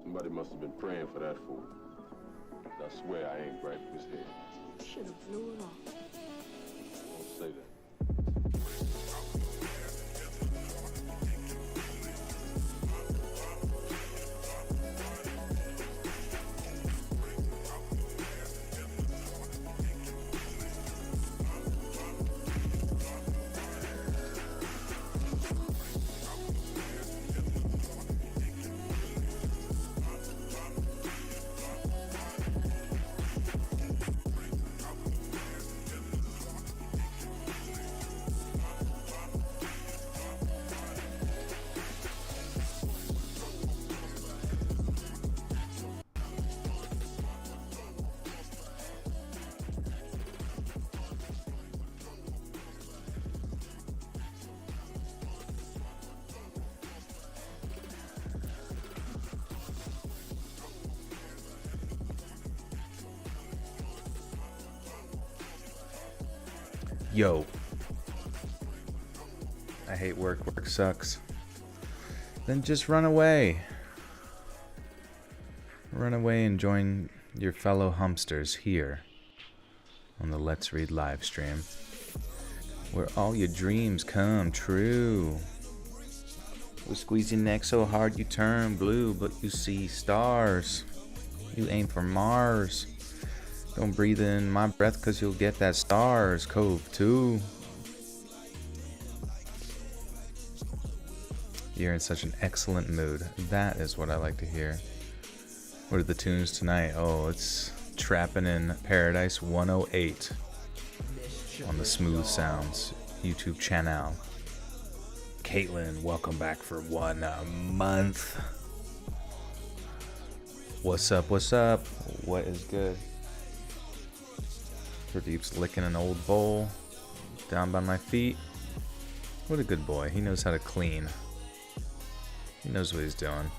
Somebody must have been praying for that fool. I swear I ain't right with his head. Should have blew it off. Don't say that. Yo, I hate work. Work sucks. Then just run away. Run away and join your fellow humpsters here on the Let's Read live stream, where all your dreams come true. We'll squeeze your neck so hard you turn blue, but you see stars. You aim for Mars. Don't breathe in my breath, cause you'll get that stars cove too. You're in such an excellent mood. That is what I like to hear. What are the tunes tonight? Oh, it's Trappin' in Paradise 108 on the Smooth Sounds YouTube channel. Caitlin, welcome back for 1 month. What's up? What's up? What is good? Pradeep's licking an old bowl down by my feet. What a good boy. He knows how to clean. He knows what he's doing.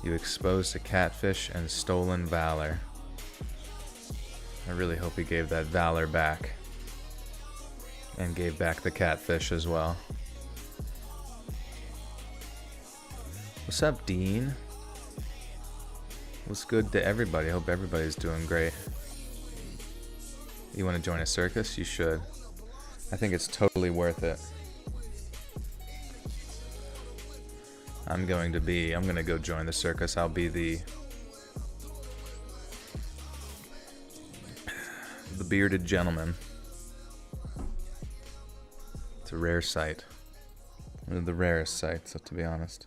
You exposed a catfish and stolen valor. I really hope he gave that valor back. And gave back the catfish as well. What's up, Dean? What's good to everybody? I hope everybody's doing great. You want to join a circus? You should. I think it's totally worth it. I'm going to go join the circus. I'll be the bearded gentleman. It's a rare sight. One of the rarest sights, to be honest.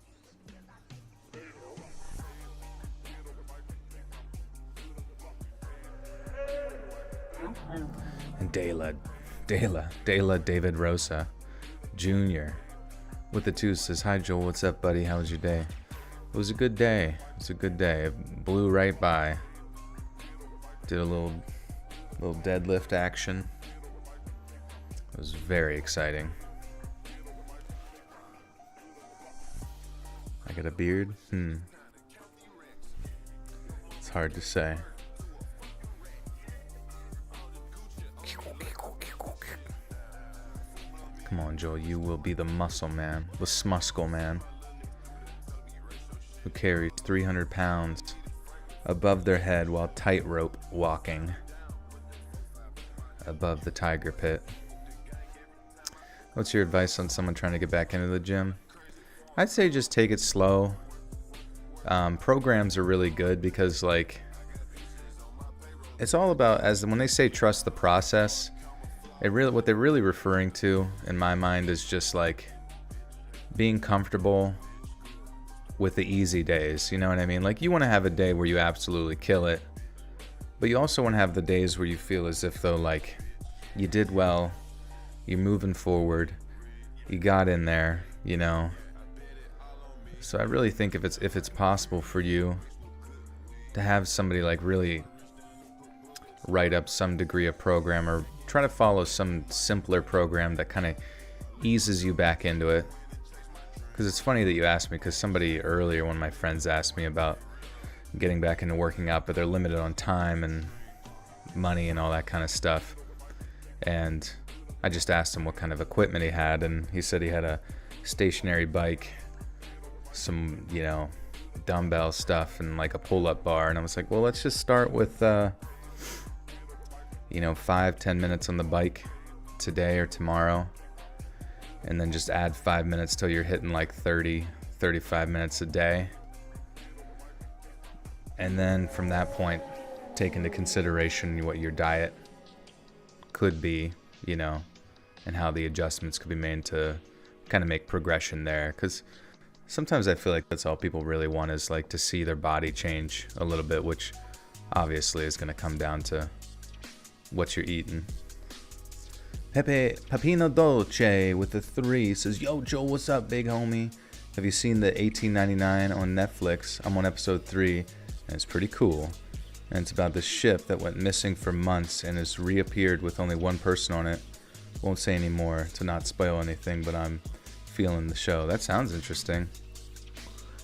And Dela David Rosa Jr. with the 2 says, "Hi Joel, what's up, buddy? How was your day?" It was a good day. It blew right by. Did a little deadlift action. It was very exciting. I got a beard? It's hard to say. Come on, Joel, you will be the muscle man, the smuscle man, who carries 300 pounds above their head while tightrope walking above the tiger pit. What's your advice on someone trying to get back into the gym? I'd say just take it slow. Programs are really good because, like, it's all about, when they say trust the process, what they're really referring to, in my mind, is just like being comfortable with the easy days. You know what I mean? Like, you want to have a day where you absolutely kill it, but you also want to have the days where you feel as if though, like, you did well, you're moving forward, you got in there, you know. So I really think if it's possible for you to have somebody like really write up some degree of program, or try to follow some simpler program that kind of eases you back into it. Because it's funny that you asked me, because somebody earlier, one of my friends, asked me about getting back into working out, but they're limited on time and money and all that kind of stuff. And I just asked him what kind of equipment he had, and he said he had a stationary bike some, you know, dumbbell stuff and like a pull-up bar. And I was like, well, let's just start with, you know, 5-10 minutes on the bike today or tomorrow. And then just add 5 minutes till you're hitting like 35 minutes a day. And then from that point, take into consideration what your diet could be, you know, and how the adjustments could be made to kind of make progression there. Because sometimes I feel like that's all people really want, is like to see their body change a little bit, which obviously is going to come down to what you're eating. Pepe Papino Dolce with the 3 says, yo, Joe, what's up, big homie? Have you seen the 1899 on Netflix? I'm on episode 3, and it's pretty cool. And it's about this ship that went missing for months and has reappeared with only one person on it. Won't say any more to not spoil anything, but I'm feeling the show. That sounds interesting.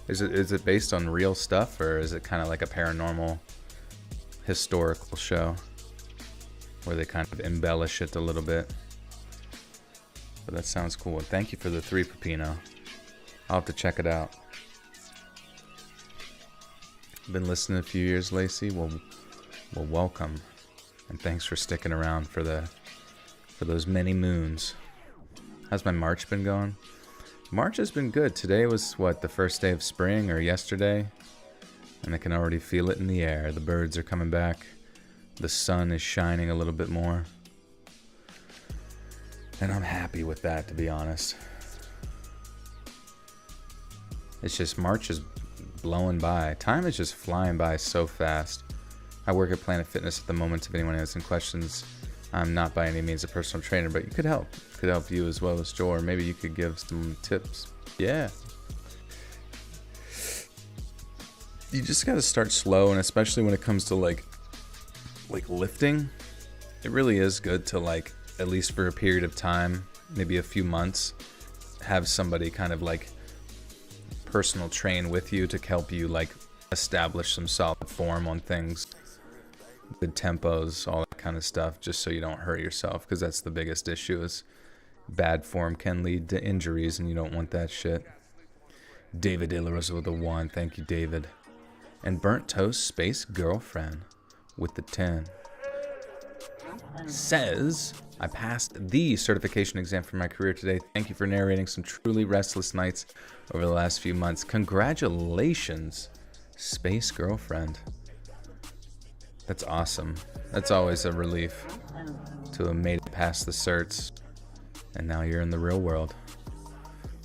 Is it based on real stuff, or is it kind of like a paranormal historical show where they kind of embellish it a little bit? But that sounds cool. And thank you for the 3, Pepino. I'll have to check it out. Been listening a few years, Lacey. Well, welcome, and thanks for sticking around for those many moons. How's my March been going? March has been good. Today was the first day of spring, or yesterday, and I can already feel it in the air. The birds are coming back. The sun is shining a little bit more, and I'm happy with that, to be honest. It's just March is blowing by. Time is just flying by so fast. I work at Planet Fitness at the moment. If anyone has any questions, I'm not by any means a personal trainer, but you could help. Could help you as well as Joe, or maybe you could give some tips. Yeah. You just got to start slow, and especially when it comes to like lifting, it really is good to, like, at least for a period of time, maybe a few months, have somebody kind of like personal train with you to help you like establish some solid form on things, good tempos, all that kind of stuff, just so you don't hurt yourself, because that's the biggest issue, is bad form can lead to injuries, and you don't want that shit. David De La Rosa with the 1, thank you, David. And Burnt Toast Space Girlfriend with the 10 says, I passed the certification exam for my career today. Thank you for narrating some truly restless nights over the last few months. Congratulations, Space Girlfriend. That's awesome. That's always a relief to have made it past the certs, and now you're in the real world.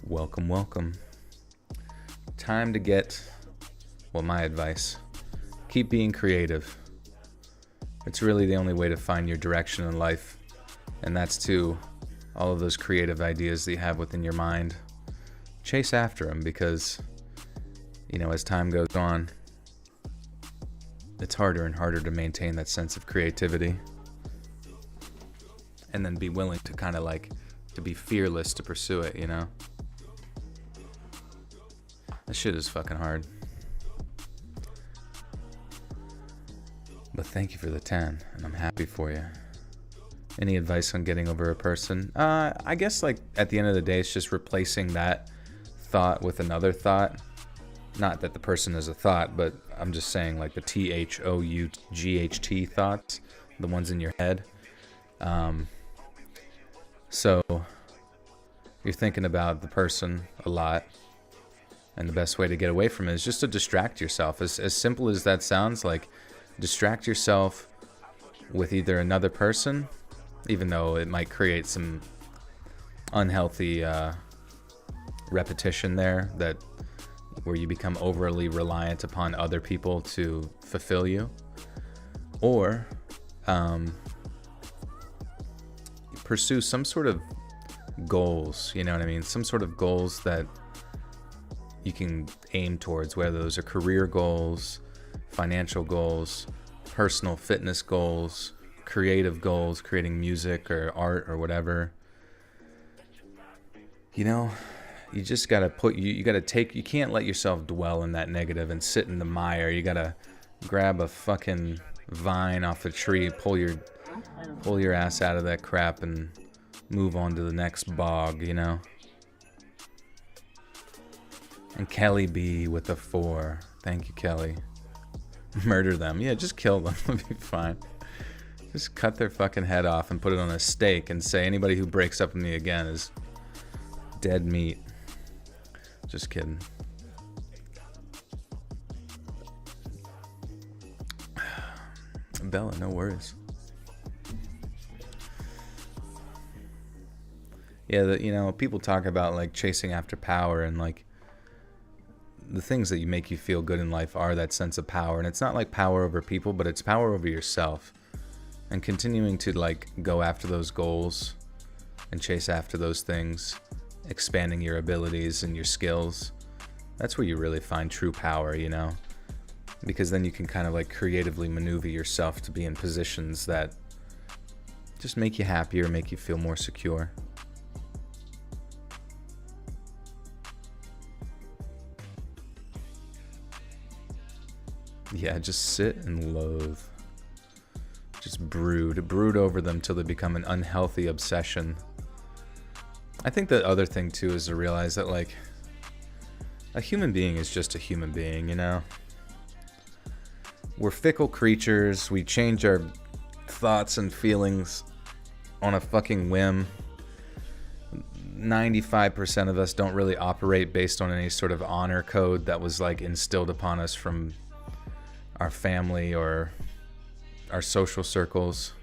Welcome, welcome. Time to get, well, my advice, keep being creative. It's really the only way to find your direction in life, and that's to all of those creative ideas that you have within your mind. Chase after them, because, you know, as time goes on, it's harder and harder to maintain that sense of creativity, and then be willing to kind of like, to be fearless to pursue it, you know? That shit is fucking hard. But thank you for the 10, and I'm happy for you. Any advice on getting over a person? I guess, like, at the end of the day, it's just replacing that thought with another thought. Not that the person is a thought, but I'm just saying, like, the THOUGHT thoughts, the ones in your head. So you're thinking about the person a lot, and the best way to get away from it is just to distract yourself. As simple as that sounds, like, distract yourself with either another person, even though it might create some unhealthy repetition there, that where you become overly reliant upon other people to fulfill you, or pursue some sort of goals, you know what I mean? Some sort of goals that you can aim towards, whether those are career goals, financial goals, personal fitness goals, creative goals, creating music or art or whatever. You know, you just gotta you can't let yourself dwell in that negative and sit in the mire. You gotta grab a fucking vine off a tree, pull your ass out of that crap, and move on to the next bog, you know? And Kelly B with the 4. Thank you, Kelly. Murder them. Yeah, just kill them. It'll be fine. Just cut their fucking head off and put it on a stake and say anybody who breaks up with me again is dead meat. Just kidding. Bella, no worries. Yeah, people talk about like chasing after power, and like the things that you make you feel good in life are that sense of power. And it's not like power over people, but it's power over yourself. And continuing to like go after those goals and chase after those things, expanding your abilities and your skills. That's where you really find true power, because then you can kind of like creatively maneuver yourself to be in positions that just make you happier, make you feel more secure. Yeah, just sit and loathe. Just brood over them till they become an unhealthy obsession. I think the other thing too is to realize that like a human being is just a human being, We're fickle creatures. We change our thoughts and feelings on a fucking whim. 95% of us don't really operate based on any sort of honor code that was like instilled upon us from our family or our social circles.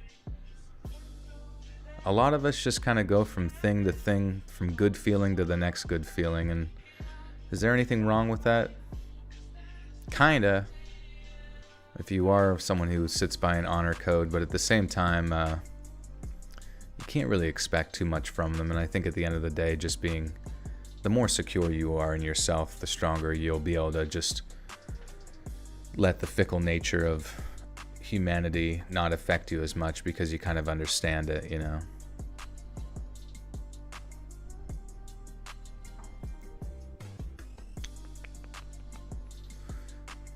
A lot of us just kind of go from thing to thing, from good feeling to the next good feeling. And is there anything wrong with that? Kinda. If you are someone who sits by an honor code, but at the same time, you can't really expect too much from them. And I think at the end of the day, just being, the more secure you are in yourself, the stronger you'll be able to just let the fickle nature of humanity not affect you as much, because you kind of understand it,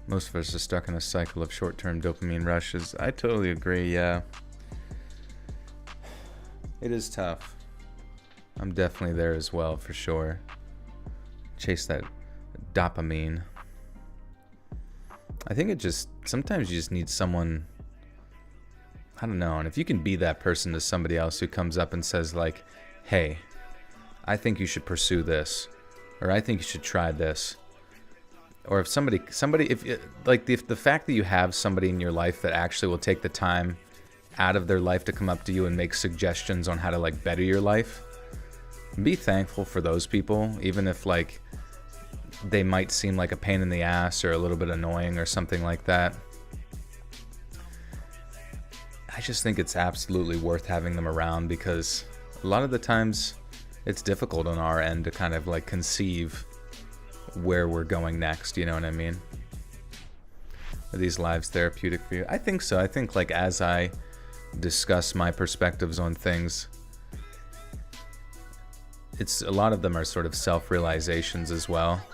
Most of us are stuck in a cycle of short-term dopamine rushes. I totally agree, yeah. It is tough. I'm definitely there as well, for sure. Chase that dopamine. I think sometimes you just need someone, I don't know, and if you can be that person to somebody else who comes up and says like, hey, I think you should pursue this, or I think you should try this. Or if if the fact that you have somebody in your life that actually will take the time out of their life to come up to you and make suggestions on how to like better your life, be thankful for those people, even if like they might seem like a pain in the ass or a little bit annoying or something like that. I just think it's absolutely worth having them around, because a lot of the times it's difficult on our end to kind of like conceive where we're going next, you know what I mean? Are these lives therapeutic for you? I think so. I think like as I discuss my perspectives on things, a lot of them are sort of self-realizations as well.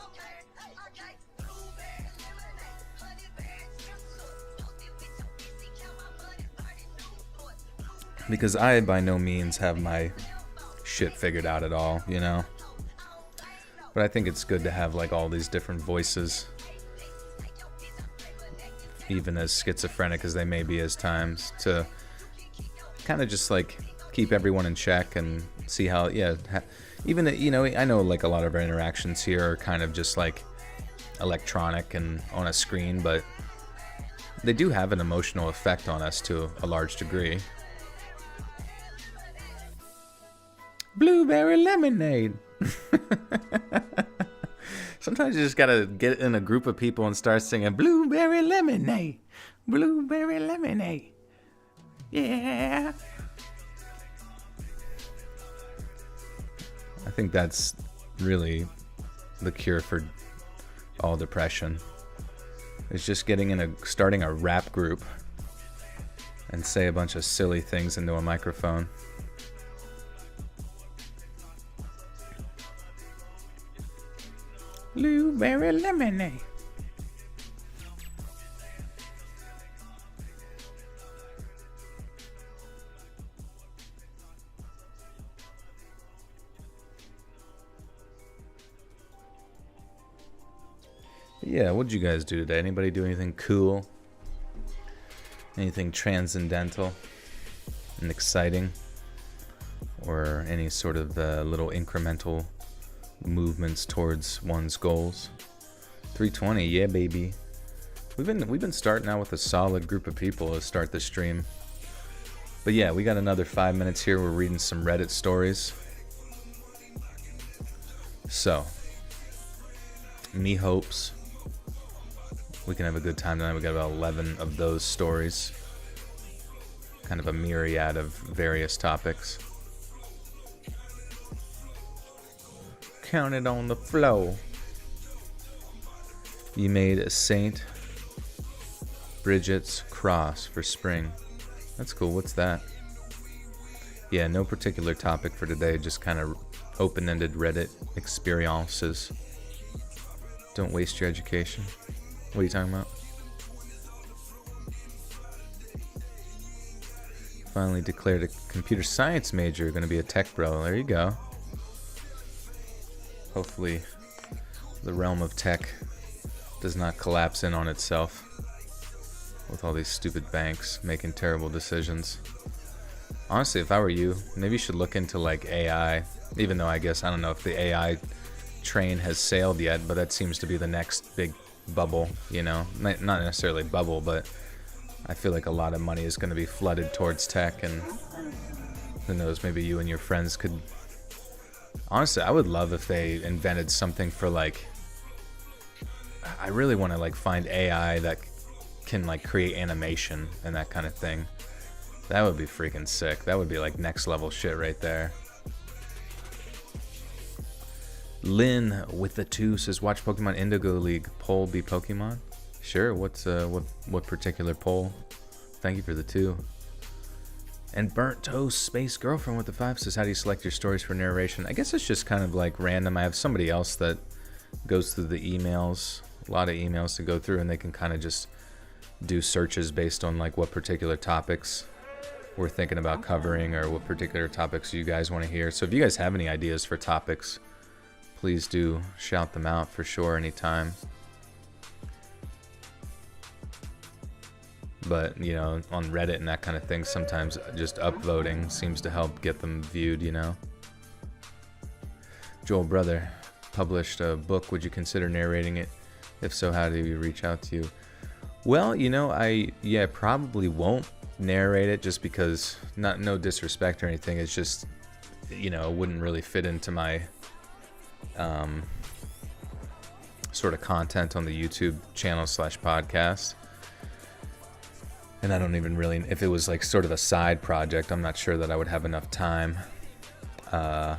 Because I by no means have my shit figured out at all, But I think it's good to have like all these different voices, even as schizophrenic as they may be as times, to kind of just like keep everyone in check and see how, even, I know like a lot of our interactions here are kind of just like electronic and on a screen, but they do have an emotional effect on us to a large degree. Blueberry lemonade. Sometimes you just gotta get in a group of people and start singing blueberry lemonade, blueberry lemonade. Yeah. I think that's really the cure for all depression. It's just starting a rap group and say a bunch of silly things into a microphone. Blueberry lemonade. Yeah, what'd you guys do today? Anybody do anything cool? Anything transcendental and exciting? Or any sort of little incremental movements towards one's goals? 320, yeah, baby. We've been starting out with a solid group of people to start the stream. But yeah, we got another 5 minutes here. We're reading some Reddit stories. So, me hopes we can have a good time tonight. We got about 11 of those stories. Kind of a myriad of various topics. Count it on the flow. You made Saint Bridget's cross for spring. That's cool. What's that? Yeah, no particular topic for today. Just kind of open-ended Reddit experiences. Don't waste your education. What are you talking about? Finally declared a computer science major. Going to be a tech bro. There you go. Hopefully the realm of tech does not collapse in on itself with all these stupid banks making terrible decisions. Honestly, if I were you, maybe you should look into like AI, even though I guess I don't know if the AI train has sailed yet, but that seems to be the next big bubble, you know, not necessarily bubble, but I feel like a lot of money is going to be flooded towards tech, and who knows, maybe you and your friends could. Honestly, I would love if they invented something for like, I really want to like find AI that can like create animation and that kind of thing. That would be freaking sick. That would be like next level shit right there. Lynn with the 2 says, watch Pokemon Indigo League. Poll be Pokemon? Sure. What's what particular poll? Thank you for the 2. And Burnt Toast Space Girlfriend with the 5 says, how do you select your stories for narration? I guess it's just kind of like random. I have somebody else that goes through the emails, a lot of emails to go through, and they can kind of just do searches based on like what particular topics we're thinking about covering or what particular topics you guys want to hear. So if you guys have any ideas for topics, please do shout them out for sure anytime. But, you know, on Reddit and that kind of thing, sometimes just upvoting seems to help get them viewed, you know. Joel Brother published a book. Would you consider narrating it? If so, how do you reach out to you? Well, you know, I probably won't narrate it just because, no disrespect or anything. It's just, you know, it wouldn't really fit into my sort of content on the YouTube channel / podcast. And I don't even really, if it was like sort of a side project, I'm not sure that I would have enough time to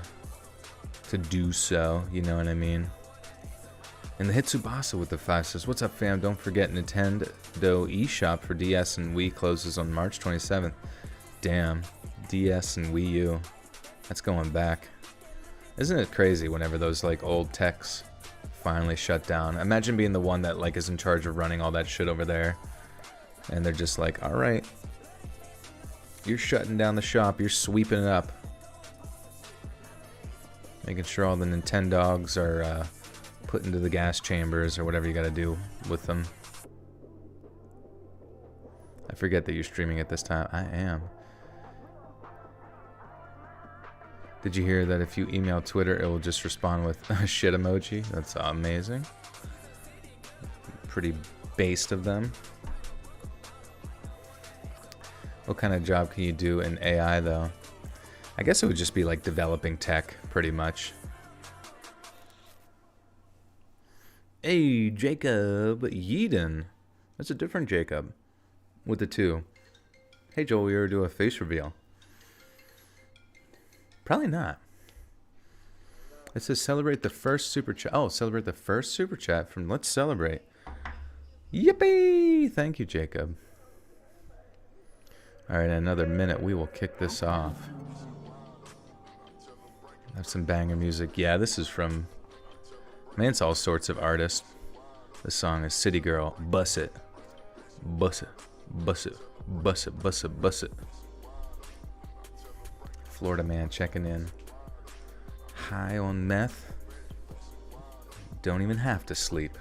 do so, you know what I mean? And the Hitsubasa with the 5 says, what's up fam, don't forget Nintendo eShop for DS and Wii closes on March 27th. Damn, DS and Wii U, that's going back. Isn't it crazy whenever those like old techs finally shut down? Imagine being the one that like is in charge of running all that shit over there. And they're just like, all right, you're shutting down the shop. You're sweeping it up. Making sure all the Nintendogs are put into the gas chambers or whatever you got to do with them. I forget that you're streaming at this time. I am. Did you hear that if you email Twitter, it will just respond with a shit emoji? That's amazing. Pretty based of them. What kind of job can you do in AI, though? I guess it would just be like developing tech, pretty much. Hey, Jacob Yeadon. That's a different Jacob with the 2. Hey, Joel, we ever do a face reveal? Probably not. It says celebrate the first super chat. Oh, celebrate the first super chat from Let's Celebrate. Yippee! Thank you, Jacob. All right, in another minute, we will kick this off. Have some banger music. Yeah, this is from, man, it's all sorts of artists. This song is City Girl. Bus it. Bus it. Bus it. Bus it. Bus it. Bus it. Florida man checking in. High on meth. Don't even have to sleep.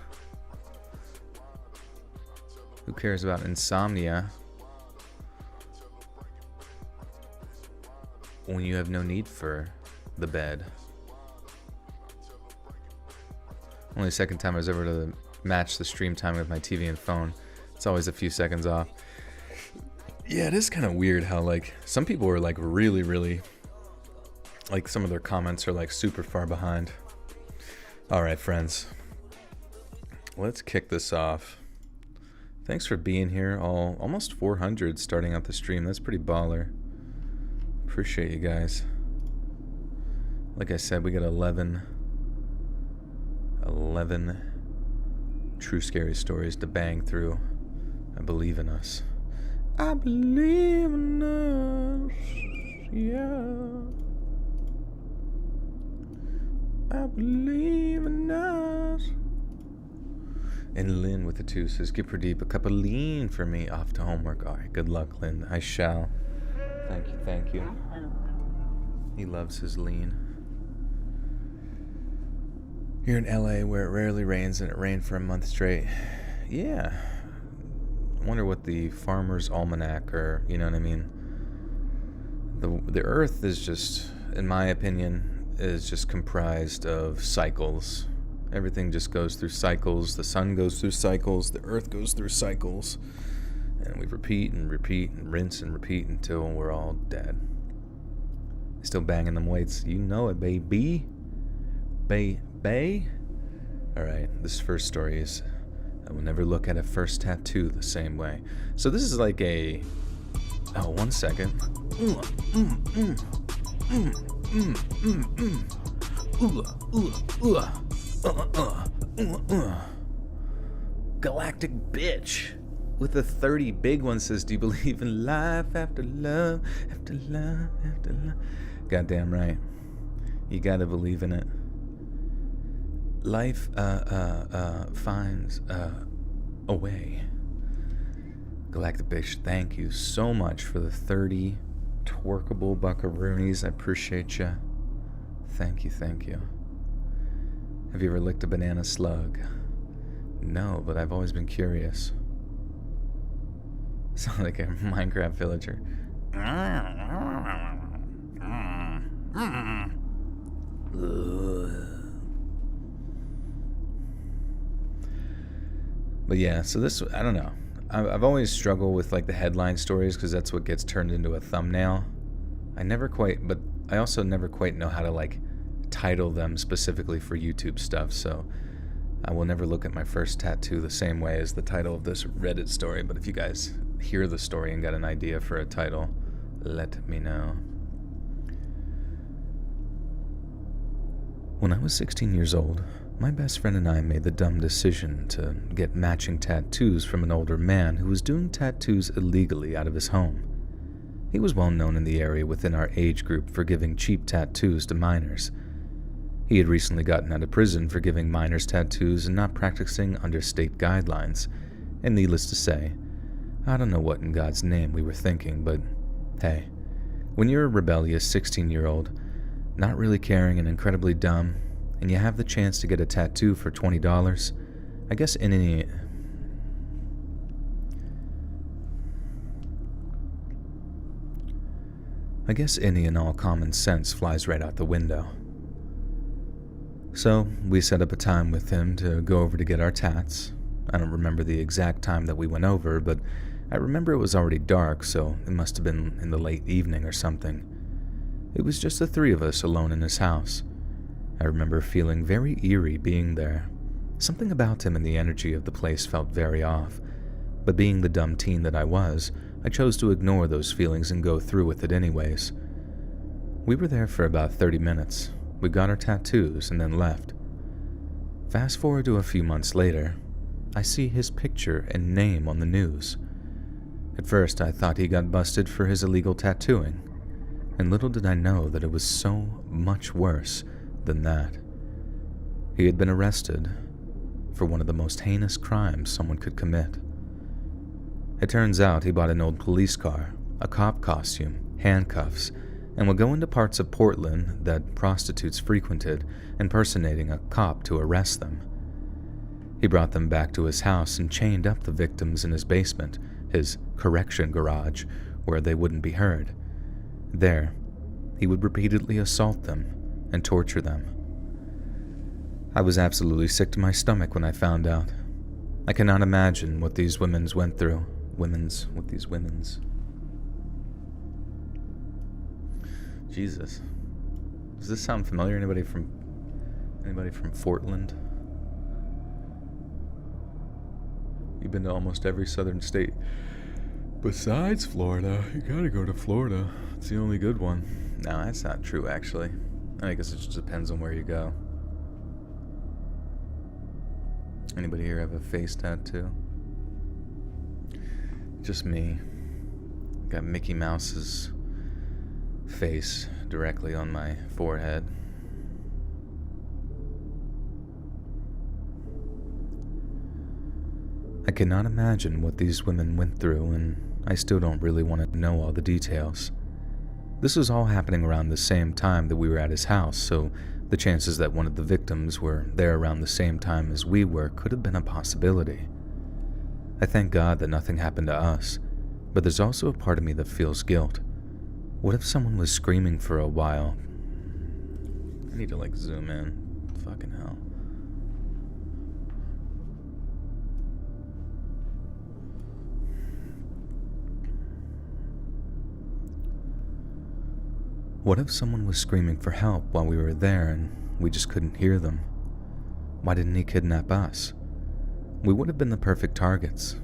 Who cares about insomnia when you have no need for the bed? Only second time I was ever to match the stream time with my TV and phone. It's always a few seconds off. Yeah, it is kind of weird how, like, some people are, like, really, really, like, some of their comments are, like, super far behind. All right, friends. Let's kick this off. Thanks for being here. Almost 400 starting out the stream. That's pretty baller. Appreciate you guys. Like I said, we got 11 true scary stories to bang through. I believe in us. I believe in us. Yeah. I believe in us. And Lynn with the 2 says, "Give Pradeep a cup of lean for me off to homework." All right, good luck, Lynn. I shall. Thank you. He loves his lean. Here in LA, where it rarely rains, and it rained for a month straight. Yeah. I wonder what the Farmer's Almanac, or, you know what I mean? The Earth is just, in my opinion, is just comprised of cycles. Everything just goes through cycles. The sun goes through cycles. The Earth goes through cycles. And we repeat and repeat and rinse and repeat until we're all dead. Still banging them weights. You know it, baby. Bay. Alright, this first story is, I will never look at a first tattoo the same way. So this is like a... Oh, 1 second. Galactic bitch with a 30 big one says, "Do you believe in life after love, after love, after love?" Goddamn right. You gotta believe in it. Life finds a way. Galactic bitch, thank you so much for the 30 twerkable buckaroonies. I appreciate you. Thank you. Have you ever licked a banana slug? No, but I've always been curious. Sound like a Minecraft villager. But yeah, so this, I don't know. I've always struggled with like the headline stories because that's what gets turned into a thumbnail. But I also never quite know how to like title them specifically for YouTube stuff, so I will never look at my first tattoo the same way as the title of this Reddit story. But if you guys hear the story and got an idea for a title, let me know. When I was 16 years old, my best friend and I made the dumb decision to get matching tattoos from an older man who was doing tattoos illegally out of his home. He was well known in the area within our age group for giving cheap tattoos to minors. He had recently gotten out of prison for giving minors tattoos and not practicing under state guidelines, and needless to say, I don't know what in God's name we were thinking, but hey, when you're a rebellious 16-year-old, not really caring and incredibly dumb, and you have the chance to get a tattoo for $20, I guess any and all common sense flies right out the window. So, we set up a time with him to go over to get our tats. I don't remember the exact time that we went over, but I remember it was already dark, so it must have been in the late evening or something. It was just the 3 of us alone in his house. I remember feeling very eerie being there. Something about him and the energy of the place felt very off, but being the dumb teen that I was, I chose to ignore those feelings and go through with it anyways. We were there for about 30 minutes. We got our tattoos and then left. Fast forward to a few months later, I see his picture and name on the news. At first, I thought he got busted for his illegal tattooing, and little did I know that it was so much worse than that. He had been arrested for one of the most heinous crimes someone could commit. It turns out he bought an old police car, a cop costume, handcuffs, and would go into parts of Portland that prostitutes frequented, impersonating a cop to arrest them. He brought them back to his house and chained up the victims in his basement, his correction garage, where they wouldn't be heard. There, he would repeatedly assault them and torture them. I was absolutely sick to my stomach when I found out. I cannot imagine what these women's went through. Jesus. Does this sound familiar? Anybody from Portland? You've been to almost every southern state besides Florida. You gotta go to Florida. It's the only good one. No, that's not true, actually. I guess it just depends on where you go. Anybody here have a face tattoo? Just me. Got Mickey Mouse's face directly on my forehead. I cannot imagine what these women went through, and I still don't really want to know all the details. This was all happening around the same time that we were at his house, so the chances that one of the victims were there around the same time as we were could have been a possibility. I thank God that nothing happened to us, but there's also a part of me that feels guilt. What if someone was screaming for a while? I need to zoom in. Fucking hell. What if someone was screaming for help while we were there and we just couldn't hear them? Why didn't he kidnap us? We would have been the perfect targets.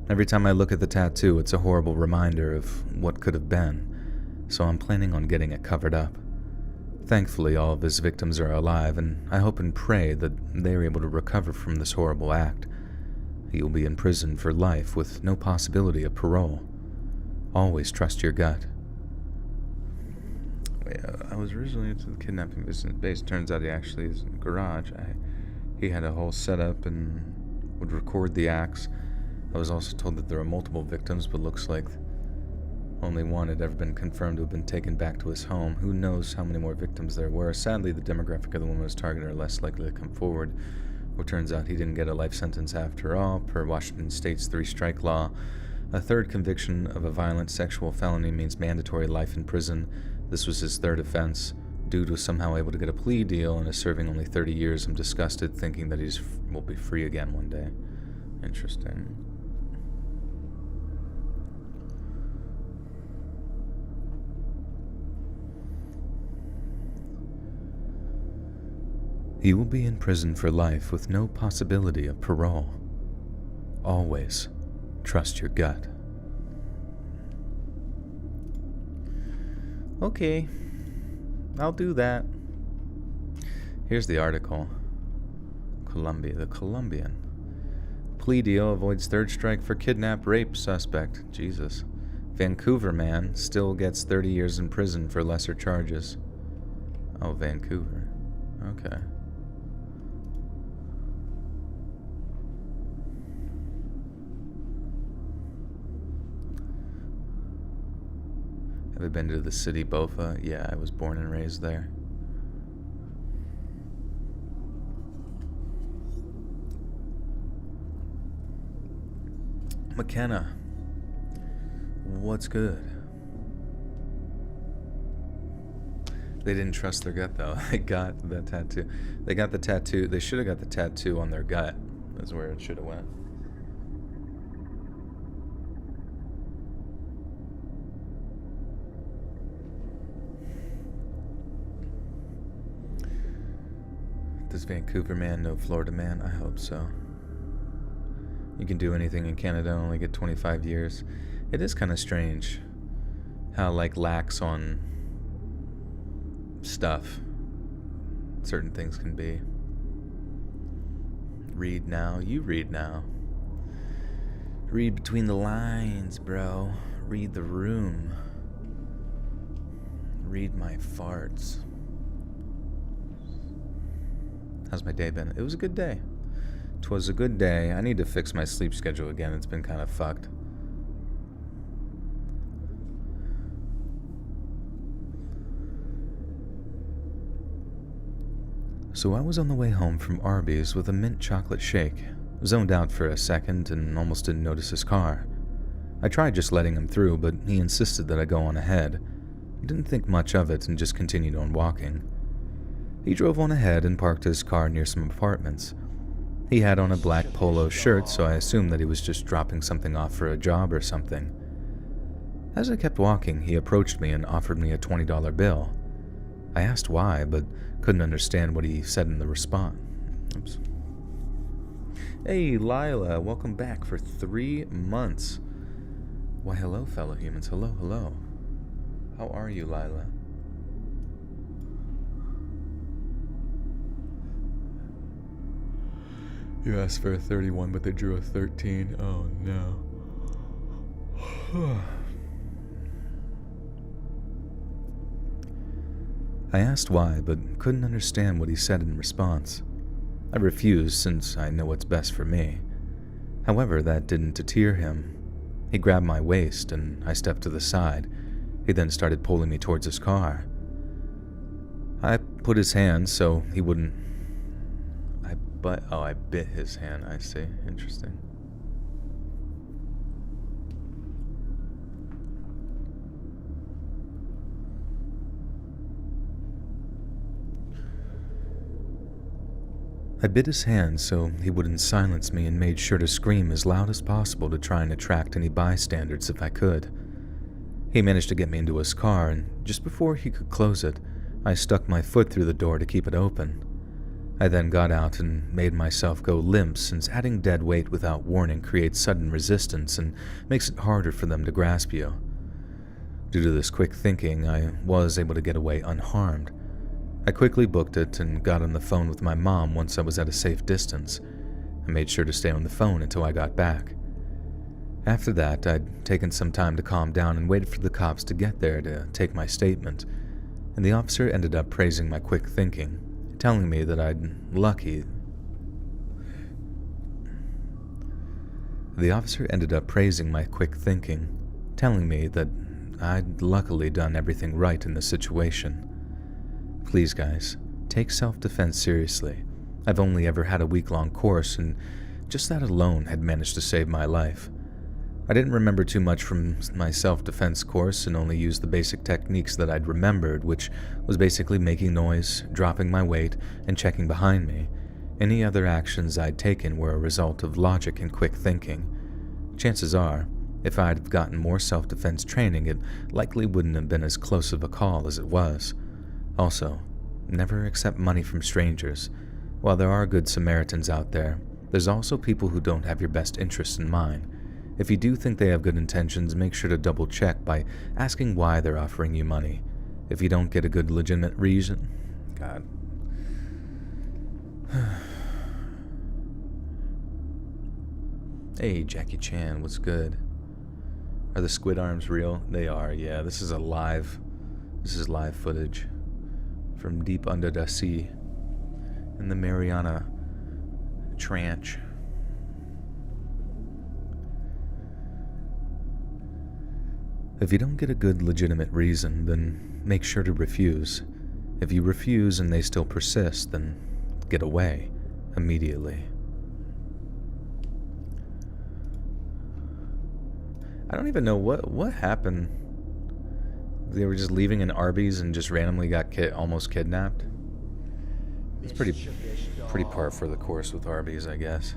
Every time I look at the tattoo, it's a horrible reminder of what could have been, so I'm planning on getting it covered up. Thankfully, all of his victims are alive, and I hope and pray that they are able to recover from this horrible act. He will be in prison for life with no possibility of parole. Always trust your gut. I was originally into the kidnapping base. Turns out he actually is in the garage. He had a whole setup and would record the acts. I was also told that there are multiple victims, but looks like only one had ever been confirmed to have been taken back to his home. Who knows how many more victims there were. Sadly, the demographic of the woman who was targeted are less likely to come forward. Well, turns out he didn't get a life sentence after all, per Washington State's 3-strike law. A third conviction of a violent sexual felony means mandatory life in prison. This was his third offense. Dude was somehow able to get a plea deal and is serving only 30 years. I'm disgusted, thinking that will be free again one day. Interesting. He will be in prison for life with no possibility of parole. Always trust your gut. Okay, I'll do that. Here's the article. The Colombian. Plea deal avoids third strike for kidnap rape suspect. Jesus. Vancouver man still gets 30 years in prison for lesser charges. Oh, Vancouver. Okay. Have you been to the city Bofa? Yeah, I was born and raised there. McKenna, what's good? They didn't trust their gut though. They got the tattoo. They got the tattoo. They should have got the tattoo on their gut. That's where it should have went. Does Vancouver man know Florida man? I hope so. You can do anything in Canada and only get 25 years. It is kind of strange how, lax on stuff certain things can be. Read now. You read now. Read between the lines, bro. Read the room. Read my farts. How's my day been? It was a good day. 'Twas a good day. I need to fix my sleep schedule again. It's been kind of fucked. So I was on the way home from Arby's with a mint chocolate shake, zoned out for a second and almost didn't notice his car. I tried just letting him through, but he insisted that I go on ahead. I didn't think much of it and just continued on walking. He drove on ahead and parked his car near some apartments. He had on a black polo shirt, so I assumed that he was just dropping something off for a job or something. As I kept walking, he approached me and offered me a $20 bill. I asked why, but couldn't understand what he said in the response. Oops. Hey, Lila, welcome back for 3 months. Why, hello, fellow humans. Hello, hello. How are you, Lila? You asked for a 31, but they drew a 13. Oh, no. I asked why, but couldn't understand what he said in response. I refused, since I know what's best for me. However, that didn't deter him. He grabbed my waist, and I stepped to the side. He then started pulling me towards his car. I put his hand so he wouldn't... I bit his hand, I see. Interesting. I bit his hand so he wouldn't silence me and made sure to scream as loud as possible to try and attract any bystanders if I could. He managed to get me into his car, and just before he could close it, I stuck my foot through the door to keep it open. I then got out and made myself go limp, since adding dead weight without warning creates sudden resistance and makes it harder for them to grasp you. Due to this quick thinking, I was able to get away unharmed. I quickly booked it and got on the phone with my mom once I was at a safe distance. I made sure to stay on the phone until I got back. After that, I'd taken some time to calm down and waited for the cops to get there to take my statement, and the officer ended up praising my quick thinking, telling me that I'd luckily done everything right in the situation. Please guys, take self-defense seriously. I've only ever had a week-long course, and just that alone had managed to save my life. I didn't remember too much from my self-defense course and only used the basic techniques that I'd remembered, which was basically making noise, dropping my weight, and checking behind me. Any other actions I'd taken were a result of logic and quick thinking. Chances are, if I'd have gotten more self-defense training, it likely wouldn't have been as close of a call as it was. Also, never accept money from strangers. While there are good Samaritans out there, there's also people who don't have your best interests in mind. If you do think they have good intentions, make sure to double check by asking why they're offering you money. If you don't get a good legitimate reason... God. Hey, Jackie Chan, what's good? Are the squid arms real? They are, yeah. This is live footage from deep under the sea in the Mariana Trench. If you don't get a good legitimate reason, then make sure to refuse. If you refuse and they still persist, then get away immediately. I don't even know what happened. They were just leaving an Arby's and just randomly got almost kidnapped. It's pretty par for the course with Arby's, I guess.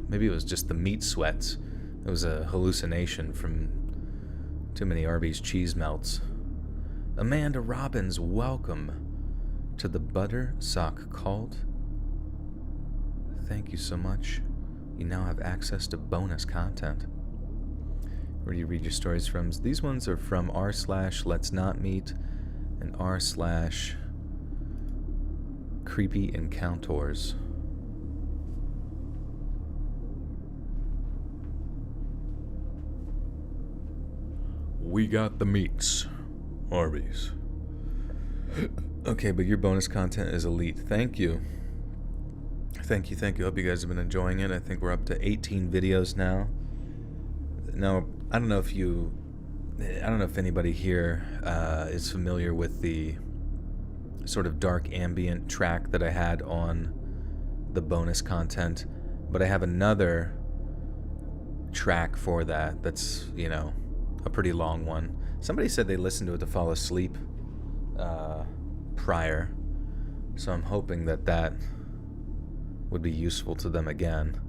Maybe it was just the meat sweats. It was a hallucination from too many Arby's cheese melts. Amanda Robbins, welcome to the Butter Sock Cult. Thank you so much. You now have access to bonus content. Where do you read your stories from? These ones are from r/let's-not-meet and r/creepy encounters. We got the meats. Arby's. Okay, but your bonus content is elite. Thank you. Thank you. Hope you guys have been enjoying it. I think we're up to 18 videos now. Now, I don't know if anybody here is familiar with the sort of dark ambient track that I had on the bonus content, but I have another track for that that's, you know, a pretty long one. Somebody said they listened to it to fall asleep prior, so I'm hoping that that would be useful to them again.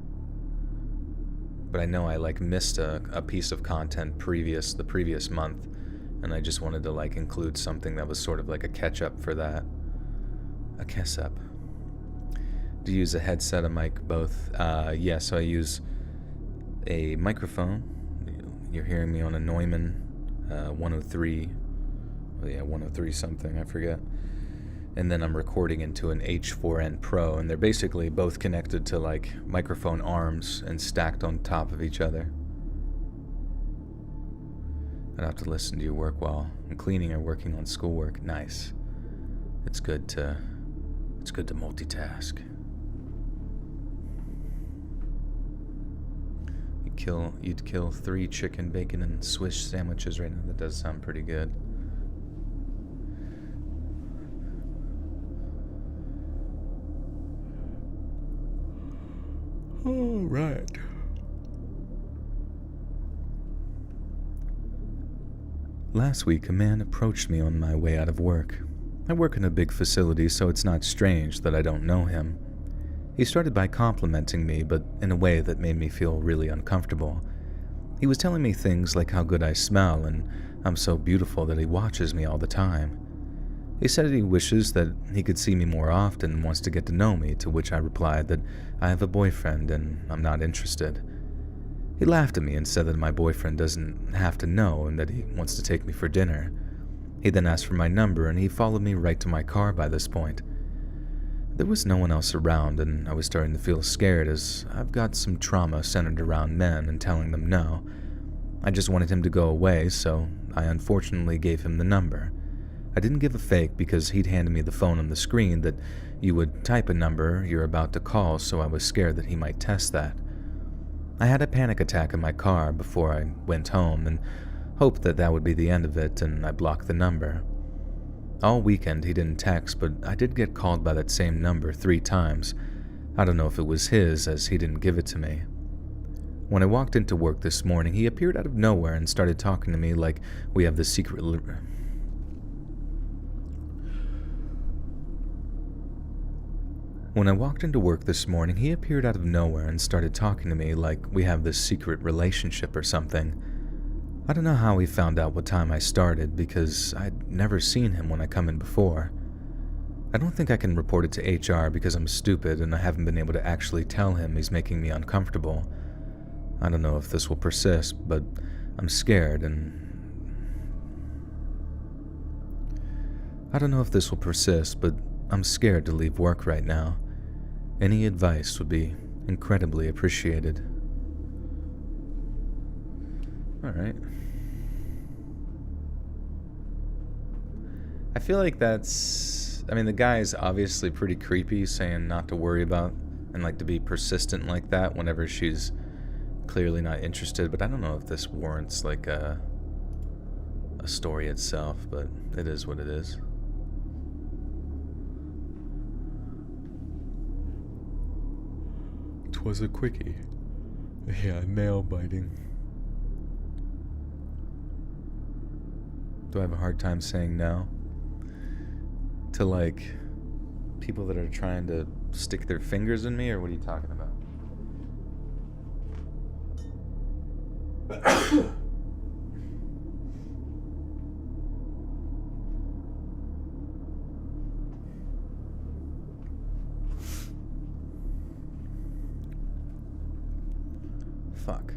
But I know I missed a piece of content the previous month, and I just wanted to include something that was sort of like a catch up for that. A kiss up. Do you use a headset, a mic, both? Yeah, so I use a microphone. You're hearing me on a Neumann 103. Well, yeah, 103 something, I forget. And then I'm recording into an H4n Pro, and they're basically both connected to microphone arms and stacked on top of each other. I'd have to listen to your work while I'm cleaning or working on schoolwork. Nice. It's good to multitask. You'd kill 3 chicken, bacon, and Swiss sandwiches right now. That does sound pretty good. All right. Last week, a man approached me on my way out of work. I work in a big facility, so it's not strange that I don't know him. He started by complimenting me, but in a way that made me feel really uncomfortable. He was telling me things like how good I smell and I'm so beautiful that he watches me all the time. He said he wishes that he could see me more often and wants to get to know me, to which I replied that I have a boyfriend and I'm not interested. He laughed at me and said that my boyfriend doesn't have to know and that he wants to take me for dinner. He then asked for my number and he followed me right to my car by this point. There was no one else around, and I was starting to feel scared as I've got some trauma centered around men and telling them no. I just wanted him to go away, so I unfortunately gave him the number. I didn't give a fake because he'd handed me the phone on the screen that you would type a number you're about to call, so I was scared that he might test that. I had a panic attack in my car before I went home and hoped that that would be the end of it, and I blocked the number. All weekend he didn't text, but I did get called by that same number 3 times. I don't know if it was his, as he didn't give it to me. When I walked into work this morning, he appeared out of nowhere and started talking to me like we have this secret... When I walked into work this morning, he appeared out of nowhere and started talking to me like we have this secret relationship or something. I don't know how he found out what time I started because I'd never seen him when I come in before. I don't think I can report it to HR because I'm stupid and I haven't been able to actually tell him he's making me uncomfortable. I don't know if this will persist, but I'm scared to leave work right now. Any advice would be incredibly appreciated. Alright. I feel like that's... I mean, the guy is obviously pretty creepy, saying not to worry about and to be persistent like that whenever she's clearly not interested, but I don't know if this warrants a story itself, but it is what it is. "'Twas a quickie. Yeah, nail biting. Do I have a hard time saying no to people that are trying to stick their fingers in me, or what are you talking about? Fuck.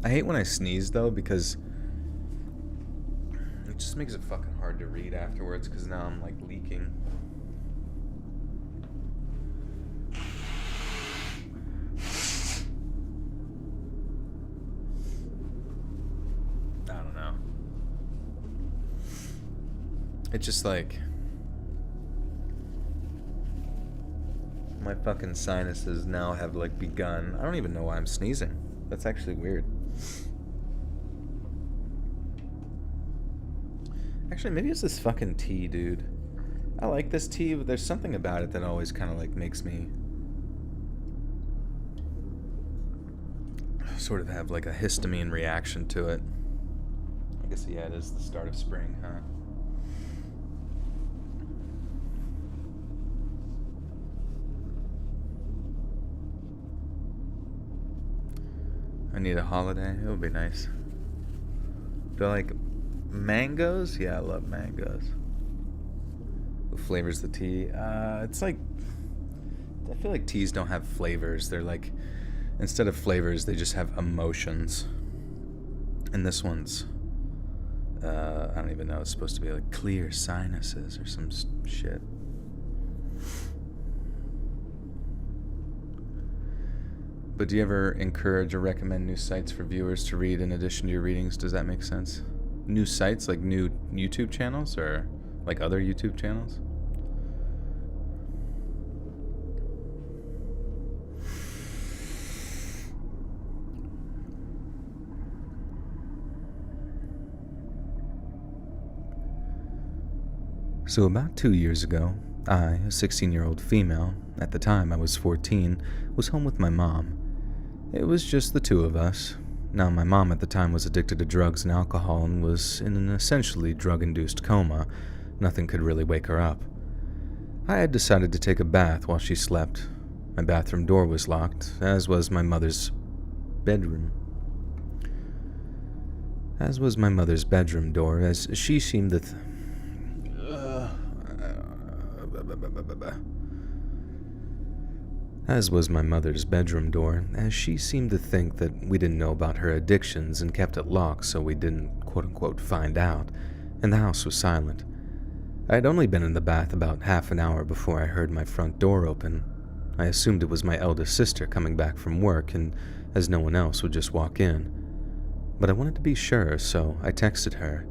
I hate when I sneeze though, because it just makes it fucking hard to read afterwards, because now I'm leaking. I don't know. It's just my fucking sinuses now have begun. I don't even know why I'm sneezing. That's actually weird. Actually, maybe it's this fucking tea, dude. I like this tea, but there's something about it that always kind of like makes me sort of have like a histamine reaction to it. I guess, yeah, it is the start of spring, huh? I need a holiday. It would be nice. Do I like mangoes? Yeah, I love mangoes. What flavors the tea? It's like, I feel like teas don't have flavors. They're like, instead of flavors, they just have emotions. And this one's, I don't even know. It's supposed to be like clear sinuses or some shit. But do you ever encourage or recommend new sites for viewers to read in addition to your readings? Does that make sense? New sites, like new YouTube channels or like other YouTube channels? So about 2 years ago, I, a 16-year-old female, at the time I was 14, was home with my mom. It was just the two of us. Now, my mom at the time was addicted to drugs and alcohol and was in an essentially drug-induced coma. Nothing could really wake her up. I had decided to take a bath while she slept. My bathroom door was locked, as was my mother's bedroom. Door, as she seemed to As was my mother's bedroom door, as she seemed to think that we didn't know about her addictions and kept it locked so we didn't quote-unquote find out, and the house was silent. I had only been in the bath about half an hour before I heard my front door open. I assumed it was my eldest sister coming back from work, and as no one else would just walk in. But I wanted to be sure, so I texted her.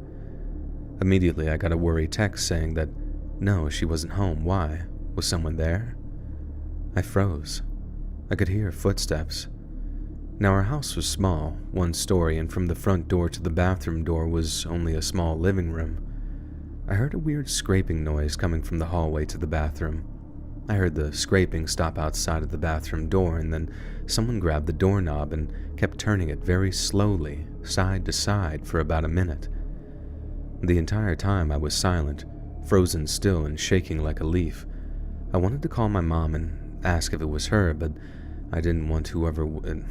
Immediately I got a worried text saying that, no, she wasn't home. Why? Was someone there? I froze. I could hear footsteps. Now our house was small, one story, and from the front door to the bathroom door was only a small living room. I heard a weird scraping noise coming from the hallway to the bathroom. I heard the scraping stop outside of the bathroom door, and then someone grabbed the doorknob and kept turning it very slowly, side to side, for about a minute. The entire time I was silent, frozen still and shaking like a leaf. I wanted to call my mom and ask if it was her, but I didn't want whoever would.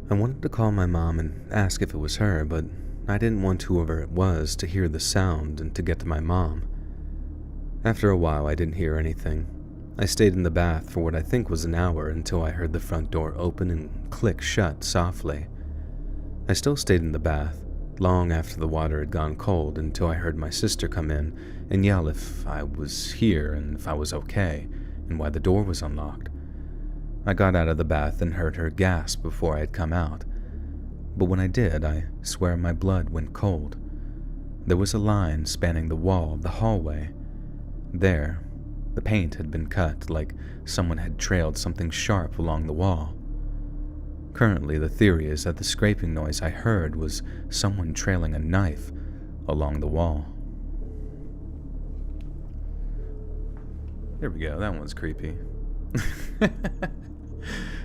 I wanted to call my mom and ask if it was her, but I didn't want whoever it was to hear the sound and to get to my mom. After a while, I didn't hear anything. I stayed in the bath for what I think was an hour until I heard the front door open and click shut softly. I still stayed in the bath, long after the water had gone cold, until I heard my sister come in and yell if I was here and if I was okay, and why the door was unlocked. I got out of the bath and heard her gasp before I had come out. But when I did, I swear my blood went cold. There was a line spanning the wall of the hallway. There, the paint had been cut, like someone had trailed something sharp along the wall. Currently, the theory is that the scraping noise I heard was someone trailing a knife along the wall. There we go, that one's creepy.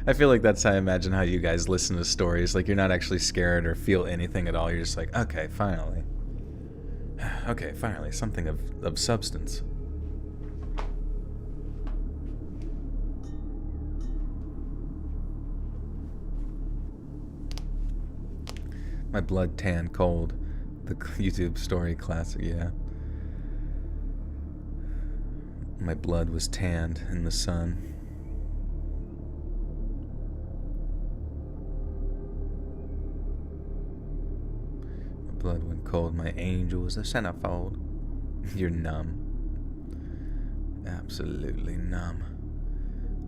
I feel like that's how I imagine how you guys listen to stories. Like, you're not actually scared or feel anything at all. You're just like, okay, finally. Okay, finally, something of substance. My blood tanned cold. The YouTube story classic, yeah. My blood was tanned in the sun. My blood went cold. My angel was a centerfold. You're numb. Absolutely numb.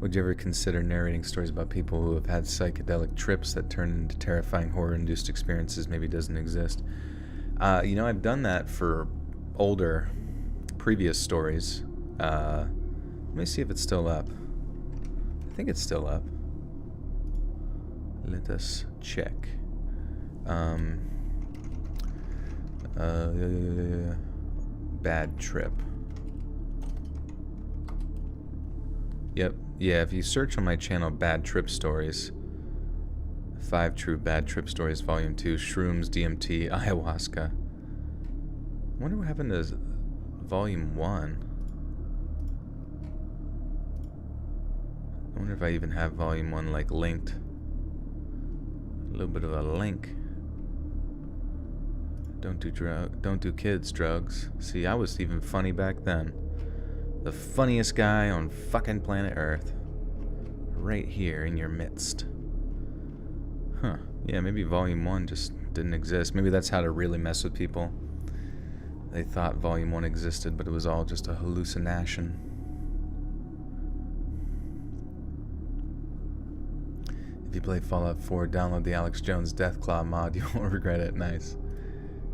Would you ever consider narrating stories about people who have had psychedelic trips that turn into terrifying horror-induced experiences maybe doesn't exist? I've done that for older, previous stories. Let me see if it's still up. I think it's still up. Let us check. Bad trip. Yep. Yeah, if you search on my channel, Bad Trip Stories. 5 True Bad Trip Stories, Volume 2. Shrooms, DMT, Ayahuasca. I wonder what happened to Volume 1. I wonder if I even have Volume 1, like, linked. A little bit of a link. Don't do kids drugs. See, I was even funny back then. The funniest guy on fucking planet Earth. Right here in your midst. Huh. Yeah, maybe Volume 1 just didn't exist. Maybe that's how to really mess with people. They thought Volume 1 existed, but it was all just a hallucination. If you play Fallout 4, download the Alex Jones Deathclaw mod. You won't regret it. Nice.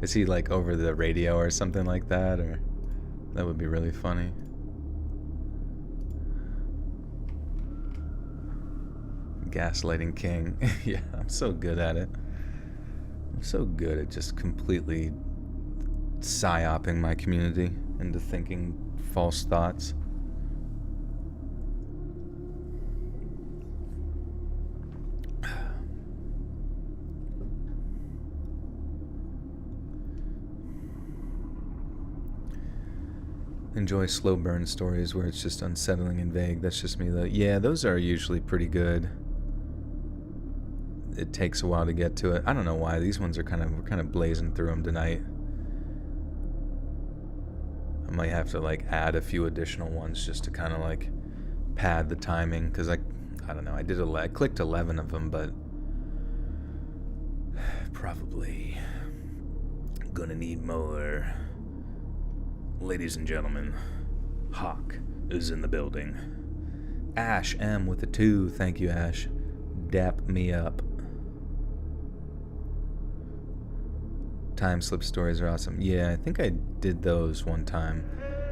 Is he like over the radio or something like that? Or that would be really funny. Gaslighting king. Yeah, I'm so good at it. I'm so good at just completely psyoping my community into thinking false thoughts. Enjoy slow burn stories where it's just unsettling and vague. That's just me though. Yeah, those are usually pretty good. It takes a while to get to it. I don't know why. These ones are we're kind of blazing through them tonight. I might have to like add a few additional ones just to kind of like pad the timing, because I don't know. I clicked 11 of them, but probably gonna need more. Ladies and gentlemen, Hawk is in the building. Ash M with a 2. Thank you, Ash. Dap me up. Time slip stories are awesome. Yeah, I think I did those one time.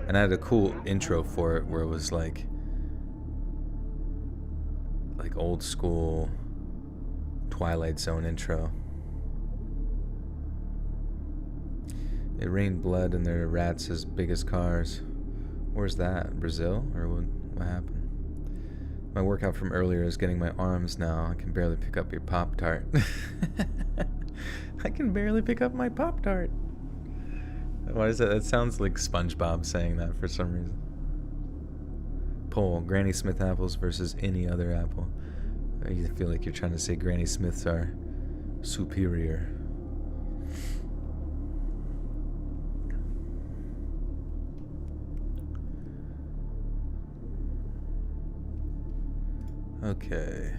And I had a cool intro for it where it was like old school Twilight Zone intro. It rained blood and there are rats as big as cars. Where's that? Brazil? Or what happened? My workout from earlier is getting my arms now. I can barely pick up your Pop-Tart. I can barely pick up my Pop-Tart. Why is that? That sounds like SpongeBob saying that for some reason. Poll, Granny Smith apples versus any other apple. You feel like you're trying to say Granny Smiths are superior. Okay.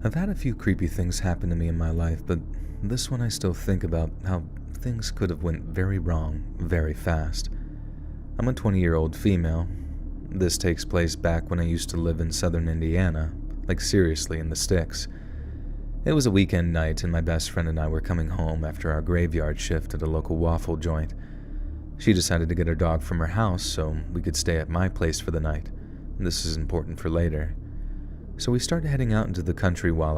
I've had a few creepy things happen to me in my life, but this one I still think about how things could have went very wrong very fast. I'm a 20-year-old female. This takes place back when I used to live in southern Indiana, like seriously in the sticks. It was a weekend night and my best friend and I were coming home after our graveyard shift at a local waffle joint. She decided to get her dog from her house so we could stay at my place for the night. This is important for later. So we started heading out into the country where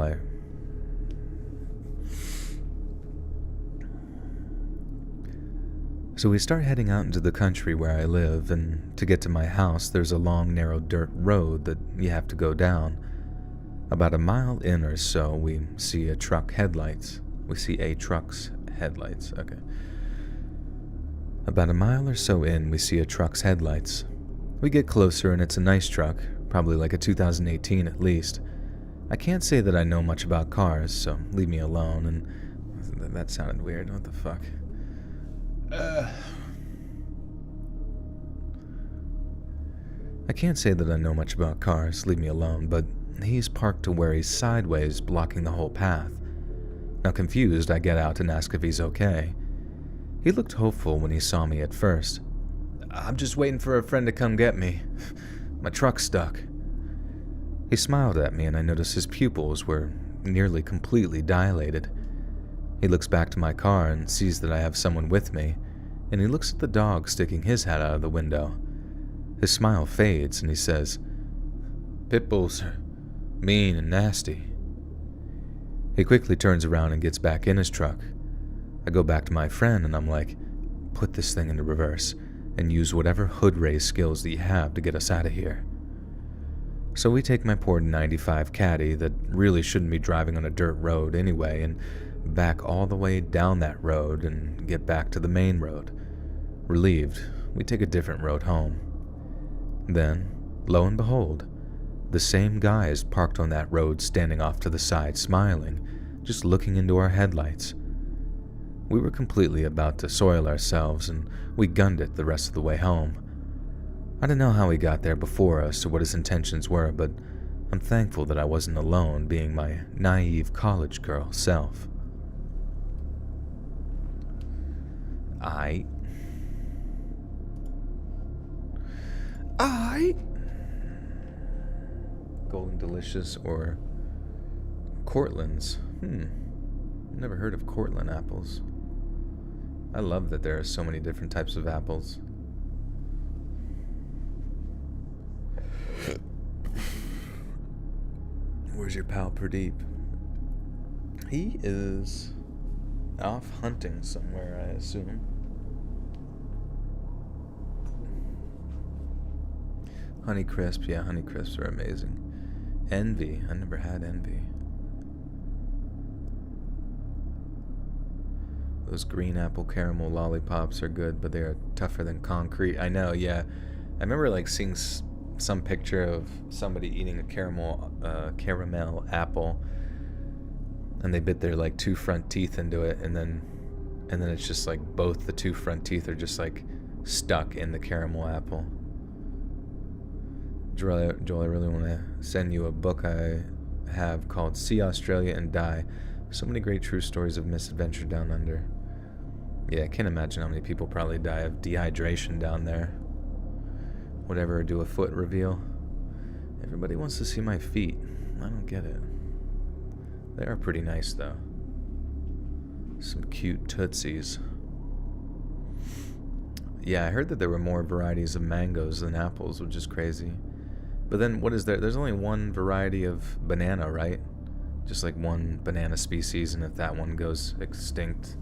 I live, and to get to my house, there's a long, narrow dirt road that you have to go down. About a mile in or so, we see a truck's headlights. Okay. About a mile or so in, we see a truck's headlights. We get closer and it's a nice truck, probably like a 2018 at least. I can't say that I know much about cars, so leave me alone. And that sounded weird. What the fuck? I can't say that I know much about cars, leave me alone, but he's parked to where he's sideways, blocking the whole path. Now confused, I get out and ask if he's okay. He looked hopeful when he saw me at first. I'm just waiting for a friend to come get me. My truck's stuck. He smiled at me and I noticed his pupils were nearly completely dilated. He looks back to my car and sees that I have someone with me, and he looks at the dog sticking his head out of the window. His smile fades and he says, Pit bulls are mean and nasty. He quickly turns around and gets back in his truck. I go back to my friend and I'm like, put this thing into reverse and use whatever hood race skills that you have to get us out of here. So we take my poor 95 Caddy that really shouldn't be driving on a dirt road anyway and back all the way down that road and get back to the main road. Relieved, we take a different road home. Then, lo and behold, the same guy is parked on that road standing off to the side smiling, just looking into our headlights. We were completely about to soil ourselves and we gunned it the rest of the way home. I don't know how he got there before us or what his intentions were, but I'm thankful that I wasn't alone being my naive college girl self. I Golden Delicious or Cortland's. Never heard of Cortland apples. I love that there are so many different types of apples. Where's your pal Pradeep? He is off hunting somewhere, I assume. Honey Crisps, yeah, Honey Crisps are amazing. Envy, I never had Envy. Those green apple caramel lollipops are good, but they are tougher than concrete. I know, yeah. I remember like seeing some picture of somebody eating a caramel apple, and they bit their like two front teeth into it, and then it's just like both the two front teeth are just like stuck in the caramel apple. Joel, I really want to send you a book I have called See Australia and Die. So many great true stories of misadventure down under. Yeah, I can't imagine how many people probably die of dehydration down there. Whatever, do a foot reveal. Everybody wants to see my feet. I don't get it. They are pretty nice, though. Some cute tootsies. Yeah, I heard that there were more varieties of mangoes than apples, which is crazy. But then, what is there? There's only one variety of banana, right? Just like one banana species, and if that one goes extinct,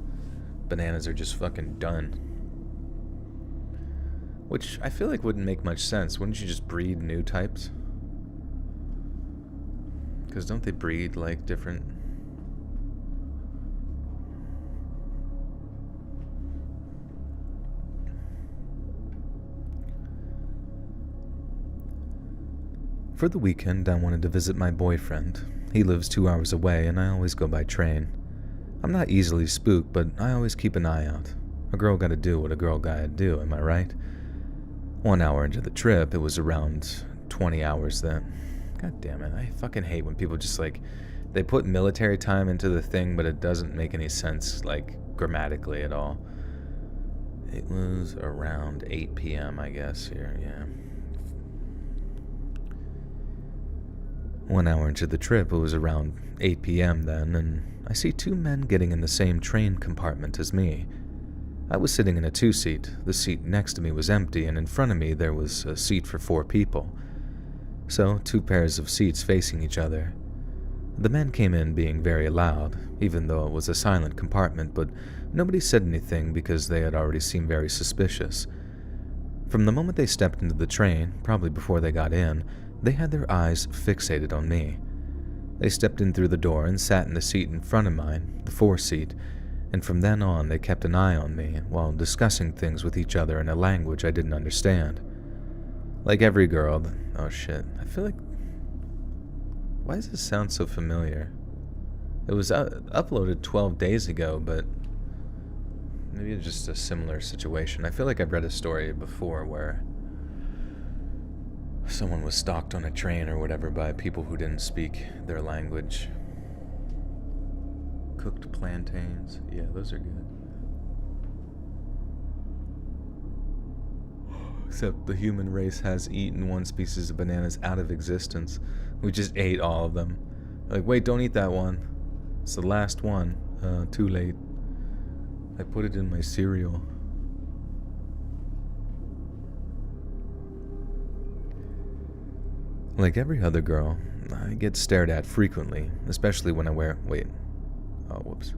bananas are just fucking done. Which I feel like wouldn't make much sense. Wouldn't you just breed new types? Because don't they breed like different... For the weekend, I wanted to visit my boyfriend. He lives 2 hours away, and I always go by train. I'm not easily spooked, but I always keep an eye out. A girl gotta do what a girl gotta do, am I right? 1 hour into the trip, it was around 20 hours then. God damn it, I fucking hate when people just like, they put military time into the thing, but it doesn't make any sense, like, grammatically at all. It was around 8 p.m., I guess, here, yeah. 1 hour into the trip, it was around 8 p.m. then, and I see two men getting in the same train compartment as me. I was sitting in a two-seat. The seat next to me was empty, and in front of me there was a seat for 4 people. So, 2 pairs of seats facing each other. The men came in being very loud, even though it was a silent compartment, but nobody said anything because they had already seemed very suspicious. From the moment they stepped into the train, probably before they got in, they had their eyes fixated on me. They stepped in through the door and sat in the seat in front of mine, the 4 seat, and from then on they kept an eye on me while discussing things with each other in a language I didn't understand. Like every girl... Oh shit, I feel like... Why does this sound so familiar? It was uploaded 12 days ago, but... Maybe it's just a similar situation. I feel like I've read a story before where... someone was stalked on a train or whatever by people who didn't speak their language. Cooked plantains. Yeah, those are good. Except the human race has eaten one species of bananas out of existence. We just ate all of them. Like, wait, don't eat that one. It's the last one. Too late. I put it in my cereal. Like every other girl, I get stared at frequently, especially when I wear... whoops.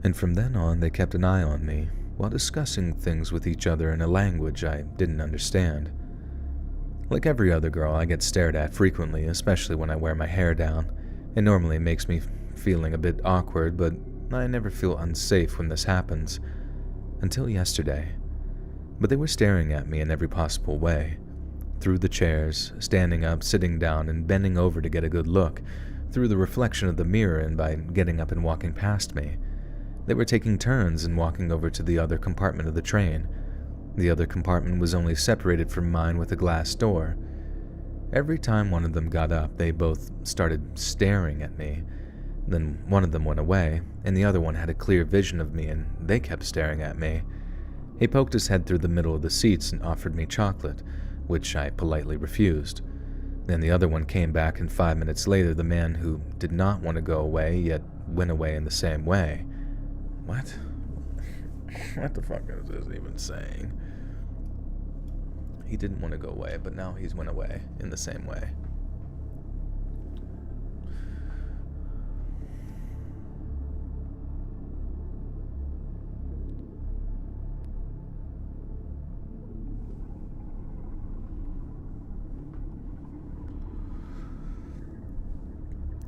And from then on, they kept an eye on me, while discussing things with each other in a language I didn't understand. Like every other girl, I get stared at frequently, especially when I wear my hair down. It normally makes me feeling a bit awkward, but I never feel unsafe when this happens. Until yesterday. But they were staring at me in every possible way. Through the chairs, standing up, sitting down, and bending over to get a good look. Through the reflection of the mirror and by getting up and walking past me. They were taking turns and walking over to the other compartment of the train. The other compartment was only separated from mine with a glass door. Every time one of them got up, they both started staring at me. Then one of them went away, and the other one had a clear vision of me, and they kept staring at me. He poked his head through the middle of the seats and offered me chocolate, which I politely refused. Then the other one came back, and 5 minutes later, the man who did not want to go away, yet went away in the same way. What? What the fuck is this even saying? He didn't want to go away, but now he's went away in the same way.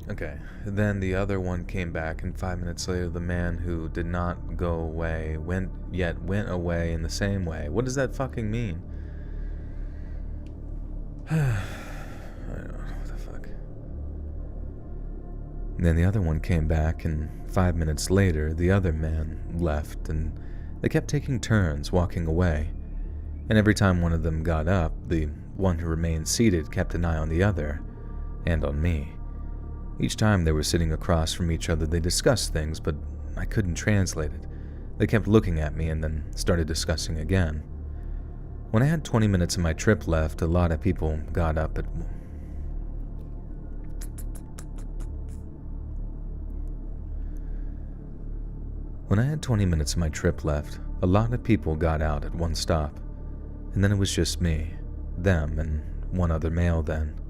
Okay, then the other one came back, and 5 minutes later, the man who did not go away went away in the same way. What does that fucking mean? I don't know what the fuck. And then the other one came back, and 5 minutes later, the other man left, and they kept taking turns walking away. And every time one of them got up, the one who remained seated kept an eye on the other, and on me. Each time they were sitting across from each other, they discussed things, but I couldn't translate it. They kept looking at me and then started discussing again. When I had 20 minutes of my trip left, a lot of people got up at... When I had 20 minutes of my trip left, a lot of people got out at one stop. And then it was just me, them, and one other male then.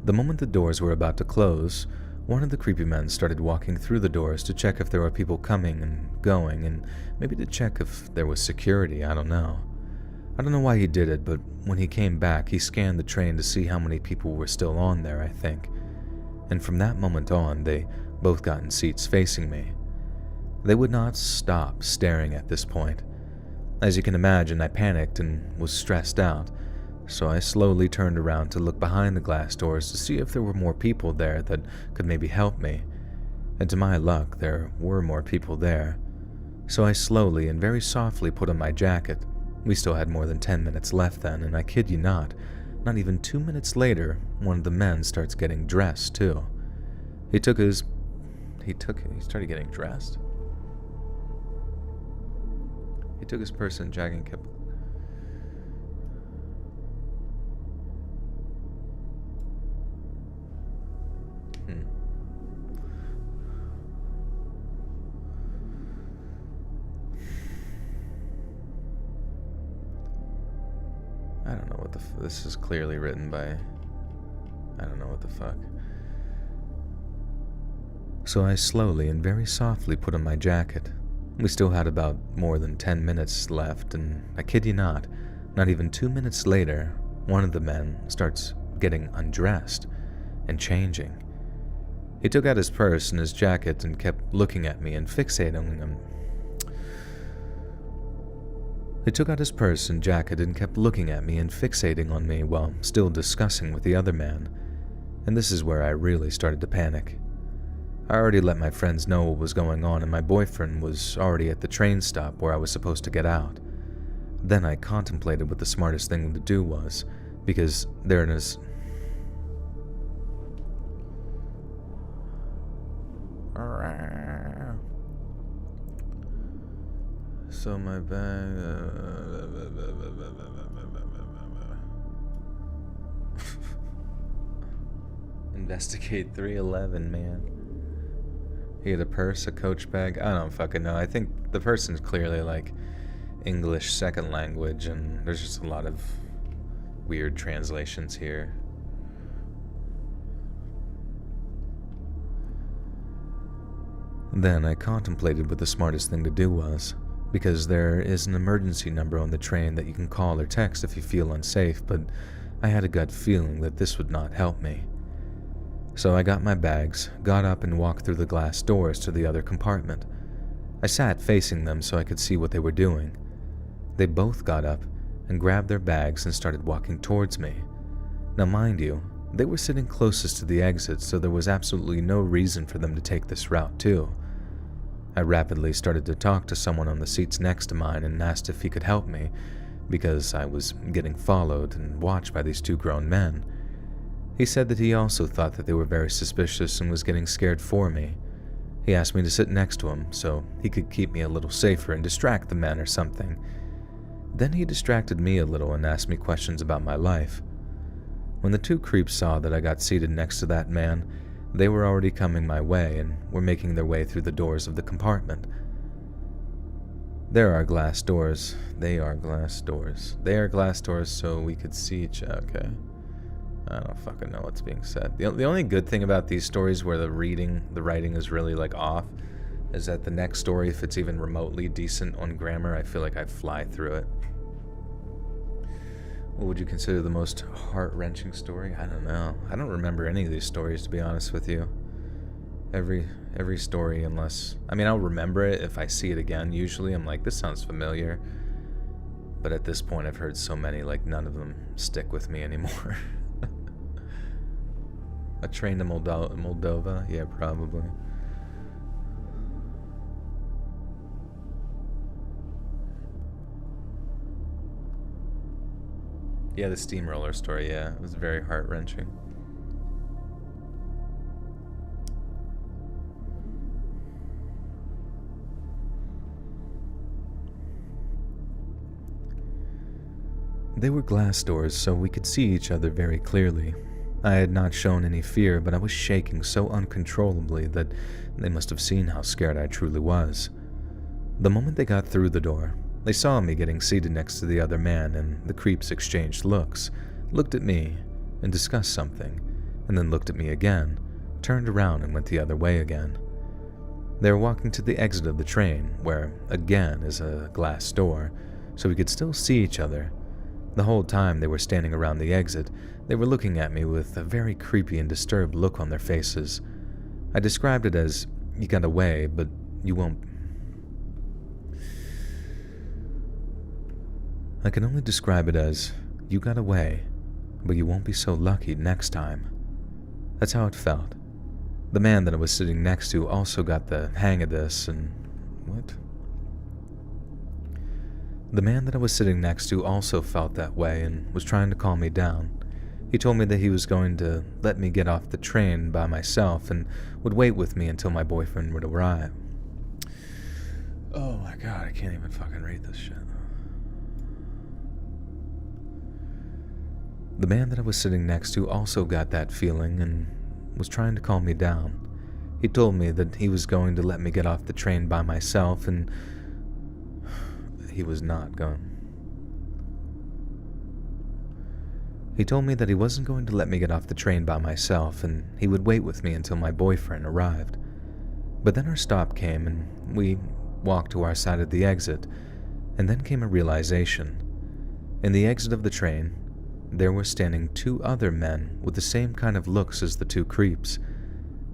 The moment the doors were about to close, one of the creepy men started walking through the doors to check if there were people coming and going, and maybe to check if there was security, I don't know. I don't know why he did it, but when he came back, he scanned the train to see how many people were still on there, I think. And from that moment on, they both got in seats facing me. They would not stop staring at this point. As you can imagine, I panicked and was stressed out. So I slowly turned around to look behind the glass doors to see if there were more people there that could maybe help me. And to my luck, there were more people there. So I slowly and very softly put on my jacket. We still had more than 10 minutes left then, and I kid you not even 2 minutes later, one of the men starts getting dressed too. He started getting dressed? He took his purse and jacket and kept... I don't know what this is clearly written by... I don't know what the fuck. So I slowly and very softly put on my jacket. We still had about more than 10 minutes left, and I kid you not even 2 minutes later, one of the men starts getting undressed and changing. He took out his purse and his jacket and kept looking at me and fixating on him. He took out his purse and jacket and kept looking at me and fixating on me while still discussing with the other man. And this is where I really started to panic. I already let my friends know what was going on, and my boyfriend was already at the train stop where I was supposed to get out. Then I contemplated what the smartest thing to do was, because there is... So my bag... Investigate 311, man. He had a purse, a coach bag. I don't fucking know. I think the person's clearly like English second language, and there's just a lot of weird translations here. Then I contemplated what the smartest thing to do was, because there is an emergency number on the train that you can call or text if you feel unsafe, but I had a gut feeling that this would not help me. So I got my bags, got up and walked through the glass doors to the other compartment. I sat facing them so I could see what they were doing. They both got up and grabbed their bags and started walking towards me. Now mind you, they were sitting closest to the exit, so there was absolutely no reason for them to take this route too. I rapidly started to talk to someone on the seats next to mine and asked if he could help me, because I was getting followed and watched by these two grown men. He said that he also thought that they were very suspicious and was getting scared for me. He asked me to sit next to him so he could keep me a little safer and distract the men or something. Then he distracted me a little and asked me questions about my life. When the two creeps saw that I got seated next to that man, they were already coming my way and were making their way through the doors of the compartment. There are glass doors. They are glass doors. They are glass doors so we could see each other. Okay. I don't fucking know what's being said. The only good thing about these stories where the writing is really like off, is that the next story, if it's even remotely decent on grammar, I feel like I fly through it. What would you consider the most heart-wrenching story? I don't know. I don't remember any of these stories, to be honest with you. Every story, unless... I mean, I'll remember it if I see it again. Usually I'm like, this sounds familiar. But at this point, I've heard so many, like, none of them stick with me anymore. A train to Moldova? Yeah, probably. Yeah, the steamroller story, yeah. It was very heart-wrenching. They were glass doors, so we could see each other very clearly. I had not shown any fear, but I was shaking so uncontrollably that they must have seen how scared I truly was. The moment they got through the door, they saw me getting seated next to the other man, and the creeps exchanged looks, looked at me, and discussed something, and then looked at me again, turned around and went the other way again. They were walking to the exit of the train, where, again, is a glass door, so we could still see each other. The whole time they were standing around the exit, they were looking at me with a very creepy and disturbed look on their faces. I described it as, you got away, but you won't... I can only describe it as, you got away, but you won't be so lucky next time. That's how it felt. The man that I was sitting next to also got the hang of this, and... What? The man that I was sitting next to also felt that way and was trying to calm me down. He told me that he was going to let me get off the train by myself and would wait with me until my boyfriend would arrive. Oh my god, I can't even fucking read this shit. The man that I was sitting next to also got that feeling and was trying to calm me down. He told me that he was going to let me get off the train by myself, and he was not going. He told me that he wasn't going to let me get off the train by myself, and he would wait with me until my boyfriend arrived. But then our stop came, and we walked to our side of the exit, and then came a realization. In the exit of the train, there were standing two other men with the same kind of looks as the two creeps.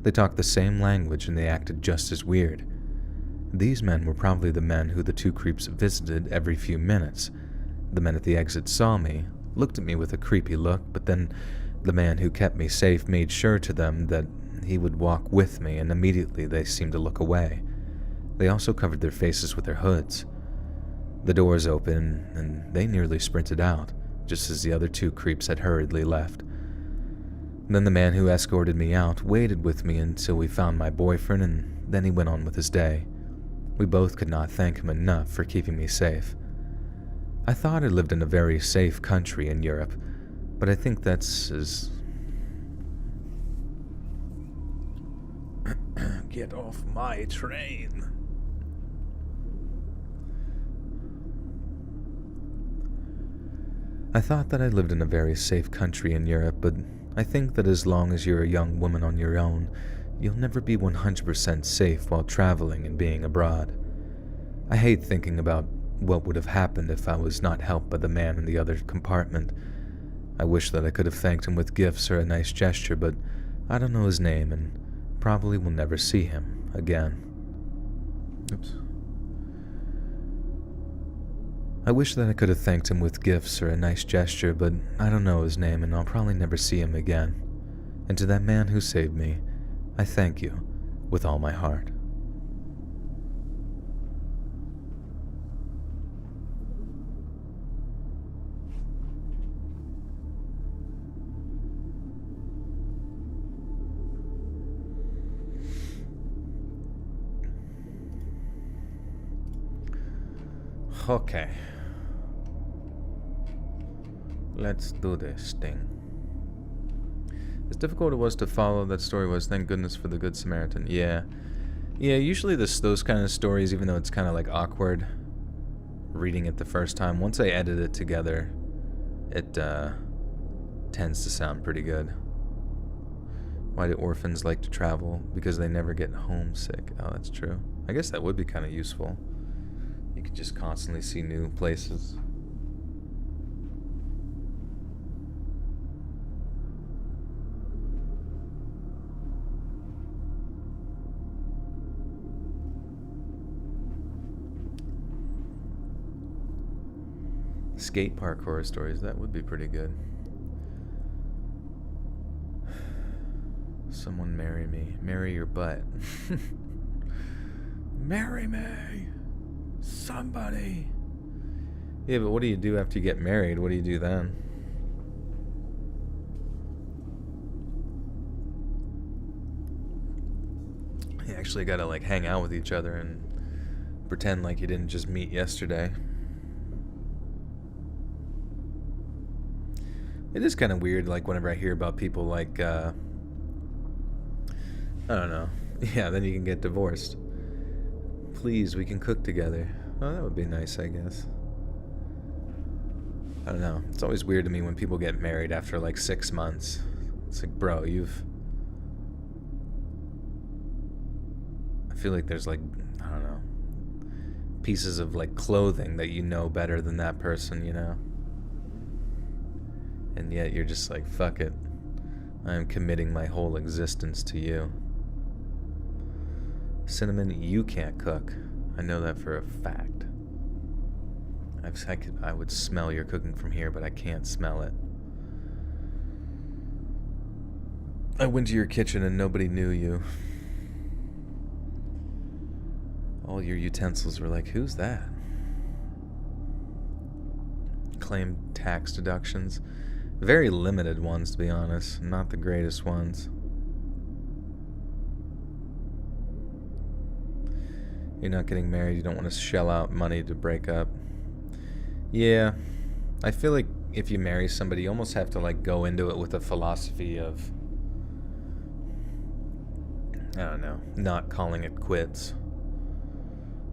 They talked the same language and they acted just as weird. These men were probably the men who the two creeps visited every few minutes. The men at the exit saw me, looked at me with a creepy look, but then the man who kept me safe made sure to them that he would walk with me, and immediately they seemed to look away. They also covered their faces with their hoods. The doors opened, and they nearly sprinted out, just as the other two creeps had hurriedly left. Then the man who escorted me out waited with me until we found my boyfriend, and then he went on with his day. We both could not thank him enough for keeping me safe. I thought I lived in a very safe country in Europe, but I think that's as... Get off my train. I thought that I lived in a very safe country in Europe, but I think that as long as you're a young woman on your own, you'll never be 100% safe while traveling and being abroad. I hate thinking about what would have happened if I was not helped by the man in the other compartment. I wish that I could have thanked him with gifts or a nice gesture, but I don't know his name and probably will never see him again. Oops. I wish that I could have thanked him with gifts or a nice gesture, but I don't know his name and I'll probably never see him again. And to that man who saved me, I thank you with all my heart. Okay. Let's do this thing. As difficult it was to follow, that story was. Thank goodness for the Good Samaritan. Yeah. Yeah, usually those kind of stories, even though it's kind of like awkward reading it the first time, once I edit it together, it tends to sound pretty good. Why do orphans like to travel? Because they never get homesick. Oh, that's true. I guess that would be kind of useful. You could just constantly see new places. Skate park horror stories, that would be pretty good. Someone marry me. Marry your butt. Marry me! Somebody! Yeah, but what do you do after you get married? What do you do then? You actually gotta like hang out with each other and pretend like you didn't just meet yesterday. It is kind of weird, like, whenever I hear about people, like, I don't know. Yeah, then you can get divorced. Please, we can cook together. Oh, that would be nice, I guess. I don't know. It's always weird to me when people get married after, like, 6 months. It's like, bro, I feel like there's, like, I don't know, pieces of, like, clothing that you know better than that person, you know? And yet you're just like, fuck it. I am committing my whole existence to you. Cinnamon, you can't cook. I know that for a fact. I would smell your cooking from here, but I can't smell it. I went to your kitchen and nobody knew you. All your utensils were like, who's that? Claimed tax deductions. Very limited ones, to be honest. Not the greatest ones. You're not getting married. You don't want to shell out money to break up. Yeah. I feel like if you marry somebody, you almost have to, like, go into it with a philosophy of, I don't know, not calling it quits.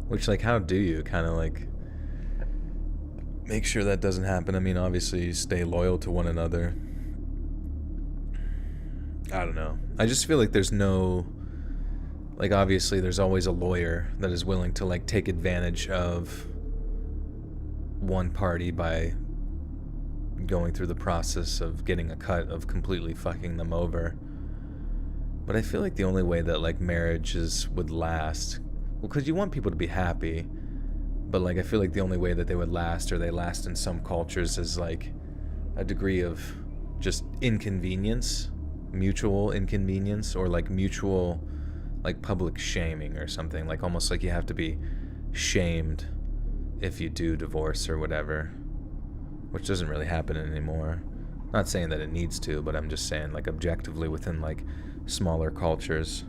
Which, like, how do you kind of, like, make sure that doesn't happen? I mean, obviously, you stay loyal to one another. I don't know. I just feel like there's no... Like, obviously, there's always a lawyer that is willing to, like, take advantage of one party by going through the process of getting a cut of completely fucking them over. But I feel like the only way that, like, marriages would last... Well, because you want people to be happy... But, like, I feel like the only way that they would last, or they last in some cultures, is, like, a degree of just inconvenience, mutual inconvenience, or, like, mutual, like, public shaming or something. Like, almost like you have to be shamed if you do divorce or whatever, which doesn't really happen anymore. Not saying that it needs to, but I'm just saying, like, objectively within, like, smaller cultures.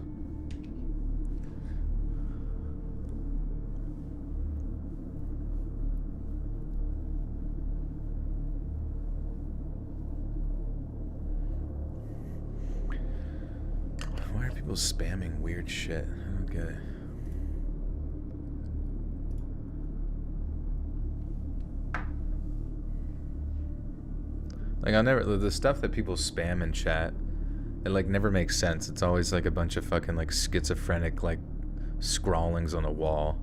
People spamming weird shit. I don't get it. Like, I'll never, the stuff that people spam in chat, it, like, never makes sense. It's always, like, a bunch of fucking, like, schizophrenic, like, scrawlings on a wall.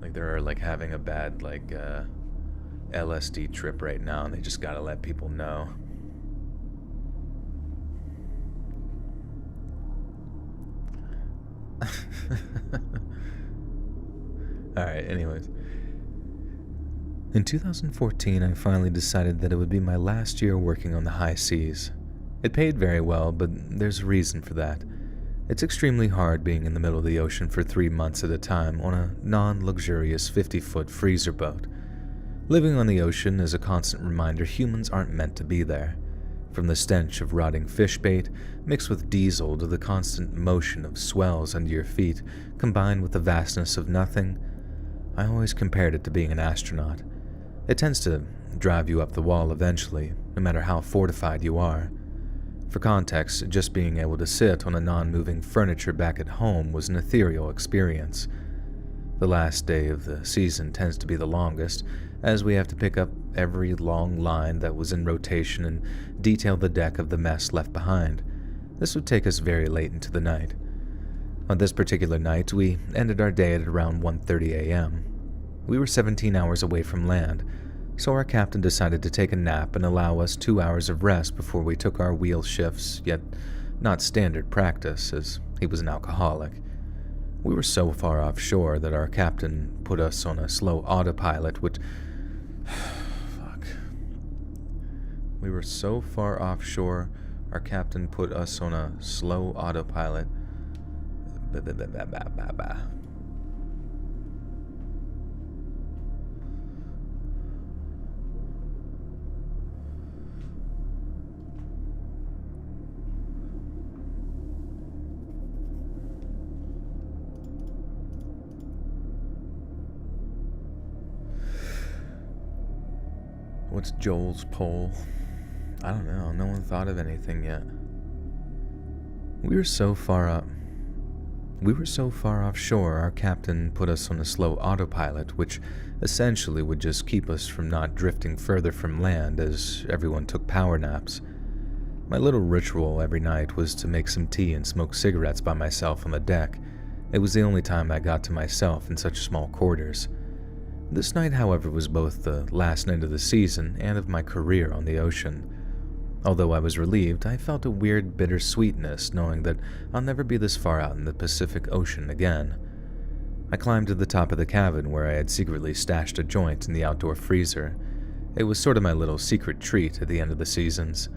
Like, they're, like, having a bad, like, LSD trip right now, and they just gotta let people know. Alright, anyways. In 2014, I finally decided that it would be my last year working on the high seas. It paid very well, but there's a reason for that. It's extremely hard being in the middle of the ocean for 3 months at a time on a non-luxurious 50-foot freezer boat. Living on the ocean is a constant reminder humans aren't meant to be there. From the stench of rotting fish bait, mixed with diesel, to the constant motion of swells under your feet, combined with the vastness of nothing, I always compared it to being an astronaut. It tends to drive you up the wall eventually, no matter how fortified you are. For context, just being able to sit on a non-moving furniture back at home was an ethereal experience. The last day of the season tends to be the longest, as we have to pick up every long line that was in rotation and detail the deck of the mess left behind. This would take us very late into the night. On this particular night, we ended our day at around 1:30 a.m. We were 17 hours away from land, so our captain decided to take a nap and allow us 2 hours of rest before we took our wheel shifts, yet not standard practice, as he was an alcoholic. We were so far offshore that our captain put us on a slow autopilot, which... Fuck. We were so far offshore, our captain put us on a slow autopilot. What's Joel's poll? I don't know. No one thought of anything yet. We were so far offshore, our captain put us on a slow autopilot, which essentially would just keep us from not drifting further from land as everyone took power naps. My little ritual every night was to make some tea and smoke cigarettes by myself on the deck. It was the only time I got to myself in such small quarters. This night, however, was both the last night of the season and of my career on the ocean. Although I was relieved, I felt a weird bittersweetness knowing that I'll never be this far out in the Pacific Ocean again. I climbed to the top of the cabin where I had secretly stashed a joint in the outdoor freezer. It was sort of my little secret treat at the end of the seasons.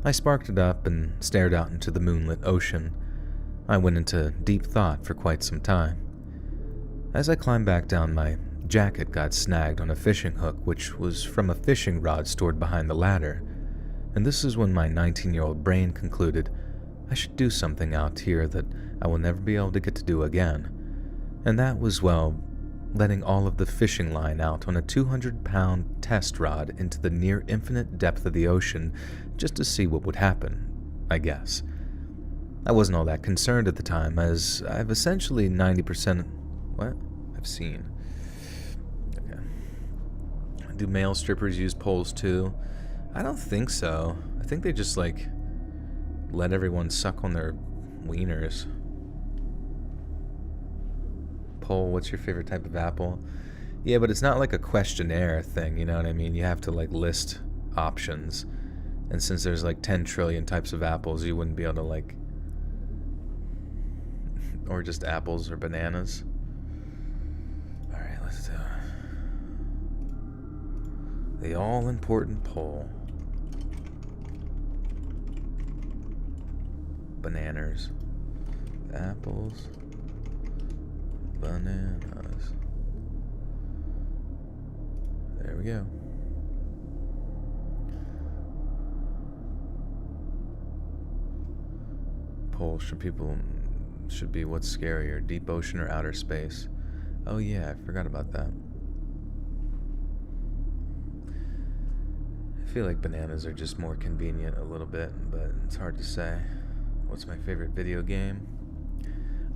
I sparked it up and stared out into the moonlit ocean. I went into deep thought for quite some time. As I climbed back down, my jacket got snagged on a fishing hook, which was from a fishing rod stored behind the ladder. And this is when my 19-year-old brain concluded I should do something out here that I will never be able to get to do again. And that was, well, letting all of the fishing line out on a 200-pound test rod into the near infinite depth of the ocean just to see what would happen, I guess. I wasn't all that concerned at the time, as I've essentially 90%... What? I've seen. Okay. Do male strippers use poles too? I don't think so. I think they just, like, let everyone suck on their wieners. Poll, what's your favorite type of apple? Yeah, but it's not like a questionnaire thing, you know what I mean? You have to, like, list options. And since there's, like, 10 trillion types of apples, you wouldn't be able to, like... Or just apples or bananas. Alright, let's do it. The all-important poll. Bananas. Apples. Bananas. There we go. Poll should be what's scarier, deep ocean or outer space? Oh yeah, I forgot about that. I feel like bananas are just more convenient a little bit, but it's hard to say. What's my favorite video game?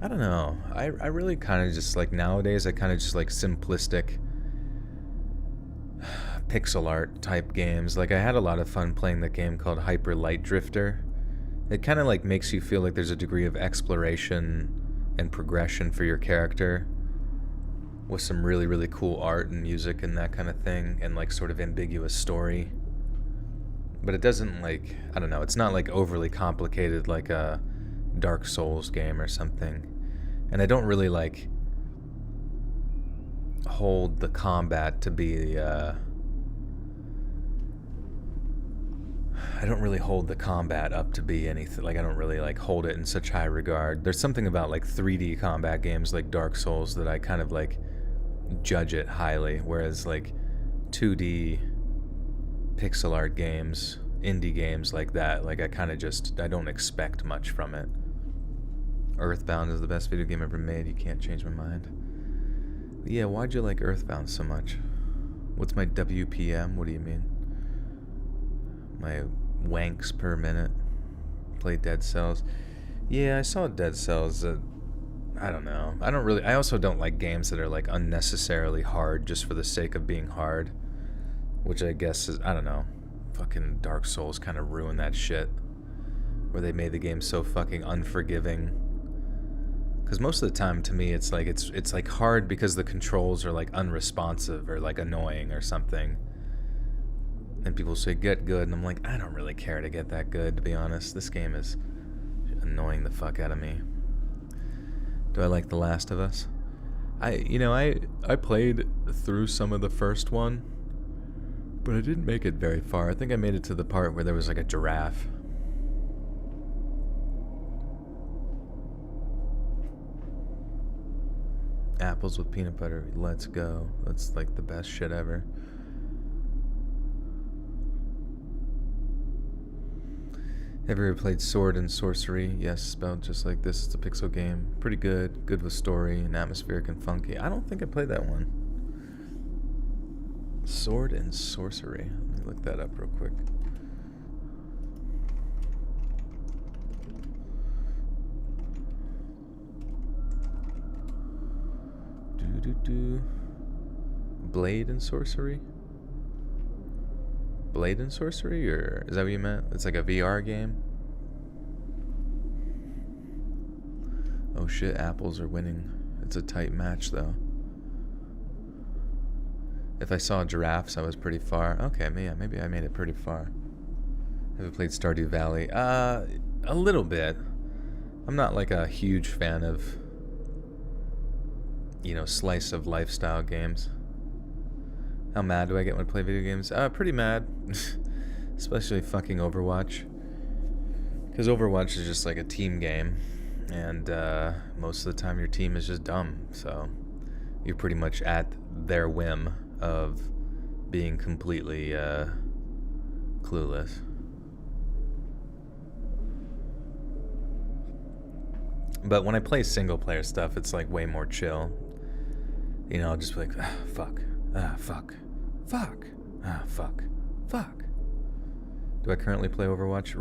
I don't know. I really kind of just like nowadays I kind of just like simplistic pixel art type games. Like, I had a lot of fun playing the game called Hyper Light Drifter. It kind of like makes you feel like there's a degree of exploration and progression for your character, with some really, really cool art and music and that kind of thing, and like sort of ambiguous story. But it doesn't, like, I don't know, it's not like overly complicated like a Dark Souls game or something. And I don't really like hold the combat to be I don't really hold the combat up to be anything. Like, I don't really like hold it in such high regard. There's something about like 3D combat games like Dark Souls that I kind of like judge it highly, whereas like 2D pixel art games, indie games like that, like I kind of just, I don't expect much from it. Earthbound is the best video game ever made. You can't change my mind. But yeah, why'd you like Earthbound so much? What's my WPM? What do you mean? My wanks per minute. Play Dead Cells. Yeah, I saw Dead Cells. I don't know. I also don't like games that are like unnecessarily hard just for the sake of being hard. Which I guess is, I don't know. Fucking Dark Souls kind of ruined that shit. Where they made the game so fucking unforgiving. Because most of the time, to me, it's like hard because the controls are like unresponsive or like annoying or something. And people say, get good, and I'm like, I don't really care to get that good, to be honest. This game is annoying the fuck out of me. Do I like The Last of Us? I played through some of the first one, but I didn't make it very far. I think I made it to the part where there was like a giraffe. Apples with peanut butter, let's go. That's like the best shit ever. Have you ever played Sword and Sorcery? Yes, spelled just like this. It's a pixel game. Pretty good. Good with story and atmospheric and funky. I don't think I played that one. Sword and Sorcery. Let me look that up real quick. Blade and Sorcery? Blade and Sorcery, or is that what you meant? It's like a VR game? Oh shit, apples are winning. It's a tight match though. If I saw giraffes, I was pretty far. Okay, yeah, maybe I made it pretty far. Have you played Stardew Valley? A little bit. I'm not like a huge fan of, slice of lifestyle games. How mad do I get when I play video games? Pretty mad. Especially fucking Overwatch. Because Overwatch is just like a team game. And most of the time your team is just dumb. So you're pretty much at their whim of being completely clueless. But when I play single player stuff, it's like way more chill. I'll just be like, fuck. Fuck. Fuck. Fuck. Fuck. Do I currently play Overwatch?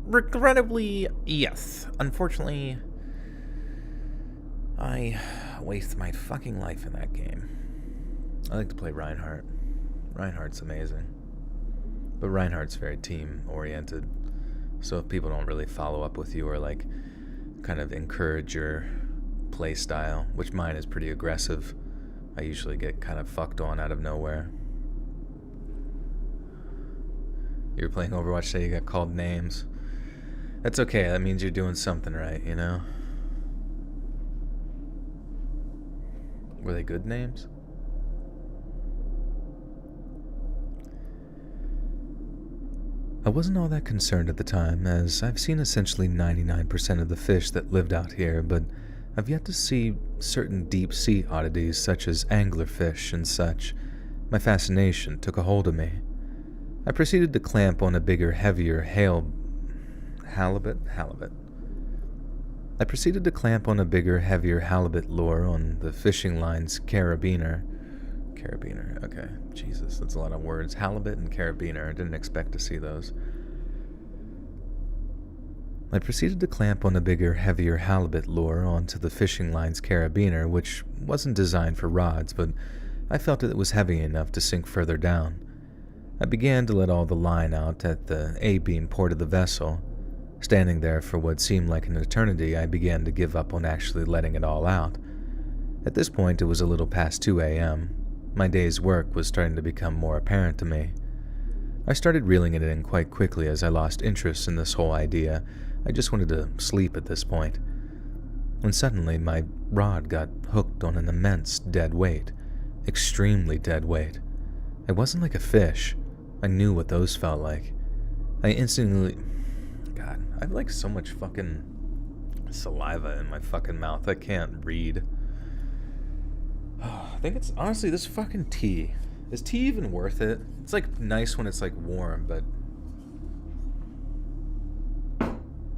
Regrettably, yes. Unfortunately, I waste my fucking life in that game. I like to play Reinhardt. Reinhardt's amazing. But Reinhardt's very team-oriented. So if people don't really follow up with you or, like, kind of encourage your play style, which mine is pretty aggressive, I usually get kind of fucked on out of nowhere. You were playing Overwatch today, you got called names. That's okay, that means you're doing something right, Were they good names? I wasn't all that concerned at the time, as I've seen essentially 99% of the fish that lived out here, but I've yet to see certain deep-sea oddities such as anglerfish and such. My fascination took a hold of me. I proceeded to clamp on a bigger, heavier halibut. I proceeded to clamp on a bigger, heavier halibut lure on the fishing line's carabiner. Carabiner, okay. Jesus, that's a lot of words. Halibut and carabiner. I didn't expect to see those. I proceeded to clamp on a bigger, heavier halibut lure onto the fishing line's carabiner, which wasn't designed for rods, but I felt that it was heavy enough to sink further down. I began to let all the line out at the A-beam port of the vessel. Standing there for what seemed like an eternity, I began to give up on actually letting it all out. At this point, it was a little past 2 a.m. My day's work was starting to become more apparent to me. I started reeling it in quite quickly as I lost interest in this whole idea. I just wanted to sleep at this point. When suddenly my rod got hooked on an immense dead weight. Extremely dead weight. It wasn't like a fish. I knew what those felt like. I instantly... God, I have like so much fucking saliva in my fucking mouth. I can't read. I think it's... Honestly, this fucking tea. Is tea even worth it? It's like nice when it's like warm, but...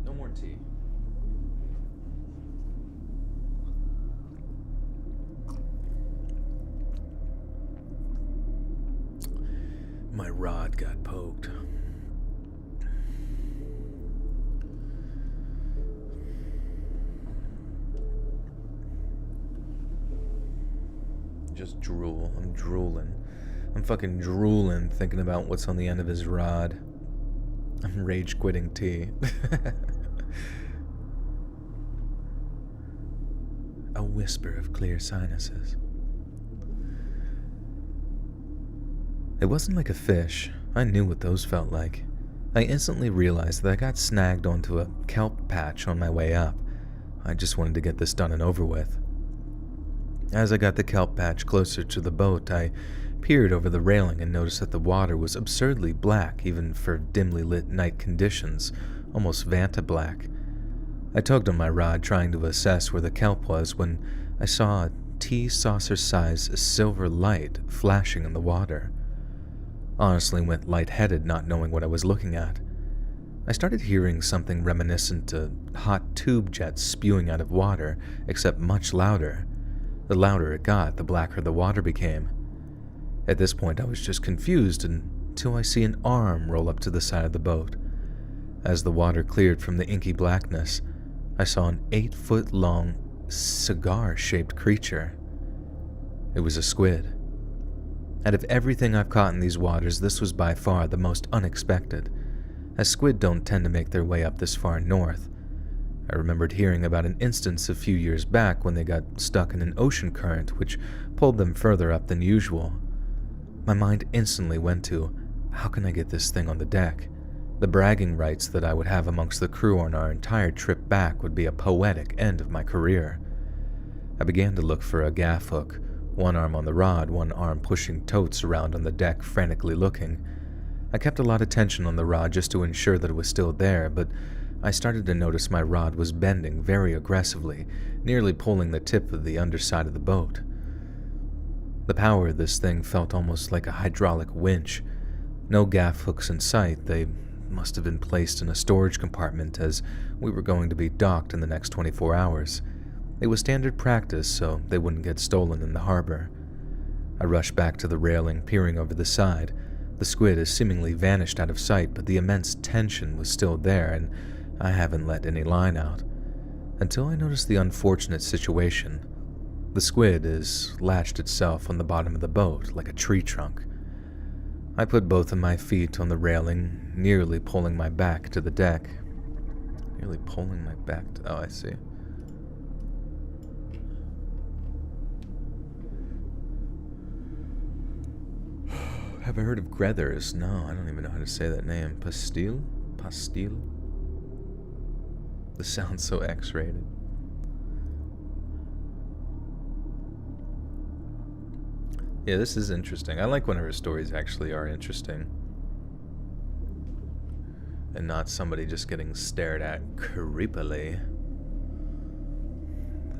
No more tea. My rod got poked. Just drool. I'm drooling. I'm fucking drooling thinking about what's on the end of his rod. I'm rage quitting tea. A whisper of clear sinuses. It wasn't like a fish. I knew what those felt like. I instantly realized that I got snagged onto a kelp patch on my way up. I just wanted to get this done and over with. As I got the kelp patch closer to the boat, I peered over the railing and noticed that the water was absurdly black, even for dimly lit night conditions, almost Vanta black. I tugged on my rod, trying to assess where the kelp was, when I saw a tea saucer-sized silver light flashing in the water. Honestly went lightheaded, not knowing what I was looking at. I started hearing something reminiscent to hot tube jets spewing out of water, except much louder. The louder it got, the blacker the water became. At this point, I was just confused until I see an arm roll up to the side of the boat. As the water cleared from the inky blackness, I saw an 8-foot-long, cigar-shaped creature. It was a squid. Out of everything I've caught in these waters, this was by far the most unexpected, as squid don't tend to make their way up this far north. I remembered hearing about an instance a few years back when they got stuck in an ocean current which pulled them further up than usual. My mind instantly went to, how can I get this thing on the deck? The bragging rights that I would have amongst the crew on our entire trip back would be a poetic end of my career. I began to look for a gaff hook, one arm on the rod, one arm pushing totes around on the deck, frantically looking. I kept a lot of tension on the rod just to ensure that it was still there, but I started to notice my rod was bending very aggressively, nearly pulling the tip of the underside of the boat. The power of this thing felt almost like a hydraulic winch. No gaff hooks in sight. They must have been placed in a storage compartment, as we were going to be docked in the next 24 hours. It was standard practice, so they wouldn't get stolen in the harbor. I rushed back to the railing, peering over the side. The squid has seemingly vanished out of sight, but the immense tension was still there, and I haven't let any line out. Until I noticed the unfortunate situation. The squid has latched itself on the bottom of the boat like a tree trunk. I put both of my feet on the railing, nearly pulling my back to the deck. Oh, I see. Have I heard of Grethers? No, I don't even know how to say that name. Pastille? This sounds so X-rated. Yeah, this is interesting. I like when her stories actually are interesting. And not somebody just getting stared at creepily.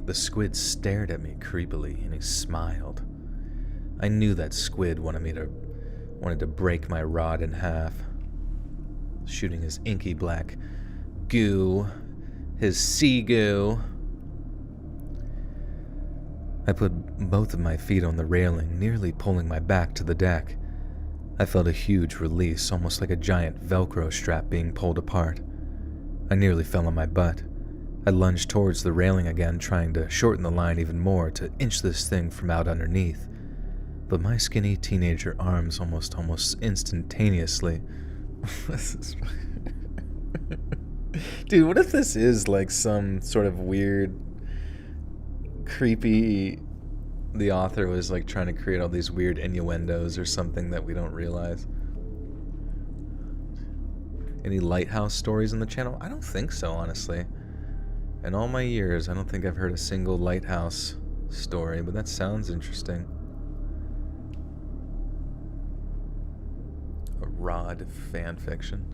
The squid stared at me creepily, and he smiled. I knew that squid wanted to break my rod in half. Shooting his inky black goo. His sea goo. I put both of my feet on the railing, nearly pulling my back to the deck. I felt a huge release, almost like a giant Velcro strap being pulled apart. I nearly fell on my butt. I lunged towards the railing again, trying to shorten the line even more to inch this thing from out underneath. but my skinny teenager arms almost instantaneously. Dude, what if this is like some sort of weird, creepy... The author was like trying to create all these weird innuendos or something that we don't realize. Any lighthouse stories on the channel? I don't think so, honestly. In all my years, I don't think I've heard a single lighthouse story, but that sounds interesting. A Rod fan fiction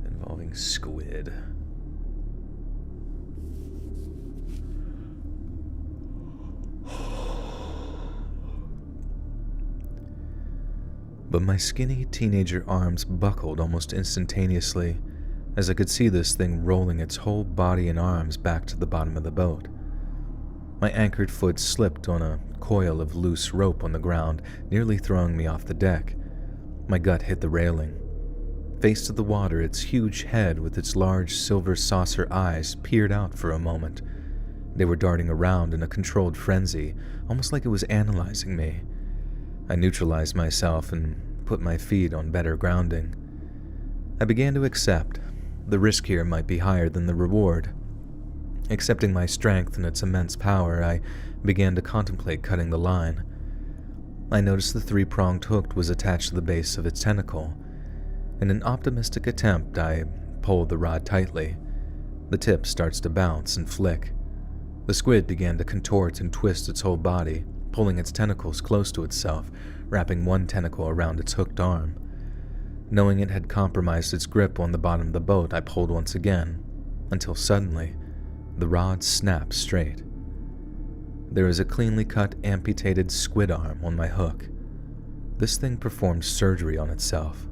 involving squid. But my skinny teenager arms buckled almost instantaneously as I could see this thing rolling its whole body and arms back to the bottom of the boat. My anchored foot slipped on a coil of loose rope on the ground, nearly throwing me off the deck. My gut hit the railing. Face to the water, its huge head with its large silver saucer eyes peered out for a moment. They were darting around in a controlled frenzy, almost like it was analyzing me. I neutralized myself and put my feet on better grounding. I began to accept. The risk here might be higher than the reward. Accepting my strength and its immense power, I began to contemplate cutting the line. I noticed the three-pronged hook was attached to the base of its tentacle. In an optimistic attempt, I pulled the rod tightly. The tip starts to bounce and flick. The squid began to contort and twist its whole body, pulling its tentacles close to itself, wrapping one tentacle around its hooked arm. Knowing it had compromised its grip on the bottom of the boat, I pulled once again, until suddenly, the rod snapped straight. There is a cleanly cut, amputated squid arm on my hook. This thing performed surgery on itself.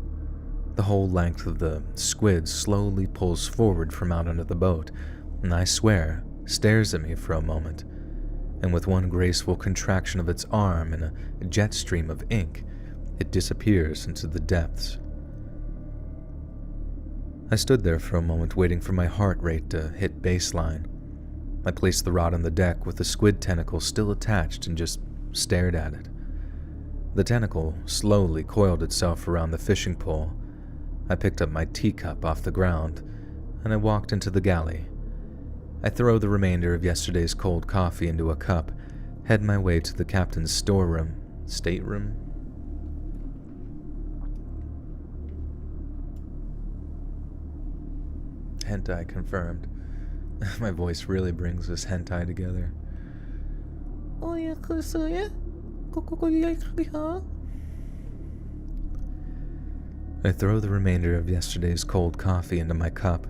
The whole length of the squid slowly pulls forward from out under the boat, and I swear, stares at me for a moment, and with one graceful contraction of its arm and a jet stream of ink, it disappears into the depths. I stood there for a moment waiting for my heart rate to hit baseline. I placed the rod on the deck with the squid tentacle still attached and just stared at it. The tentacle slowly coiled itself around the fishing pole. I picked up my teacup off the ground, and I walked into the galley. I throw the remainder of yesterday's cold coffee into a cup, head my way to the captain's stateroom. Hentai confirmed. My voice really brings this hentai together. I throw the remainder of yesterday's cold coffee into my cup,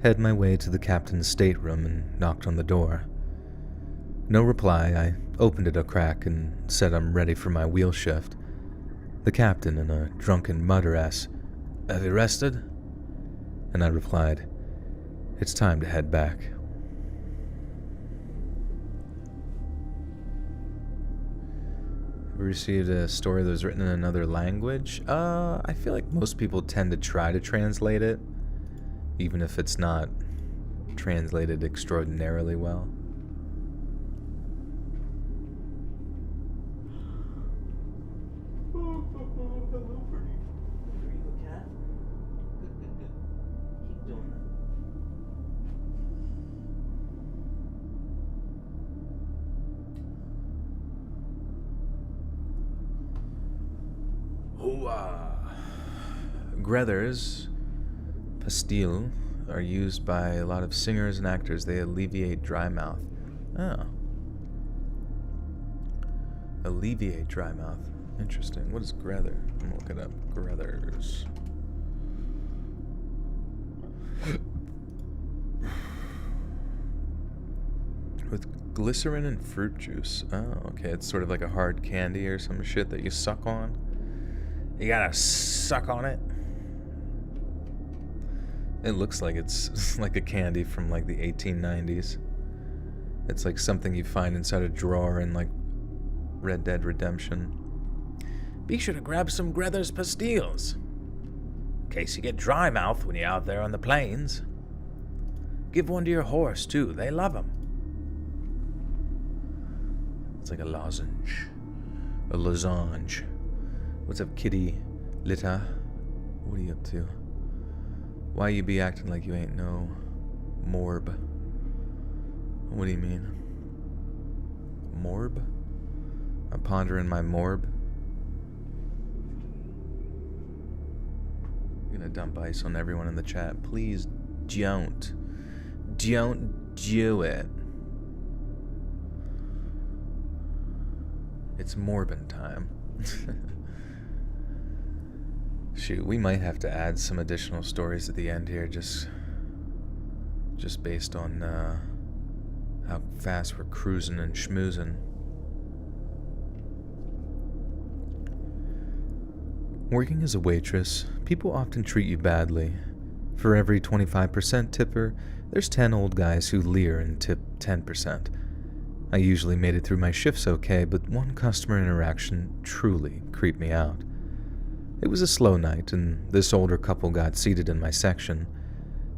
head my way to the captain's stateroom, and knocked on the door. No reply. I opened it a crack and said I'm ready for my wheel shift. The captain, in a drunken mutter, asked, "Have you rested?" And I replied, "It's time to head back." Have you received a story that was written in another language? I feel like most people tend to try to translate it, even if it's not translated extraordinarily well. Grethers, pastil, are used by a lot of singers and actors. They alleviate dry mouth. Oh. Alleviate dry mouth. Interesting. What is Grether? I'm gonna look it up. Grethers. With glycerin and fruit juice. Oh, okay. It's sort of like a hard candy or some shit that you suck on. You gotta suck on it. It looks like it's like a candy from like the 1890s. It's like something you find inside a drawer in like Red Dead Redemption. Be sure to grab some Grethers pastilles, in case you get dry mouth when you're out there on the plains. Give one to your horse too, they love them. It's like a lozenge. A losange. What's up, kitty? Lita? What are you up to? Why you be acting like you ain't no morb? What do you mean? Morb? I'm pondering my morb. I'm gonna dump ice on everyone in the chat. Please don't. Don't do it. It's Morbin time. Shoot, we might have to add some additional stories at the end here, just based on how fast we're cruising and schmoozing. Working as a waitress, people often treat you badly. For every 25% tipper, there's 10 old guys who leer and tip 10%. I usually made it through my shifts okay, but one customer interaction truly creeped me out. It was a slow night, and this older couple got seated in my section.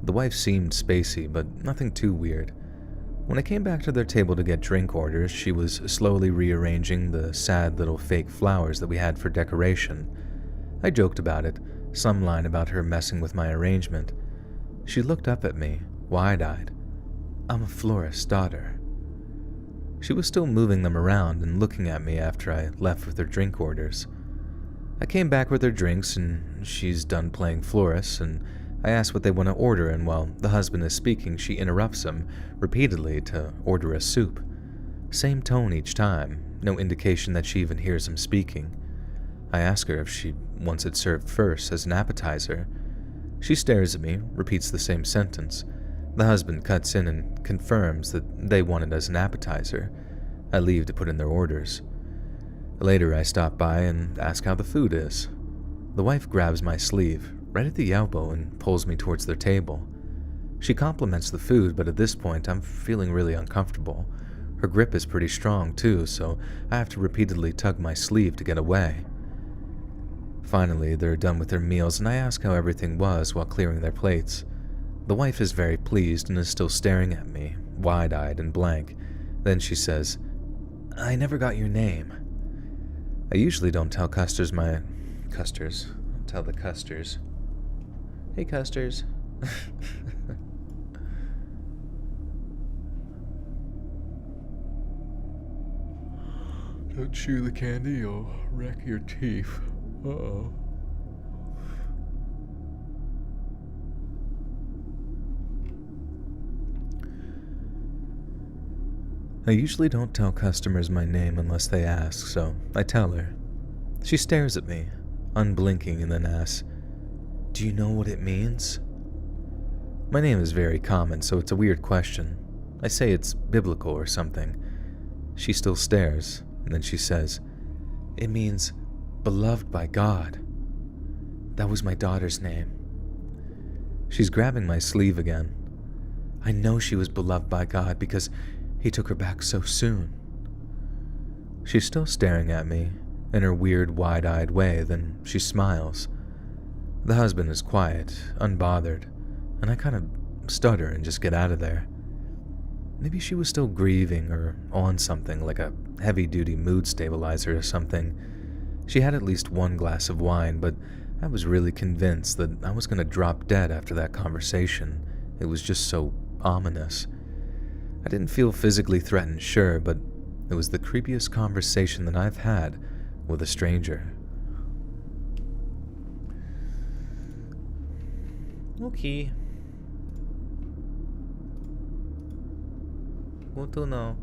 The wife seemed spacey, but nothing too weird. When I came back to their table to get drink orders, she was slowly rearranging the sad little fake flowers that we had for decoration. I joked about it, some line about her messing with my arrangement. She looked up at me, wide-eyed. I'm a florist's daughter. She was still moving them around and looking at me after I left with her drink orders. I came back with her drinks, and she's done playing florist, and I asked what they want to order, and while the husband is speaking, she interrupts him repeatedly to order a soup. Same tone each time, no indication that she even hears him speaking. I ask her if she wants it served first as an appetizer. She stares at me, repeats the same sentence. The husband cuts in and confirms that they want it as an appetizer. I leave to put in their orders. Later, I stop by and ask how the food is. The wife grabs my sleeve, right at the elbow, and pulls me towards their table. She compliments the food, but at this point, I'm feeling really uncomfortable. Her grip is pretty strong, too, so I have to repeatedly tug my sleeve to get away. Finally, they're done with their meals, and I ask how everything was while clearing their plates. The wife is very pleased and is still staring at me, wide-eyed and blank. Then she says, I never got your name. I usually don't tell Custers my... Custers? I'll tell the Custers. Hey, Custers. Don't chew the candy, you'll wreck your teeth. Uh-oh. I usually don't tell customers my name unless they ask, so I tell her. She stares at me, unblinking, and then asks, Do you know what it means? My name is very common, so it's a weird question. I say it's biblical or something. She still stares, and then she says, It means beloved by God. That was my daughter's name. She's grabbing my sleeve again. I know she was beloved by God because He took her back so soon. She's still staring at me in her weird, wide-eyed way, then she smiles. The husband is quiet, unbothered, and I kind of stutter and just get out of there. Maybe she was still grieving or on something like a heavy-duty mood stabilizer or something. She had at least one glass of wine, but I was really convinced that I was going to drop dead after that conversation. It was just so ominous. I didn't feel physically threatened, sure, but it was the creepiest conversation that I've had with a stranger. Okay. What to know?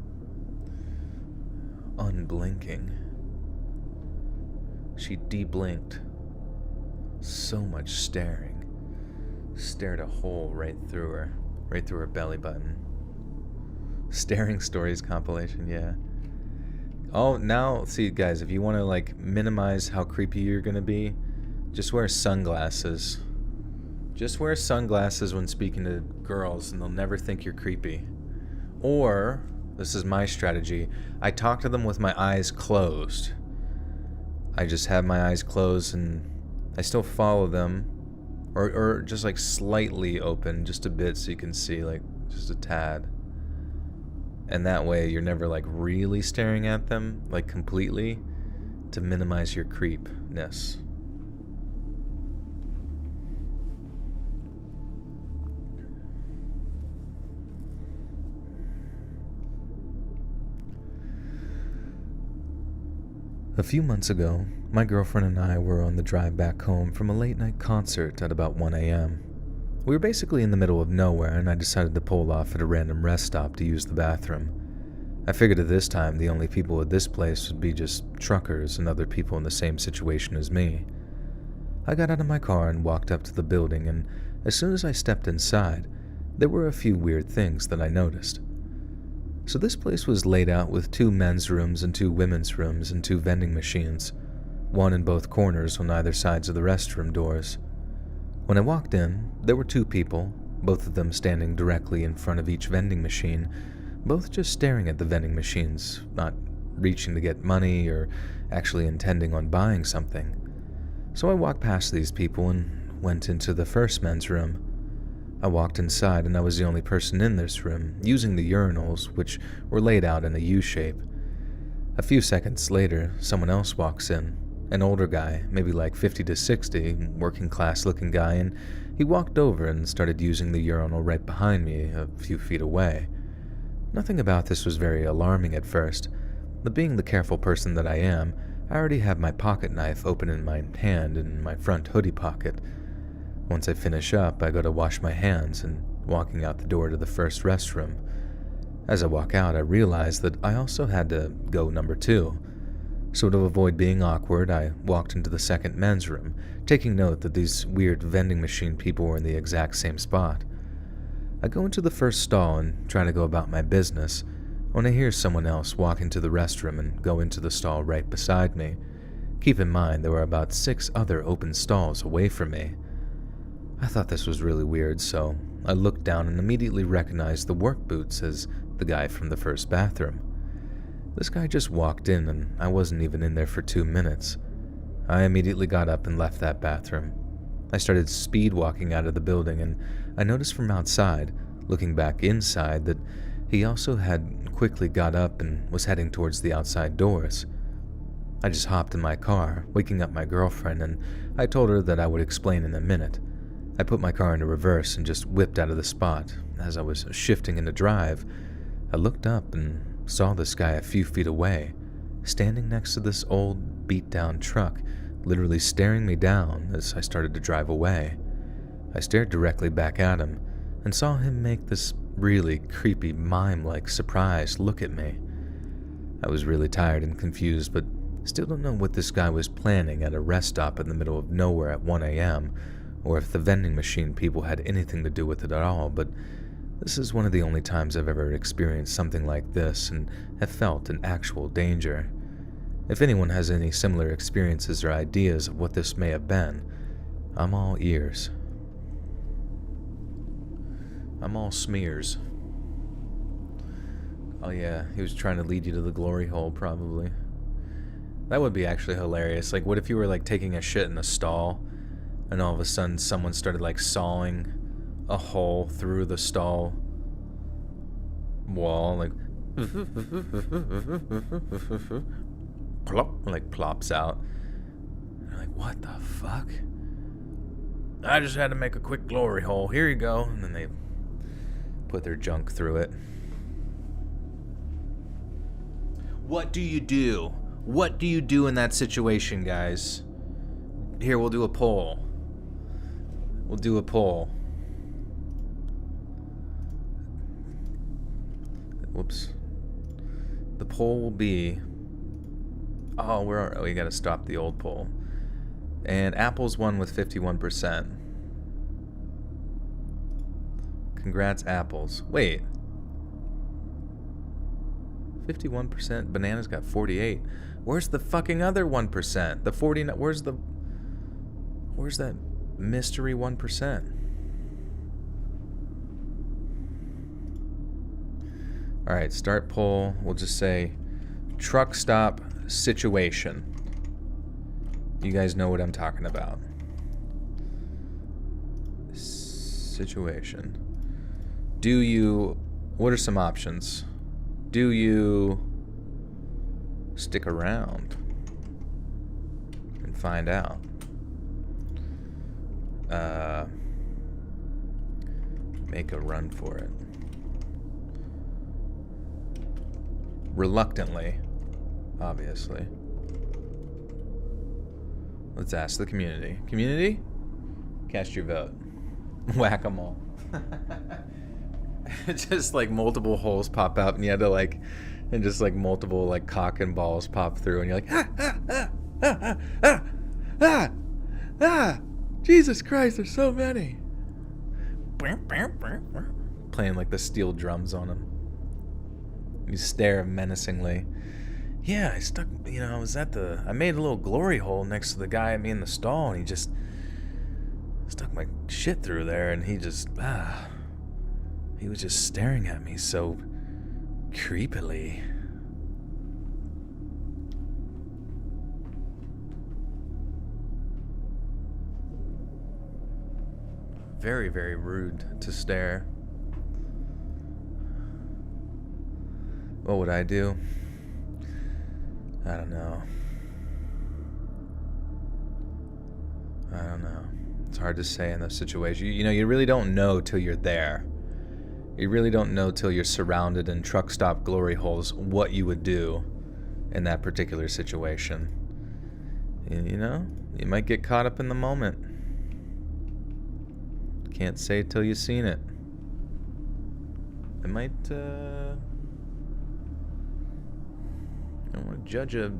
Unblinking. She de-blinked. So much staring. Stared a hole right through her belly button. Staring Stories compilation, yeah. Oh, now, see, guys, if you want to, like, minimize how creepy you're going to be, just wear sunglasses. Just wear sunglasses when speaking to girls, and they'll never think you're creepy. Or, this is my strategy, I talk to them with my eyes closed. I just have my eyes closed, and I still follow them, or just, like, slightly open, just a bit so you can see, like, just a tad. And that way, you're never, like, really staring at them, like, completely. to minimize your creepness. A few months ago, my girlfriend and I were on the drive back home from a late-night concert at about 1 a.m. We were basically in the middle of nowhere, and I decided to pull off at a random rest stop to use the bathroom. I figured at this time the only people at this place would be just truckers and other people in the same situation as me. I got out of my car and walked up to the building, and as soon as I stepped inside, there were a few weird things that I noticed. So this place was laid out with 2 men's rooms and 2 women's rooms and 2 vending machines, one in both corners on either sides of the restroom doors. When I walked in, there were 2 people, both of them standing directly in front of each vending machine, both just staring at the vending machines, not reaching to get money or actually intending on buying something. So I walked past these people and went into the first men's room. I walked inside and I was the only person in this room, using the urinals, which were laid out in a U-shape. A few seconds later, someone else walks in, an older guy, maybe like 50 to 60, working class looking guy, and he walked over and started using the urinal right behind me, a few feet away. Nothing about this was very alarming at first, but being the careful person that I am, I already had my pocket knife open in my hand in my front hoodie pocket. Once I finish up, I go to wash my hands and walking out the door to the first restroom. As I walk out, I realize that I also had to go number 2. So to avoid being awkward, I walked into the second men's room, taking note that these weird vending machine people were in the exact same spot. I go into the first stall and try to go about my business when I hear someone else walk into the restroom and go into the stall right beside me. Keep in mind, there were about 6 other open stalls away from me. I thought this was really weird, so I looked down and immediately recognized the work boots as the guy from the first bathroom. This guy just walked in and I wasn't even in there for 2 minutes. I immediately got up and left that bathroom. I started speed walking out of the building and I noticed from outside, looking back inside, that he also had quickly got up and was heading towards the outside doors. I just hopped in my car, waking up my girlfriend, and I told her that I would explain in a minute. I put my car into reverse and just whipped out of the spot. As I was shifting into drive, I looked up and saw this guy a few feet away, standing next to this old, beat-down truck, literally staring me down as I started to drive away. I stared directly back at him and saw him make this really creepy, mime-like surprised look at me. I was really tired and confused, but still don't know what this guy was planning at a rest stop in the middle of nowhere at 1 a.m., or if the vending machine people had anything to do with it at all, but this is one of the only times I've ever experienced something like this and have felt in actual danger. If anyone has any similar experiences or ideas of what this may have been, I'm all ears. I'm all smears. Oh yeah, he was trying to lead you to the glory hole, probably. That would be actually hilarious. Like, what if you were, like, taking a shit in a stall, and all of a sudden someone started, like, sawing a hole through the stall wall, like, plop, like, plops out. And you're like, what the fuck? I just had to make a quick glory hole. Here you go. And then they put their junk through it. What do you do? What do you do in that situation, guys? Here, we'll do a poll. We'll do a poll. Whoops. The poll will be... Oh, we gotta stop the old poll. And Apple's won with 51%. Congrats, Apples. Wait. 51%? Bananas got 48. Where's the fucking other 1%? The 49... Where's that mystery 1%? Alright, start poll. We'll just say truck stop situation. You guys know what I'm talking about. Situation. Do you... What are some options? Do you stick around? and find out. Make a run for it. Reluctantly, obviously. Let's ask the community. Community? Cast your vote. Whack-a-mole. Just like multiple holes pop out and you had to like, and just like multiple like cock and balls pop through and you're like, Jesus Christ, there's so many. Playing like the steel drums on him. You stare menacingly. Yeah, I stuck, I made a little glory hole next to the guy at me in the stall and he just stuck my shit through there and he was just staring at me so creepily. Very, very rude to stare. What would I do? I don't know. It's hard to say in those situations. You really don't know till you're there. You really don't know till you're surrounded in truck stop glory holes what you would do in that particular situation. You might get caught up in the moment. Can't say till you've seen it. It might, I don't want to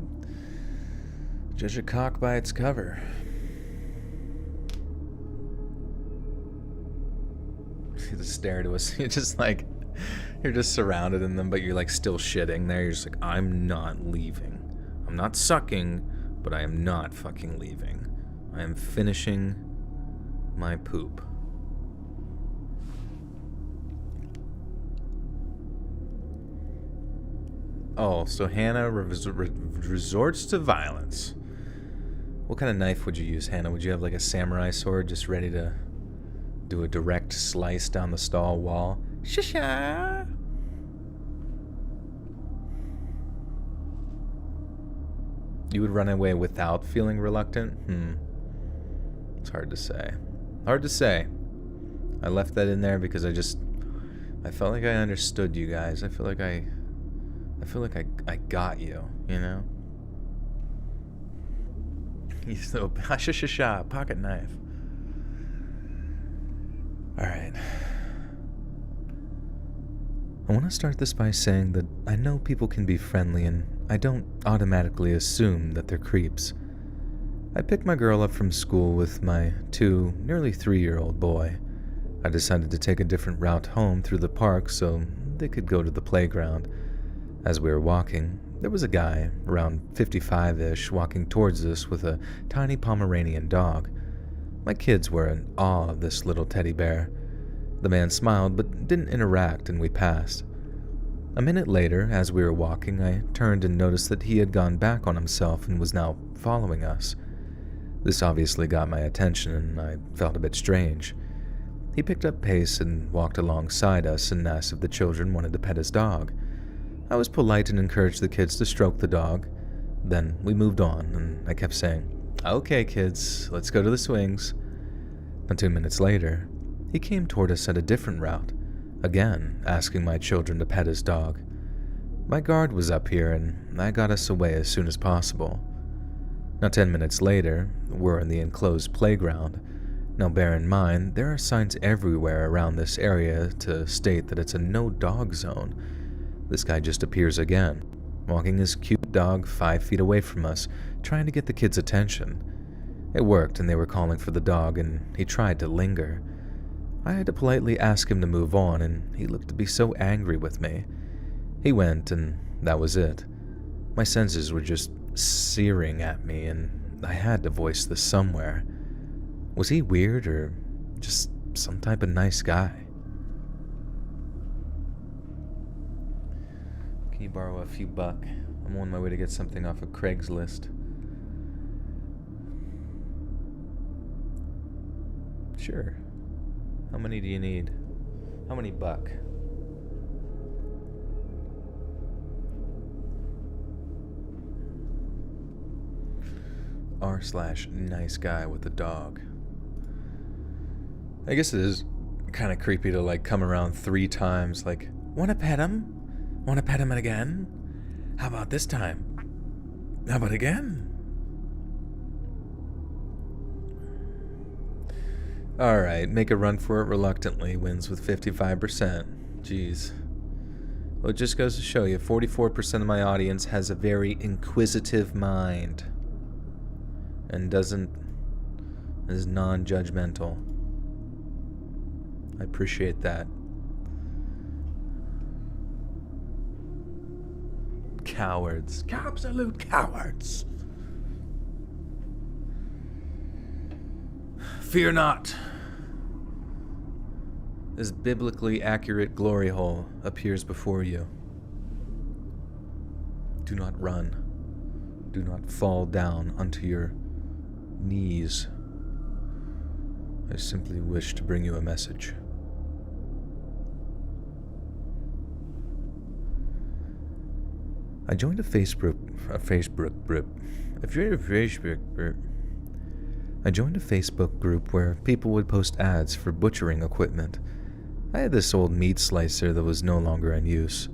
judge a cock by its cover. You just stare to us. You're just surrounded in them, but you're like still shitting there. You're just like, I'm not leaving. I'm not sucking, but I am not fucking leaving. I am finishing my poop. Oh, so Hannah resorts to violence. What kind of knife would you use, Hannah? Would you have like a samurai sword just ready to do a direct slice down the stall wall? Shisha! You would run away without feeling reluctant? It's hard to say. Hard to say. I left that in there because I felt like I understood you guys. I feel like I got you, You so pocket knife. Alright. I want to start this by saying that I know people can be friendly and I don't automatically assume that they're creeps. I picked my girl up from school with my nearly 3-year-old boy. I decided to take a different route home through the park so they could go to the playground. As we were walking, there was a guy, around 55-ish, walking towards us with a tiny Pomeranian dog. My kids were in awe of this little teddy bear. The man smiled but didn't interact and we passed. A minute later, as we were walking, I turned and noticed that he had gone back on himself and was now following us. This obviously got my attention and I felt a bit strange. He picked up pace and walked alongside us and asked if the children wanted to pet his dog. I was polite and encouraged the kids to stroke the dog. Then we moved on, and I kept saying, "Okay, kids, let's go to the swings." And 2 minutes later, he came toward us at a different route, again asking my children to pet his dog. My guard was up here, and I got us away as soon as possible. Now 10 minutes later, we're in the enclosed playground. Now bear in mind, there are signs everywhere around this area to state that it's a no-dog zone. This guy just appears again, walking his cute dog 5 feet away from us, trying to get the kids' attention. It worked and they were calling for the dog and he tried to linger. I had to politely ask him to move on and he looked to be so angry with me. He went and that was it. My senses were just searing at me and I had to voice this somewhere. Was he weird or just some type of nice guy? Can you borrow a few buck? I'm on my way to get something off of Craigslist. Sure. How many do you need? How many buck? r/nice guy with a dog. I guess it is kind of creepy to like come around 3 times like, wanna pet him? Wanna pet him again? How about this time? How about again? Alright, make a run for it reluctantly wins with 55%. Jeez. Well, it just goes to show you, 44% of my audience has a very inquisitive mind. And is non-judgmental. I appreciate that. Cowards. Absolute cowards. Fear not. This biblically accurate glory hole appears before you. Do not run. Do not fall down onto your knees. I simply wish to bring you a message. I joined a Facebook group where people would post ads for butchering equipment. I had this old meat slicer that was no longer in use.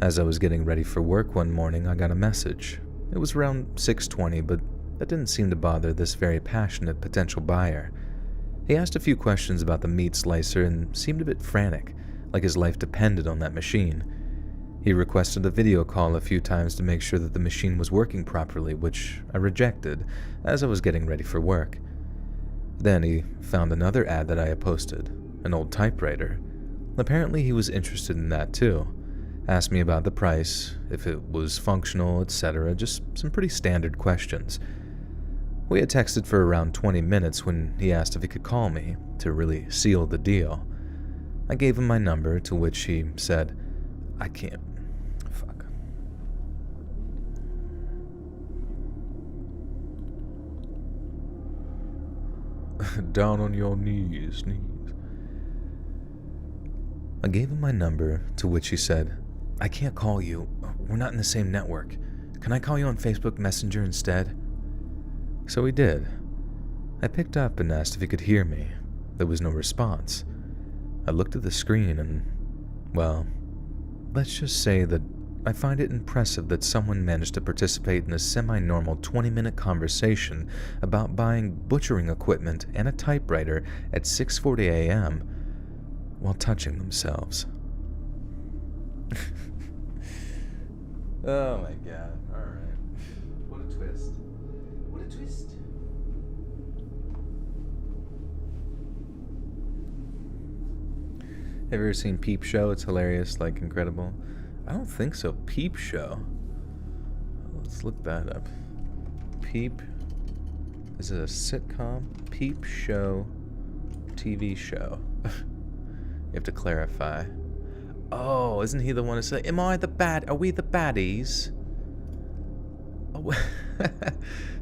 As I was getting ready for work one morning, I got a message. It was around 6:20, but that didn't seem to bother this very passionate potential buyer. He asked a few questions about the meat slicer and seemed a bit frantic, like his life depended on that machine. He requested a video call a few times to make sure that the machine was working properly, which I rejected as I was getting ready for work. Then he found another ad that I had posted, an old typewriter. Apparently he was interested in that too. Asked me about the price, if it was functional, etc., just some pretty standard questions. We had texted for around 20 minutes when he asked if he could call me to really seal the deal. I gave him my number, to which he said, I can't. Fuck. Down on your knees. I gave him my number, to which he said, I can't call you. We're not in the same network. Can I call you on Facebook Messenger instead? So he did. I picked up and asked if he could hear me. There was no response. I looked at the screen and, well, let's just say that I find it impressive that someone managed to participate in a semi-normal 20-minute conversation about buying butchering equipment and a typewriter at 6:40 a.m. while touching themselves. Oh my god. Alright. What a twist. What a twist. Have you ever seen Peep Show? It's hilarious, like incredible. I don't think so. Peep Show. Let's look that up. Peep. Is it a sitcom? Peep Show TV show. You have to clarify. Oh, isn't he the one to say, are we the baddies? Oh,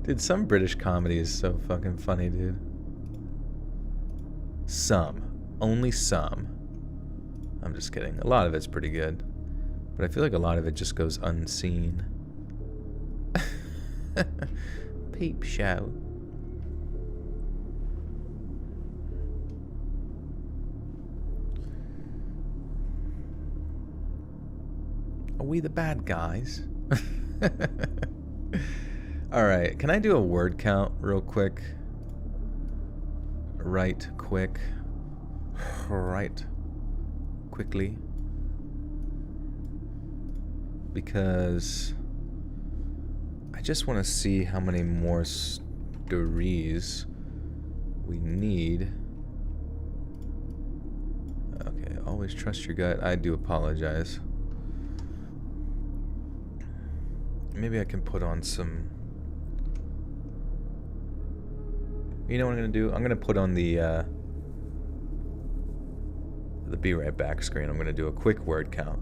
dude, some British comedy is so fucking funny, dude. Some. Only some. I'm just kidding. A lot of it's pretty good. But I feel like a lot of it just goes unseen. Peep Show. Are we the bad guys? Alright, can I do a word count real quick? Right quick. Right. Quickly. Because I just want to see how many more stories we need. Okay, always trust your gut. I do apologize. Maybe I can put on some... You know what I'm going to do? I'm going to put on the Be Right Back screen. I'm going to do a quick word count.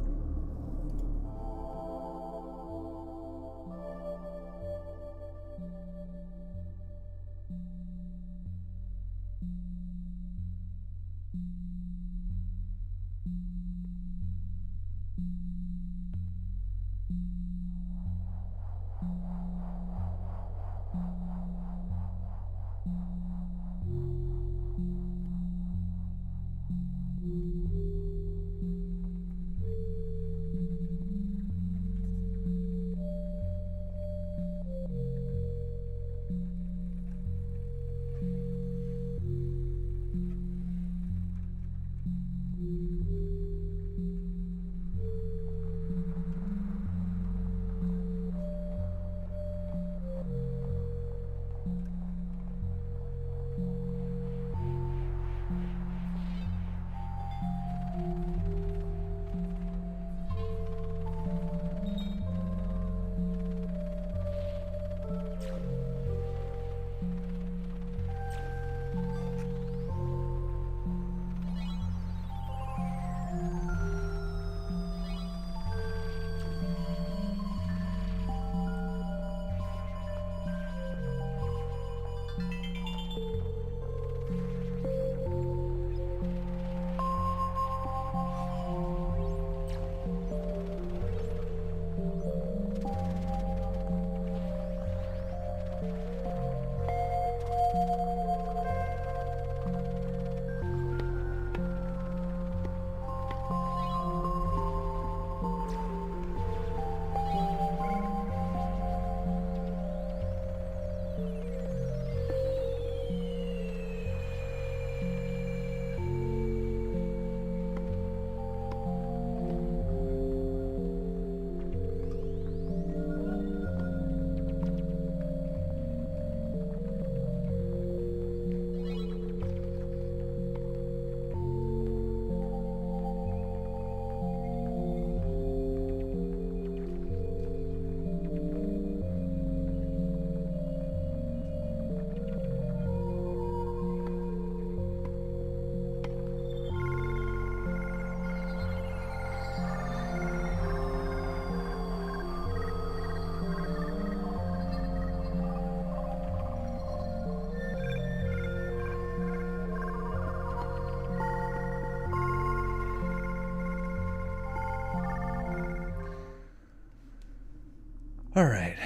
Alright.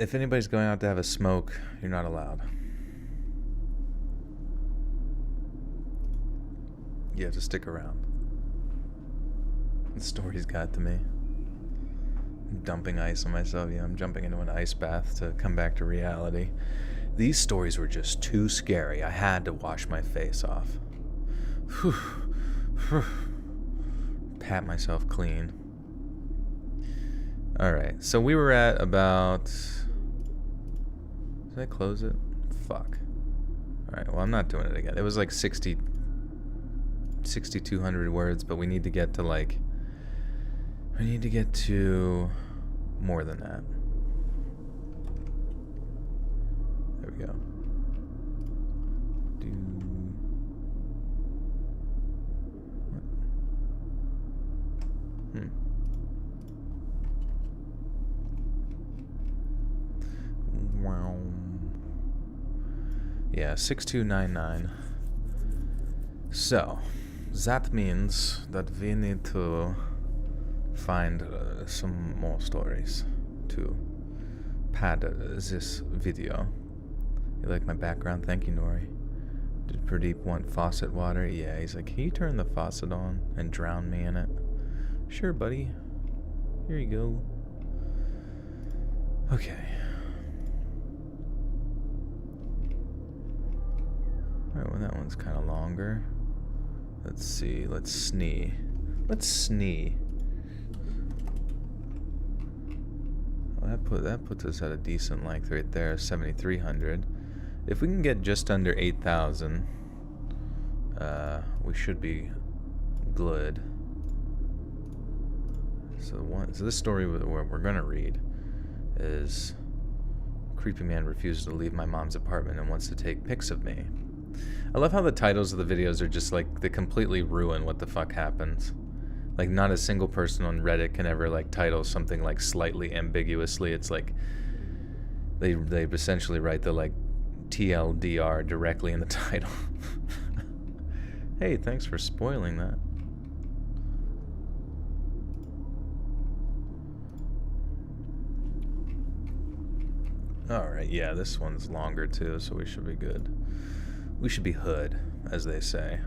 If anybody's going out to have a smoke, you're not allowed. You have to stick around. The story's got to me. I'm dumping ice on myself. Yeah, I'm jumping into an ice bath to come back to reality. These stories were just too scary. I had to wash my face off. Pat myself clean. Alright, so we were at about... Did I close it? Fuck. Alright, well, I'm not doing it again. It was like 6,200 words, but we need to get to like... We need to get to more than that. There we go. What? Wow. Yeah, 6299. So, that means that we need to find some more stories to pad this video. You like my background? Thank you, Nori. Did Pradeep want faucet water? Yeah, he's like, can you turn the faucet on and drown me in it? Sure, buddy. Here you go. Okay. Alright, well that one's kind of longer. Let's see, let's snee. Let's snee. Well, that puts us at a decent length right there, 7,300. If we can get just under 8,000, we should be good. So this story we're gonna read is creepy man refuses to leave my mom's apartment and wants to take pics of me. I love how the titles of the videos are just like, they completely ruin what the fuck happens. Like, not a single person on Reddit can ever like title something like slightly ambiguously. It's like they essentially write the like TLDR directly in the title. Hey, thanks for spoiling that. Alright, yeah, this one's longer too, so we should be good. We should be hood, as they say.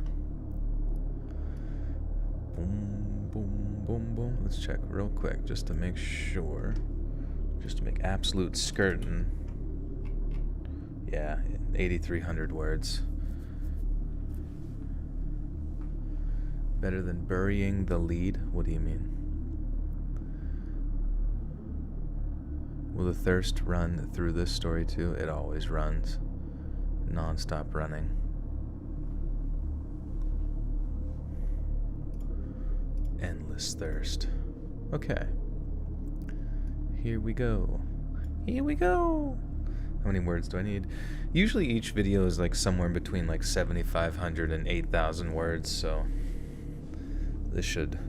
Boom, boom, boom, boom. Let's check real quick, just to make sure. Just to make absolute certain. Yeah, 8,300 words. Better than burying the lead? What do you mean? Will the thirst run through this story too? It always runs. Non-stop running. Endless thirst. Okay. Here we go. Here we go. How many words do I need? Usually each video is like somewhere between like 7,500 and 8,000 words, so this should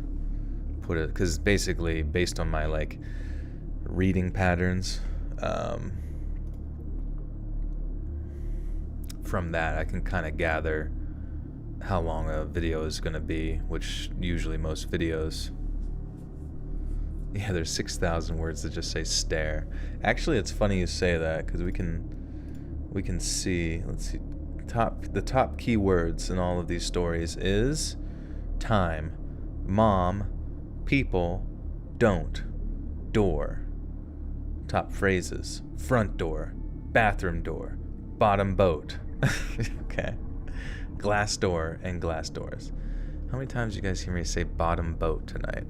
put it, because basically based on my like reading patterns, from that I can kind of gather how long a video is going to be, which usually most videos, yeah, there's 6,000 words that just say stare. Actually, it's funny you say that, because we can see, let's see, the top keywords in all of these stories is time, mom, people, don't, door. Top phrases: front door, bathroom door, bottom boat. Okay. Glass door and glass doors. How many times you guys hear me say bottom boat tonight?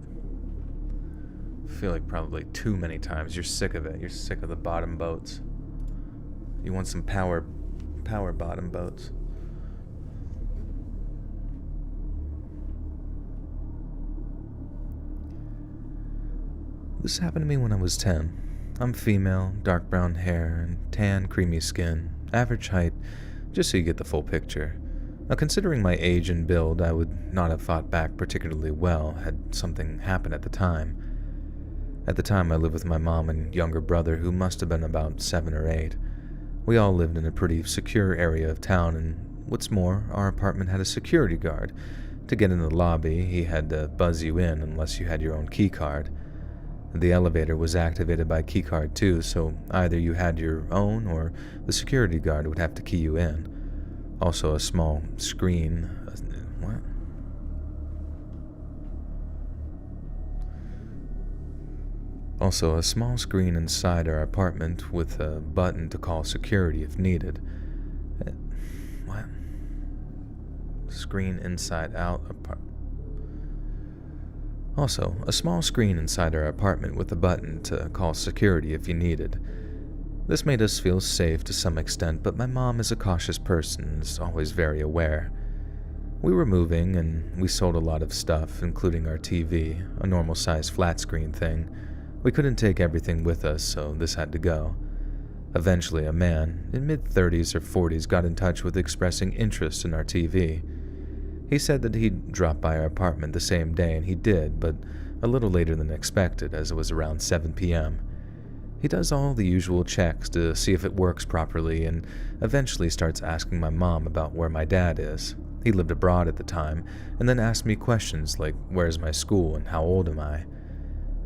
I feel like probably too many times. You're sick of it. You're sick of the bottom boats. You want some power bottom boats. This happened to me when I was 10. I'm female, dark brown hair, and tan, creamy skin. Average height, just so you get the full picture. Now, considering my age and build, I would not have fought back particularly well had something happened at the time. At the time, I lived with my mom and younger brother, who must have been about 7 or 8. We all lived in a pretty secure area of town, and what's more, our apartment had a security guard. To get in the lobby, he had to buzz you in unless you had your own key card. The elevator was activated by keycard too, so either you had your own or the security guard would have to key you in. Also a small screen... What? Also, a small screen inside our apartment with a button to call security if needed. What? Screen inside out apartment. Also, a small screen inside our apartment with a button to call security if you needed. This made us feel safe to some extent, but my mom is a cautious person and is always very aware. We were moving and we sold a lot of stuff, including our TV, a normal-sized flat-screen thing. We couldn't take everything with us, so this had to go. Eventually, a man in mid-30s or 40s got in touch with expressing interest in our TV. He said that he'd drop by our apartment the same day, and he did, but a little later than expected, as it was around 7 p.m. He does all the usual checks to see if it works properly, and eventually starts asking my mom about where my dad is. He lived abroad at the time, and then asked me questions like, where's my school and how old am I?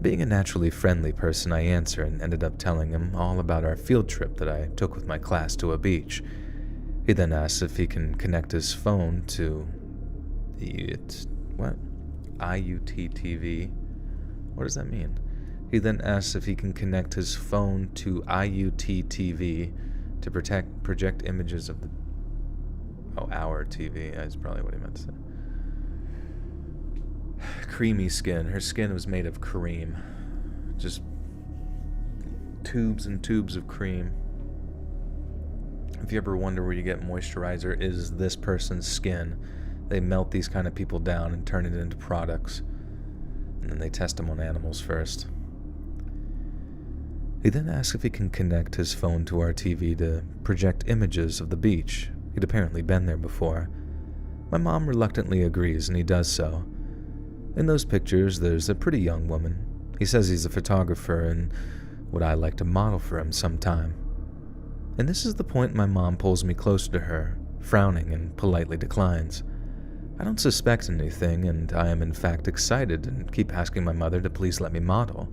Being a naturally friendly person, I answer and ended up telling him all about our field trip that I took with my class to a beach. He then asks if he can connect his phone to... What? IUT-TV? What does that mean? He then asks if he can connect his phone to IUT-TV to project images of the... Oh, our TV. That's probably what he meant to say. Creamy skin. Her skin was made of cream. Just tubes and tubes of cream. If you ever wonder where you get moisturizer, is this person's skin. They melt these kind of people down and turn it into products. And then they test them on animals first. He then asks if he can connect his phone to our TV to project images of the beach. He'd apparently been there before. My mom reluctantly agrees, and he does so. In those pictures, there's a pretty young woman. He says he's a photographer and would I like to model for him sometime. And this is the point my mom pulls me closer to her, frowning and politely declines. I don't suspect anything, and I am in fact excited and keep asking my mother to please let me model.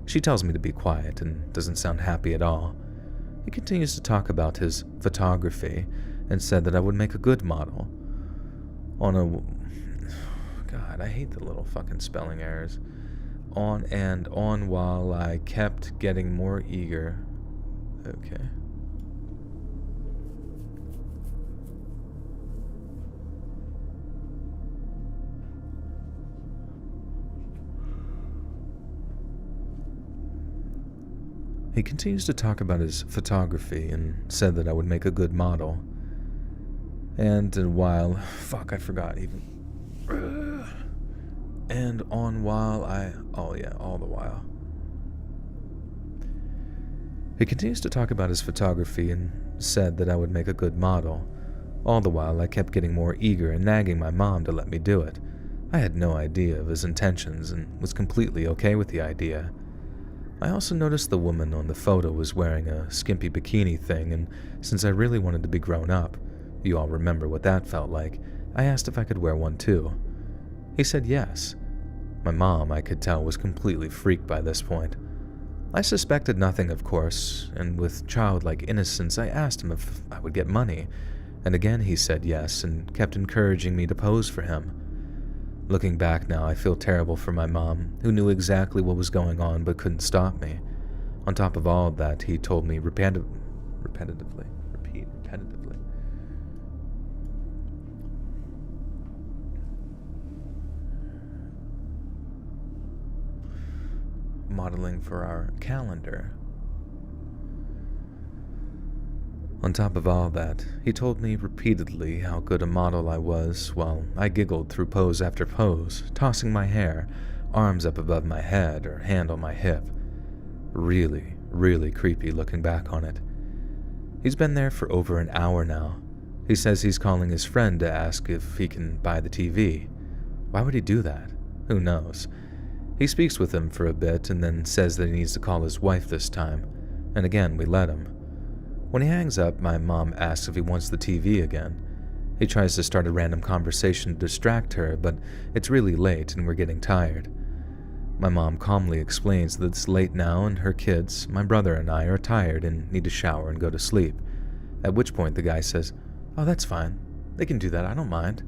She tells me to be quiet and doesn't sound happy at all. He continues to talk about his photography and said that I would make a good model. God, I hate the little fucking spelling errors. On and on while I kept getting more eager. Okay. He continues to talk about his photography and said that I would make a good model. And while... Fuck, I forgot even... And on while I... Oh yeah, all the while. He continues to talk about his photography and said that I would make a good model. All the while I kept getting more eager and nagging my mom to let me do it. I had no idea of his intentions and was completely okay with the idea. I also noticed the woman on the photo was wearing a skimpy bikini thing, and since I really wanted to be grown up, you all remember what that felt like, I asked if I could wear one too. He said yes. My mom, I could tell, was completely freaked by this point. I suspected nothing, of course, and with childlike innocence I asked him if I would get money, and again he said yes and kept encouraging me to pose for him. Looking back now, I feel terrible for my mom, who knew exactly what was going on but couldn't stop me. On top of all of that, he told me repetitively. Modeling for our calendar. On top of all that, he told me repeatedly how good a model I was while I giggled through pose after pose, tossing my hair, arms up above my head or hand on my hip. Really, really creepy looking back on it. He's been there for over an hour now. He says he's calling his friend to ask if he can buy the TV. Why would he do that? Who knows? He speaks with him for a bit and then says that he needs to call his wife this time, and again we let him. When he hangs up, my mom asks if he wants the TV again. He tries to start a random conversation to distract her, but it's really late and we're getting tired. My mom calmly explains that it's late now and her kids, my brother and I, are tired and need to shower and go to sleep. At which point the guy says, "Oh, that's fine. They can do that, I don't mind."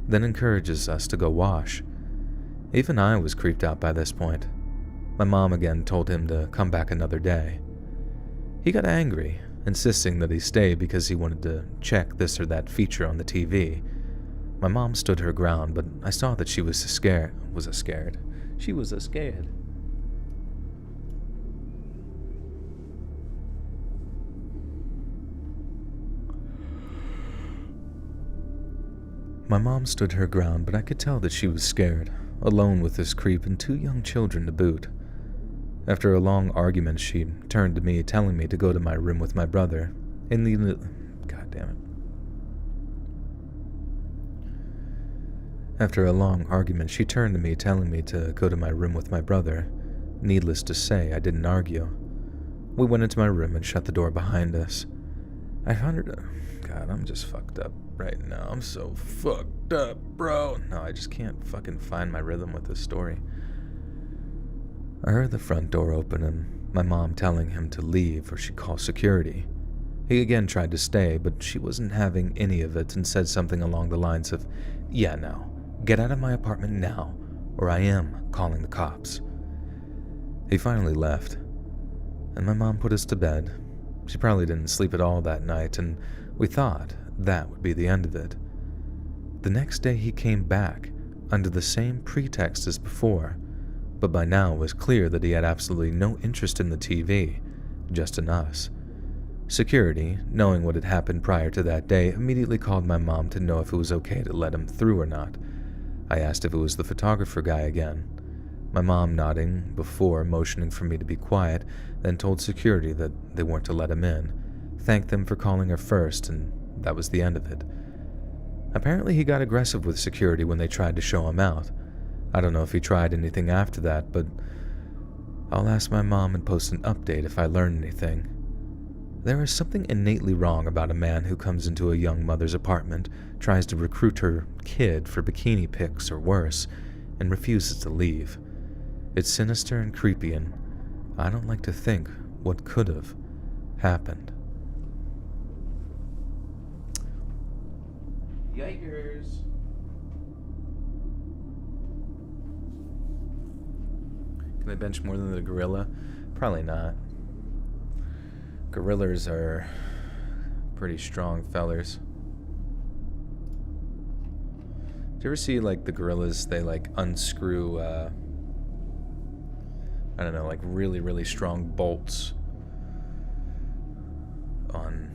Then encourages us to go wash. Even I was creeped out by this point. My mom again told him to come back another day. He got angry, insisting that he stay because he wanted to check this or that feature on the TV. My mom stood her ground, but I saw that she was scared. She was scared. My mom stood her ground, but I could tell that she was scared, alone with this creep and 2 young children to boot. After a long argument, she turned to me, telling me to go to my room with my brother. God damn it. After a long argument, she turned to me, telling me to go to my room with my brother. Needless to say, I didn't argue. We went into my room and shut the door behind us. I found her. God, I'm just fucked up right now. I'm so fucked up, bro. No, I just can't fucking find my rhythm with this story. I heard the front door open and my mom telling him to leave or she'd call security. He again tried to stay, but she wasn't having any of it and said something along the lines of, "Yeah, no. Get out of my apartment now, or I am calling the cops." He finally left, and my mom put us to bed. She probably didn't sleep at all that night, and we thought that would be the end of it. The next day he came back, under the same pretext as before, but by now it was clear that he had absolutely no interest in the TV, just in us. Security, knowing what had happened prior to that day, immediately called my mom to know if it was okay to let him through or not. I asked if it was the photographer guy again. My mom nodding before motioning for me to be quiet, then told security that they weren't to let him in, thanked them for calling her first, and that was the end of it. Apparently he got aggressive with security when they tried to show him out. I don't know if he tried anything after that, but I'll ask my mom and post an update if I learn anything. There is something innately wrong about a man who comes into a young mother's apartment, tries to recruit her kid for bikini pics or worse, and refuses to leave. It's sinister and creepy, and I don't like to think what could have happened. Yikers. Can I bench more than the gorilla? Probably not. Gorillas are pretty strong fellers. Do you ever see like the gorillas, they like unscrew I don't know, like really, really strong bolts on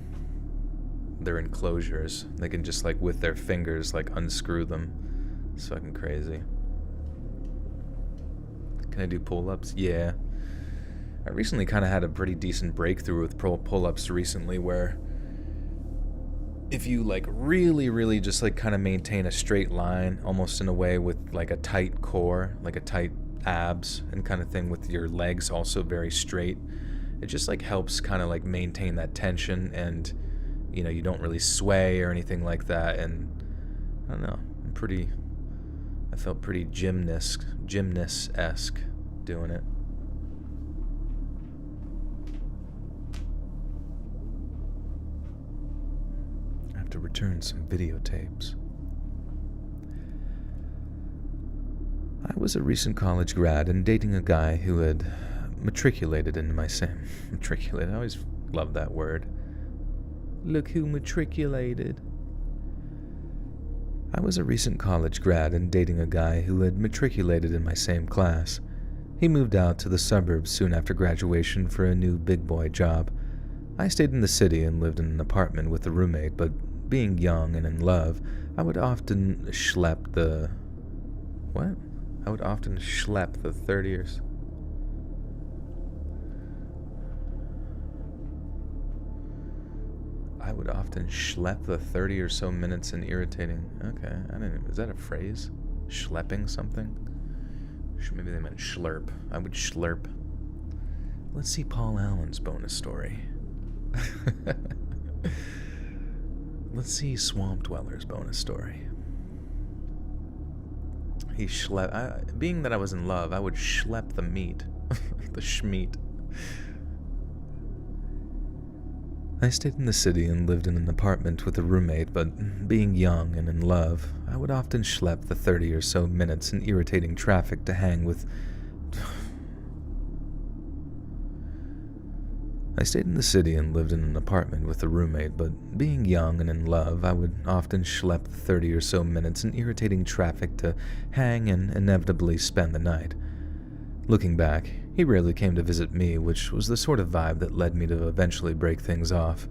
their enclosures. They can just like with their fingers like unscrew them. It's fucking crazy. Can I do pull-ups? Yeah. I recently kind of had a pretty decent breakthrough with pull-ups recently where if you like really, really just like kind of maintain a straight line, almost in a way with like a tight core, like a tight abs and kind of thing with your legs also very straight, it just like helps kind of like maintain that tension and, you know, you don't really sway or anything like that. And I don't know, I felt pretty gymnast-esque doing it. To return some videotapes. I was a recent college grad and dating a guy who had matriculated into my same... Matriculated, I always love that word. Look who matriculated. I was a recent college grad and dating a guy who had matriculated in my same class. He moved out to the suburbs soon after graduation for a new big boy job. I stayed in the city and lived in an apartment with a roommate, but being young and in love, I would often schlep the 30 years. I would often schlep the 30 or so minutes in irritating. Okay, is that a phrase? Schlepping something? Maybe they meant schlurp. I would schlurp. Let's see Paul Allen's bonus story. Let's see Swamp Dweller's bonus story. he schlepped. Being that I was in love, I would schlep the meat. The schmeat. I stayed in the city and lived in an apartment with a roommate, but being young and in love, I would often schlep the 30 or so minutes in irritating traffic to hang with... I stayed in the city and lived in an apartment with a roommate, but being young and in love, I would often schlep the 30 or so minutes in irritating traffic to hang and inevitably spend the night. Looking back, he rarely came to visit me, which was the sort of vibe that led me to eventually break things off.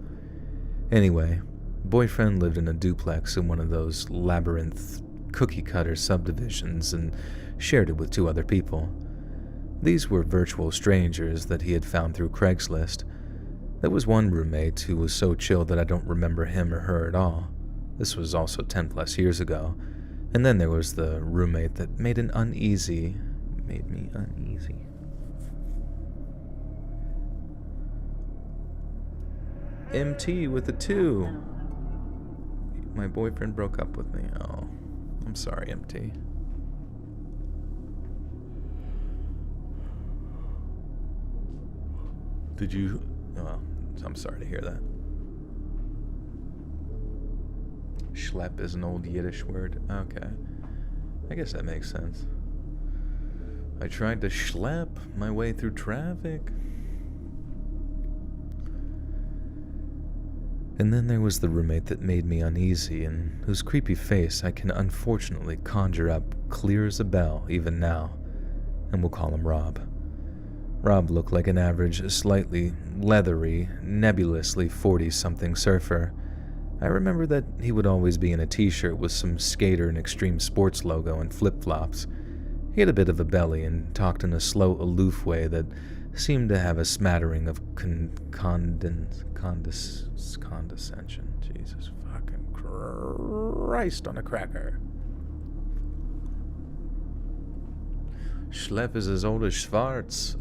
Anyway, boyfriend lived in a duplex in one of those labyrinth cookie-cutter subdivisions and shared it with 2 other people. These were virtual strangers that he had found through Craigslist. There was one roommate who was so chill that I don't remember him or her at all. This was also 10 plus years ago. And then there was the roommate that made me uneasy. MT with a 2. My boyfriend broke up with me. Oh, I'm sorry, MT. Did you... Oh, I'm sorry to hear that. Schlep is an old Yiddish word. Okay. I guess that makes sense. I tried to schlep my way through traffic. And then there was the roommate that made me uneasy and whose creepy face I can unfortunately conjure up clear as a bell even now, and we'll call him Rob. Rob looked like an average, slightly leathery, nebulously 40-something surfer. I remember that he would always be in a t-shirt with some skater and extreme sports logo and flip-flops. He had a bit of a belly and talked in a slow, aloof way that seemed to have a smattering of condescension. Jesus fucking Christ on a cracker. Schlep is as old as Schwarz.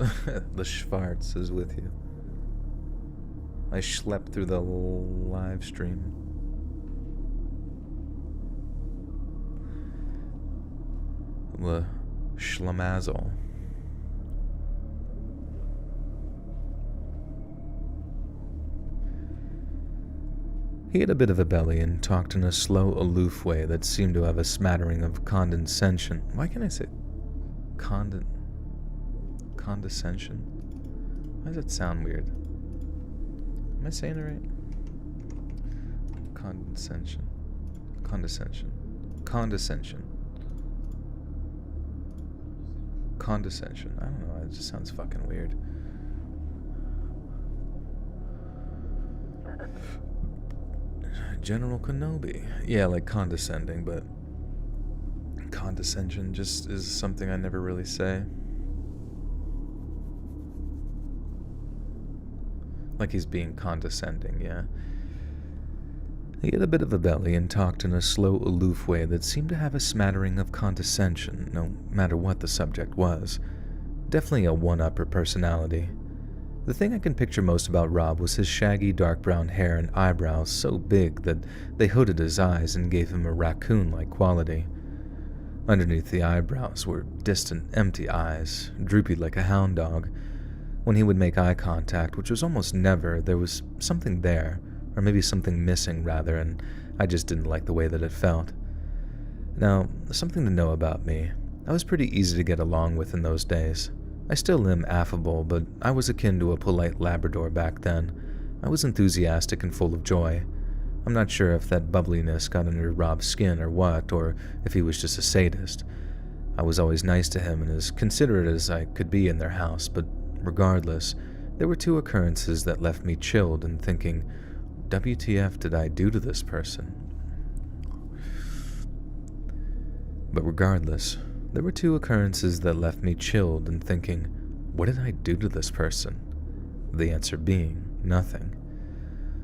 The Schwarz is with you. I schlepped through the live stream. The Schlemazel. He had a bit of a belly and talked in a slow, aloof way that seemed to have a smattering of condescension. Why can't I say condescension? Why does that sound weird? Am I saying it right? Condescension. Condescension. I don't know, it just sounds fucking weird. General Kenobi. Yeah, like condescending, but condescension just is something I never really say. Like he's being condescending, yeah. He had a bit of a belly and talked in a slow, aloof way that seemed to have a smattering of condescension, no matter what the subject was. Definitely a one-upper personality. The thing I can picture most about Rob was his shaggy, dark brown hair and eyebrows so big that they hooded his eyes and gave him a raccoon-like quality. Underneath the eyebrows were distant, empty eyes, droopy like a hound dog. When he would make eye contact, which was almost never, there was something there, or maybe something missing, rather, and I just didn't like the way that it felt. Now, something to know about me. I was pretty easy to get along with in those days. I still am affable, but I was akin to a polite Labrador back then. I was enthusiastic and full of joy. I'm not sure if that bubbliness got under Rob's skin or what, or if he was just a sadist. I was always nice to him and as considerate as I could be in their house, but regardless, there were 2 occurrences that left me chilled and thinking, WTF did I do to this person? But regardless, there were 2 occurrences that left me chilled and thinking, what did I do to this person? The answer being, nothing.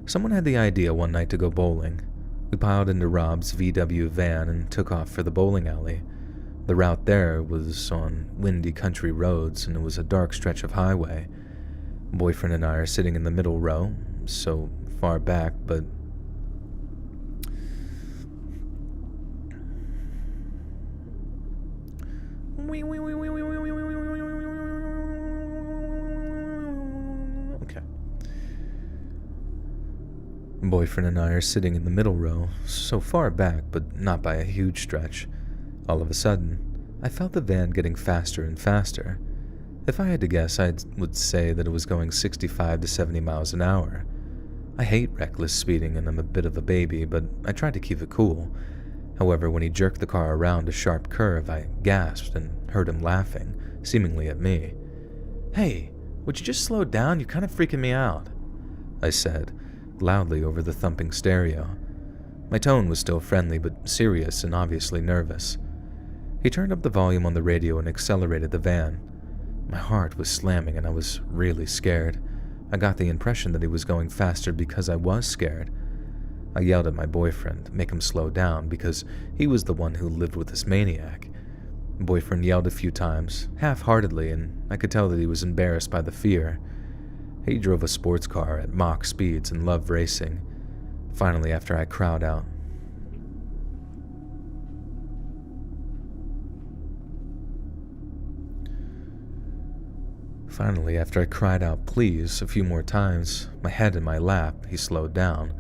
Someone had the idea one night to go bowling. We piled into Rob's VW van and took off for the bowling alley. The route there was on windy country roads and it was a dark stretch of highway. Boyfriend and I are sitting in the middle row, so far back, but Okay. Boyfriend and I are sitting in the middle row, so far back, but not by a huge stretch. All of a sudden, I felt the van getting faster and faster. If I had to guess, I would say that it was going 65 to 70 miles an hour. I hate reckless speeding and I'm a bit of a baby, but I tried to keep it cool. However, when he jerked the car around a sharp curve, I gasped and heard him laughing, seemingly at me. "Hey, would you just slow down? You're kind of freaking me out," I said, loudly over the thumping stereo. My tone was still friendly, but serious and obviously nervous. He turned up the volume on the radio and accelerated the van. My heart was slamming and I was really scared. I got the impression that he was going faster because I was scared. I yelled at my boyfriend, make him slow down, because he was the one who lived with this maniac. Boyfriend yelled a few times, half-heartedly, and I could tell that he was embarrassed by the fear. He drove a sports car at Mach speeds and loved racing. Finally, after I cried out, please, a few more times, my head in my lap, he slowed down,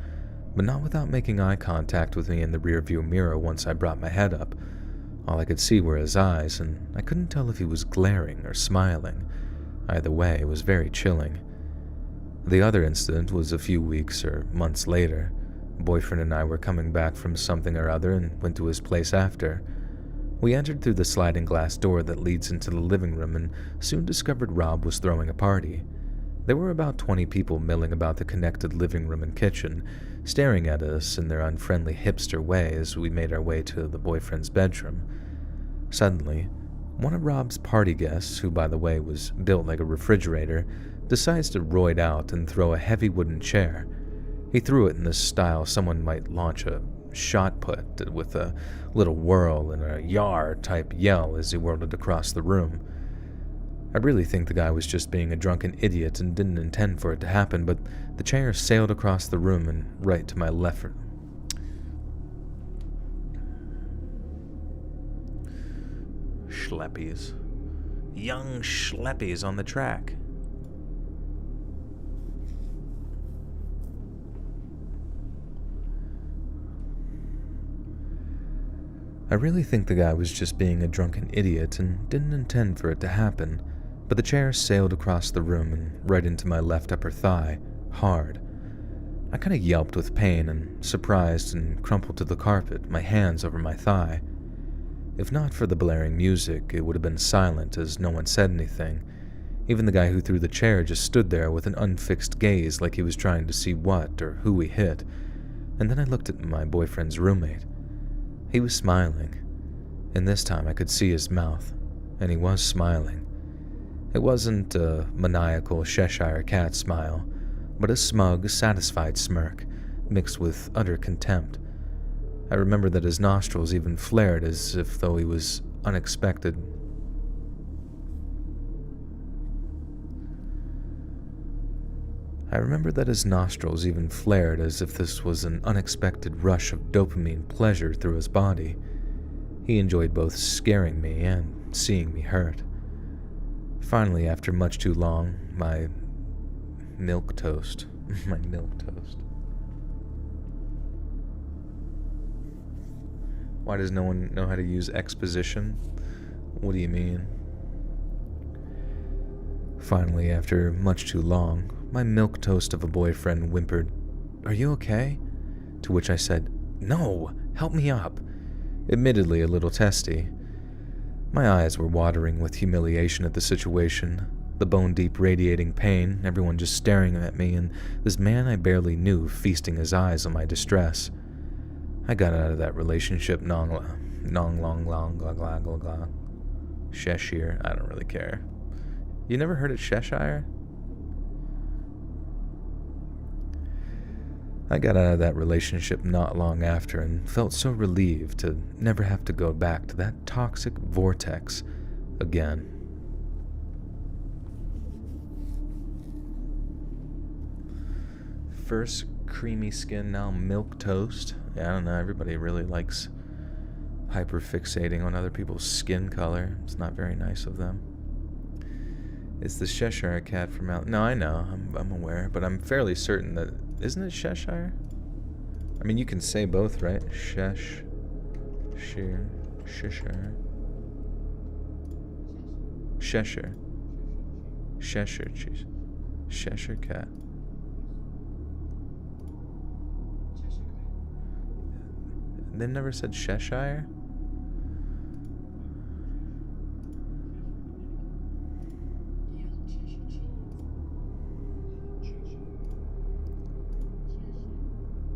but not without making eye contact with me in the rearview mirror once I brought my head up. All I could see were his eyes, and I couldn't tell if he was glaring or smiling. Either way, it was very chilling. The other incident was a few weeks or months later. Boyfriend and I were coming back from something or other and went to his place after. We entered through the sliding glass door that leads into the living room and soon discovered Rob was throwing a party. There were about 20 people milling about the connected living room and kitchen, staring at us in their unfriendly hipster way as we made our way to the boyfriend's bedroom. Suddenly, one of Rob's party guests, who by the way was built like a refrigerator, decides to roid out and throw a heavy wooden chair. He threw it in the style someone might launch a shot put, with a little whirl and a yar type yell as he whirled it across the room. I really think the guy was just being a drunken idiot and didn't intend for it to happen, but the chair sailed across the room and right to my left. Schleppies. Young schleppies on the track. I really think the guy was just being a drunken idiot and didn't intend for it to happen, but the chair sailed across the room and right into my left upper thigh, hard. I kind of yelped with pain and surprised and crumpled to the carpet, my hands over my thigh. If not for the blaring music, it would have been silent as no one said anything. Even the guy who threw the chair just stood there with an unfixed gaze like he was trying to see what or who he hit. And then I looked at my boyfriend's roommate. He was smiling, and this time I could see his mouth, and he was smiling. It wasn't a maniacal Cheshire cat smile, but a smug, satisfied smirk, mixed with utter contempt. I remember that his nostrils even flared as if though he was unexpected. This was an unexpected rush of dopamine pleasure through his body. He enjoyed both scaring me and seeing me hurt. Finally, after much too long, my milk toast. Why does no one know how to use exposition? What do you mean? Finally, after much too long, my milquetoast of a boyfriend whimpered, "Are you okay?" To which I said, "No, help me up." Admittedly a little testy. My eyes were watering with humiliation at the situation, the bone-deep radiating pain, everyone just staring at me, and this man I barely knew feasting his eyes on my distress. I got out of that relationship Cheshire, I don't really care. You never heard of Cheshire? I got out of that relationship not long after and felt so relieved to never have to go back to that toxic vortex again. First creamy skin, now milk toast. Yeah, I don't know, everybody really likes hyperfixating on other people's skin color. It's not very nice of them. It's the Cheshire cat from out. No, I know. I'm aware, but I'm fairly certain that isn't it Cheshire? I mean, you can say both, right? Cheshire, Cheshire, Cheshire, Cheshire cheese, Cheshire cat. They've never said Cheshire.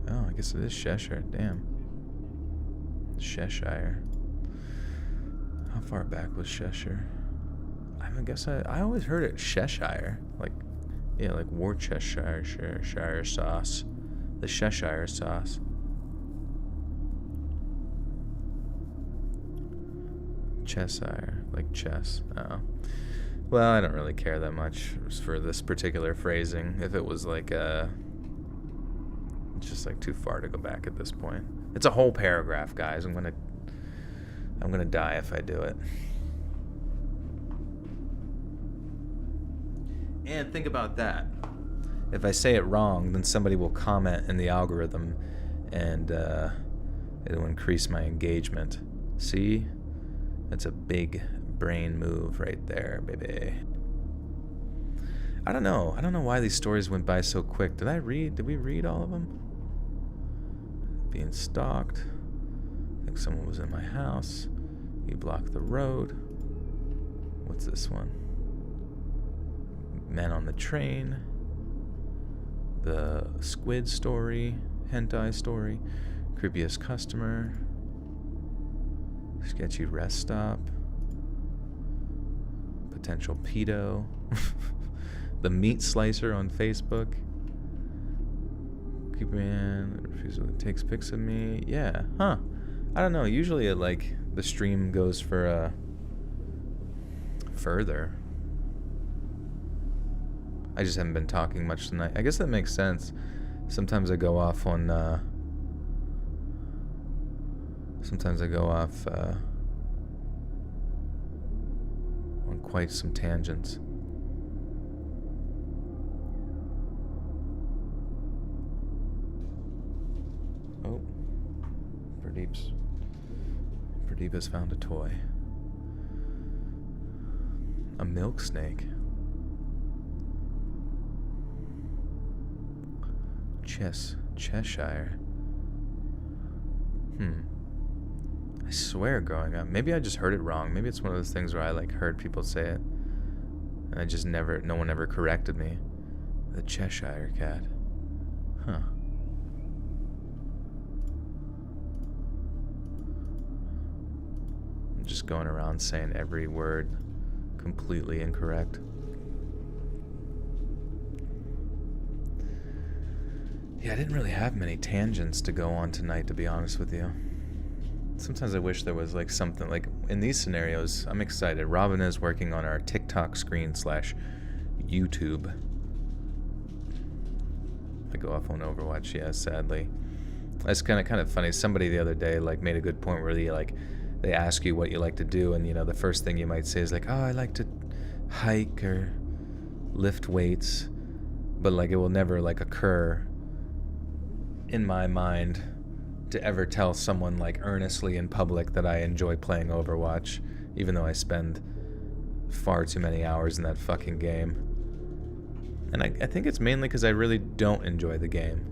Oh, I guess it is Cheshire. Damn. Cheshire. How far back was Cheshire? I guess I always heard it Cheshire. Like, yeah, like Worcestershire Shire sauce. The Cheshire sauce. Cheshire, like chess. Oh. Well, I don't really care that much for this particular phrasing. If it was like it's just like too far to go back at this point. It's a whole paragraph, guys. I'm gonna die if I do it. And think about that. If I say it wrong, then somebody will comment in the algorithm, and it'll increase my engagement. See? That's a big brain move right there, baby. I don't know why these stories went by so quick. Did we read all of them? Being stalked. I think someone was in my house. You blocked the road. What's this one? Men on the train. The squid story. Hentai story. Creepiest customer. Sketchy rest stop. Potential pedo. The meat slicer on Facebook. Creepy man refusal takes pics of me. Yeah, huh. I don't know. Usually it like the stream goes for further. I just haven't been talking much tonight. I guess that makes sense. Sometimes I go off on on quite some tangents. Oh, Pradeep has found a toy. A milk snake. Cheshire. I swear growing up, maybe I just heard it wrong. Maybe it's one of those things where I like heard people say it and I just no one ever corrected me. The Cheshire cat. Huh. I'm just going around saying every word completely incorrect. Yeah, I didn't really have many tangents to go on tonight, to be honest with you. Sometimes I wish there was like something like in these scenarios. I'm excited. Robin is working on our TikTok screen / YouTube. I go off on Overwatch, yeah, sadly. That's kind of funny. Somebody the other day like made a good point where they ask you what you like to do, and you know the first thing you might say is like, oh, I like to hike or lift weights, but like it will never like occur in my mind to ever tell someone like earnestly in public that I enjoy playing Overwatch, even though I spend far too many hours in that fucking game. And I think it's mainly because I really don't enjoy the game.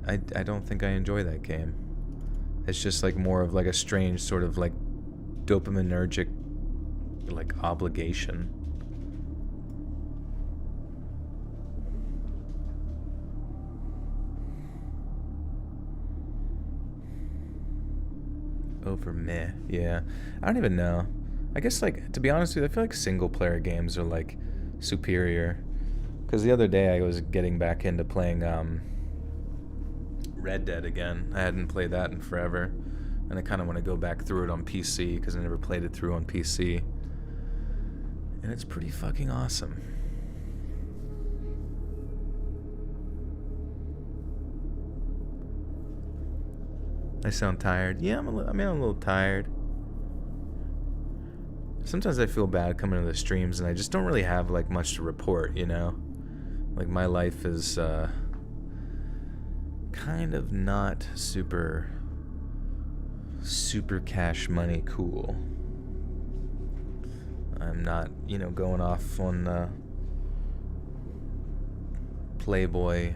I don't think I enjoy that game. It's just like more of like a strange sort of like dopaminergic like obligation. Over meh, yeah. I don't even know. I guess like to be honest with you, I feel like single player games are like superior. Because the other day I was getting back into playing Red Dead again. I hadn't played that in forever, and I kind of want to go back through it on PC because I never played it through on PC. And it's pretty fucking awesome. I sound tired. Yeah, I'm a little tired. Sometimes I feel bad coming to the streams and I just don't really have like much to report, you know? Like my life is kind of not super cash money cool. I'm not, you know, going off on Playboy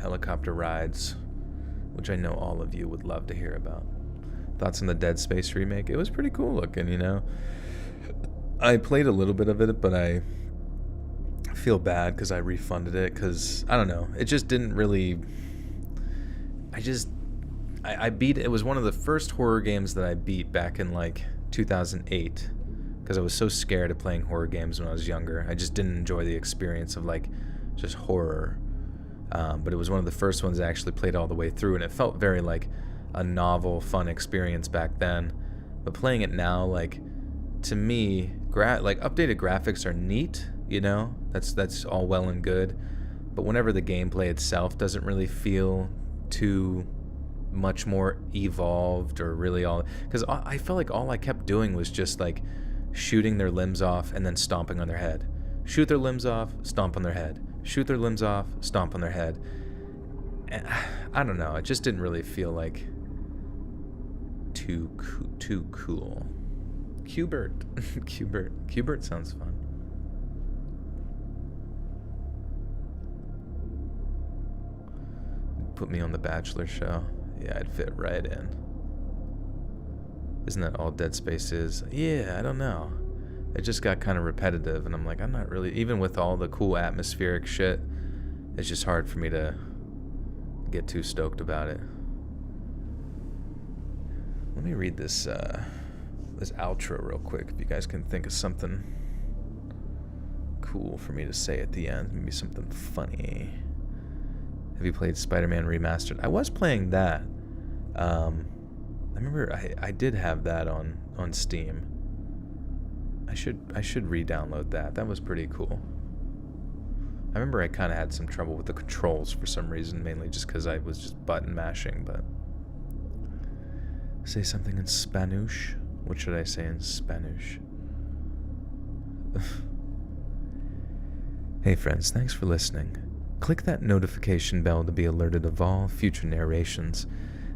helicopter rides, which I know all of you would love to hear about. Thoughts on the Dead Space remake? It was pretty cool looking, you know. I played a little bit of it, but I feel bad because I refunded it because, I don't know, it just didn't really... I beat... It was one of the first horror games that I beat back in, like, 2008 because I was so scared of playing horror games when I was younger. I just didn't enjoy the experience of, like, just horror. But it was one of the first ones I actually played all the way through, and it felt very, like, a novel, fun experience back then. But playing it now, like, to me, updated graphics are neat, you know? That's all well and good. But whenever the gameplay itself doesn't really feel too much more evolved or really all... Because I felt like all I kept doing was just, like, shooting their limbs off and then stomping on their head. Shoot their limbs off, stomp on their head. Shoot their limbs off, stomp on their head. And, I don't know, it just didn't really feel like too cool. Qbert sounds fun. Put me on the Bachelor show. Yeah, I'd fit right in. Isn't that all Dead Space is? Yeah, I don't know. It just got kind of repetitive, and I'm like, I'm not really... Even with all the cool atmospheric shit, it's just hard for me to get too stoked about it. Let me read this outro real quick, if you guys can think of something cool for me to say at the end. Maybe something funny. Have you played Spider-Man Remastered? I was playing that. I remember I did have that on Steam. I should re-download that. That was pretty cool. I remember I kind of had some trouble with the controls for some reason, mainly just because I was just button mashing, but... Say something in Spanish? What should I say in Spanish? Hey friends, thanks for listening. Click that notification bell to be alerted of all future narrations.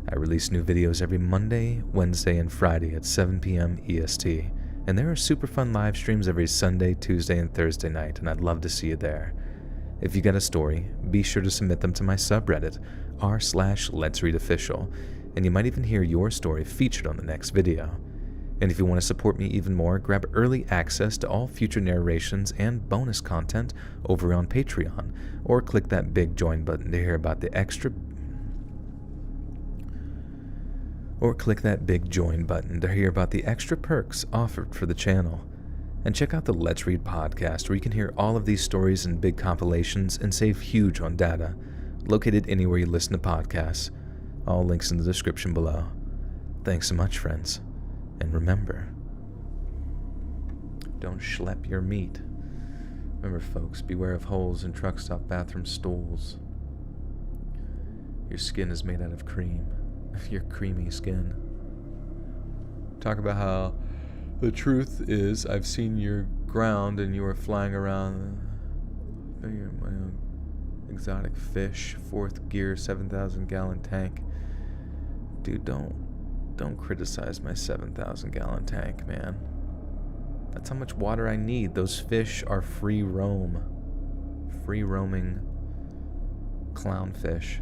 I release new videos every Monday, Wednesday, and Friday at 7 p.m. EST. And there are super fun live streams every Sunday, Tuesday, and Thursday night, and I'd love to see you there. If you got a story, be sure to submit them to my subreddit, r/Let'sReadOfficial, and you might even hear your story featured on the next video. And if you want to support me even more, grab early access to all future narrations and bonus content over on Patreon, or click that big join button to hear about the extra perks offered for the channel. And check out the Let's Read podcast, where you can hear all of these stories in big compilations and save huge on data, located anywhere you listen to podcasts. All links in the description below. Thanks so much, friends. And remember, don't schlep your meat. Remember, folks, beware of holes in truck stop bathroom stools. Your skin is made out of cream. Your creamy skin. Talk about how the truth is I've seen your ground and you were flying around exotic fish, 4th gear, 7,000 gallon tank. Dude, don't criticize my 7,000 gallon tank, man. That's how much water I need. Those fish are free roaming clownfish.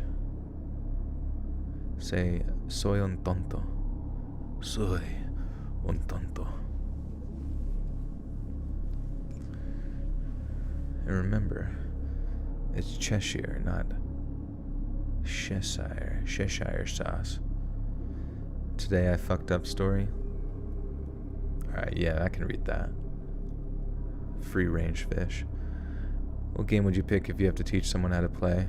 Say, soy un tonto. Soy un tonto. And remember, it's Cheshire, not Cheshire sauce. Today I fucked up story. Alright, yeah, I can read that. Free range fish. What game would you pick if you have to teach someone how to play?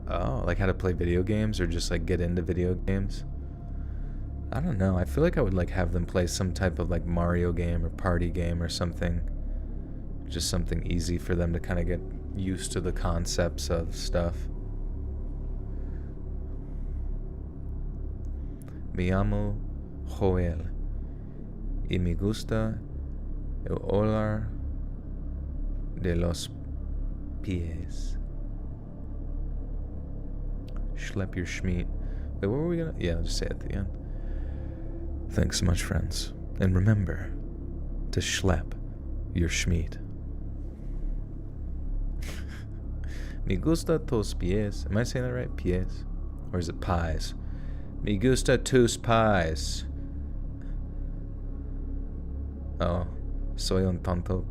Oh, like how to play video games or just like get into video games? I don't know. I feel like I would like have them play some type of like Mario game or party game or something. Just something easy for them to kind of get used to the concepts of stuff. Me llamo Joel. Y me gusta el olor de los pies. Schlepp your schmeat. Wait, what were we gonna? Yeah, I'll just say it at the end. Thanks so much, friends. And remember to schlepp your schmeat. Me gusta tus pies. Am I saying that right? Pies? Or is it pies? Me gusta tus pies. Oh, soy un tonto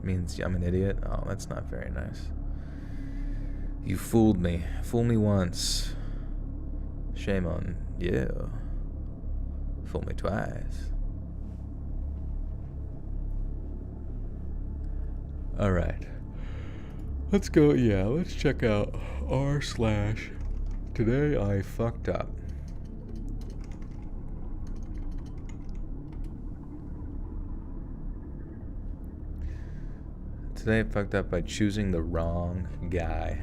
means I'm an idiot. Oh, that's not very nice. You fooled me. Fool me once. Shame on you. Fool me twice. Alright. Let's go, let's check out r/ Today I fucked up. Today I fucked up by choosing the wrong guy.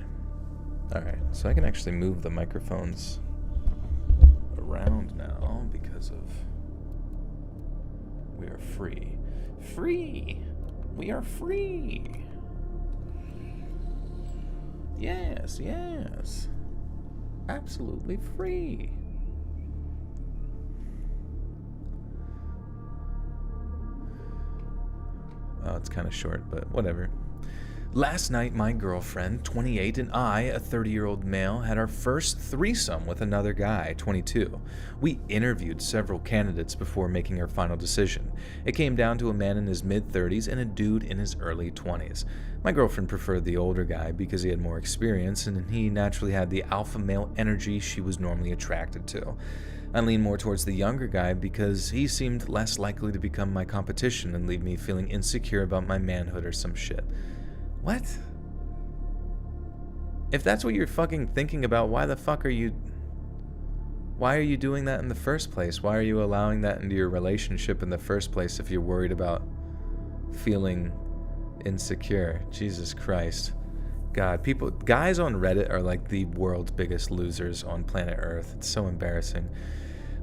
Alright, so I can actually move the microphones around now because of... We are free. Free! We are free! Yes, yes. Absolutely free. Oh, it's kind of short, but whatever. Last night, my girlfriend, 28, and I, a 30-year-old male, had our first threesome with another guy, 22. We interviewed several candidates before making our final decision. It came down to a man in his mid-30s and a dude in his early 20s. My girlfriend preferred the older guy because he had more experience, and he naturally had the alpha male energy she was normally attracted to. I leaned more towards the younger guy because he seemed less likely to become my competition and leave me feeling insecure about my manhood or some shit. What? If that's what you're fucking thinking about, why are you doing that in the first place? Why are you allowing that into your relationship in the first place if you're worried about feeling insecure? Jesus Christ. God, guys on Reddit are like the world's biggest losers on planet Earth. It's so embarrassing.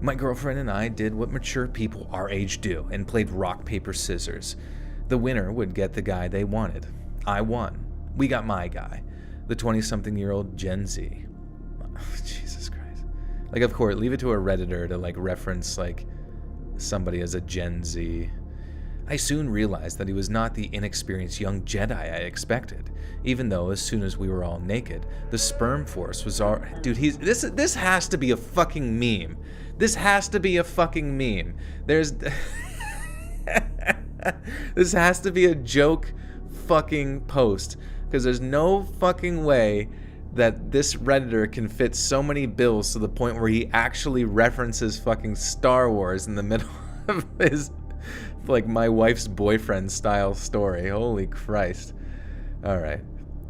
My girlfriend and I did what mature people our age do and played rock, paper, scissors. The winner would get the guy they wanted. I won. We got my guy. The 20-something-year-old Gen Z. Jesus Christ. Like, of course, leave it to a Redditor to, like, reference, like, somebody as a Gen Z. I soon realized that he was not the inexperienced young Jedi I expected, even though as soon as we were all naked, the sperm force was all... Dude, this has to be a fucking meme. This has to be a fucking meme. There's... This has to be a joke fucking post, because there's no fucking way that this Redditor can fit so many bills to the point where he actually references fucking Star Wars in the middle of his, like, my wife's boyfriend style story. Holy Christ. Alright.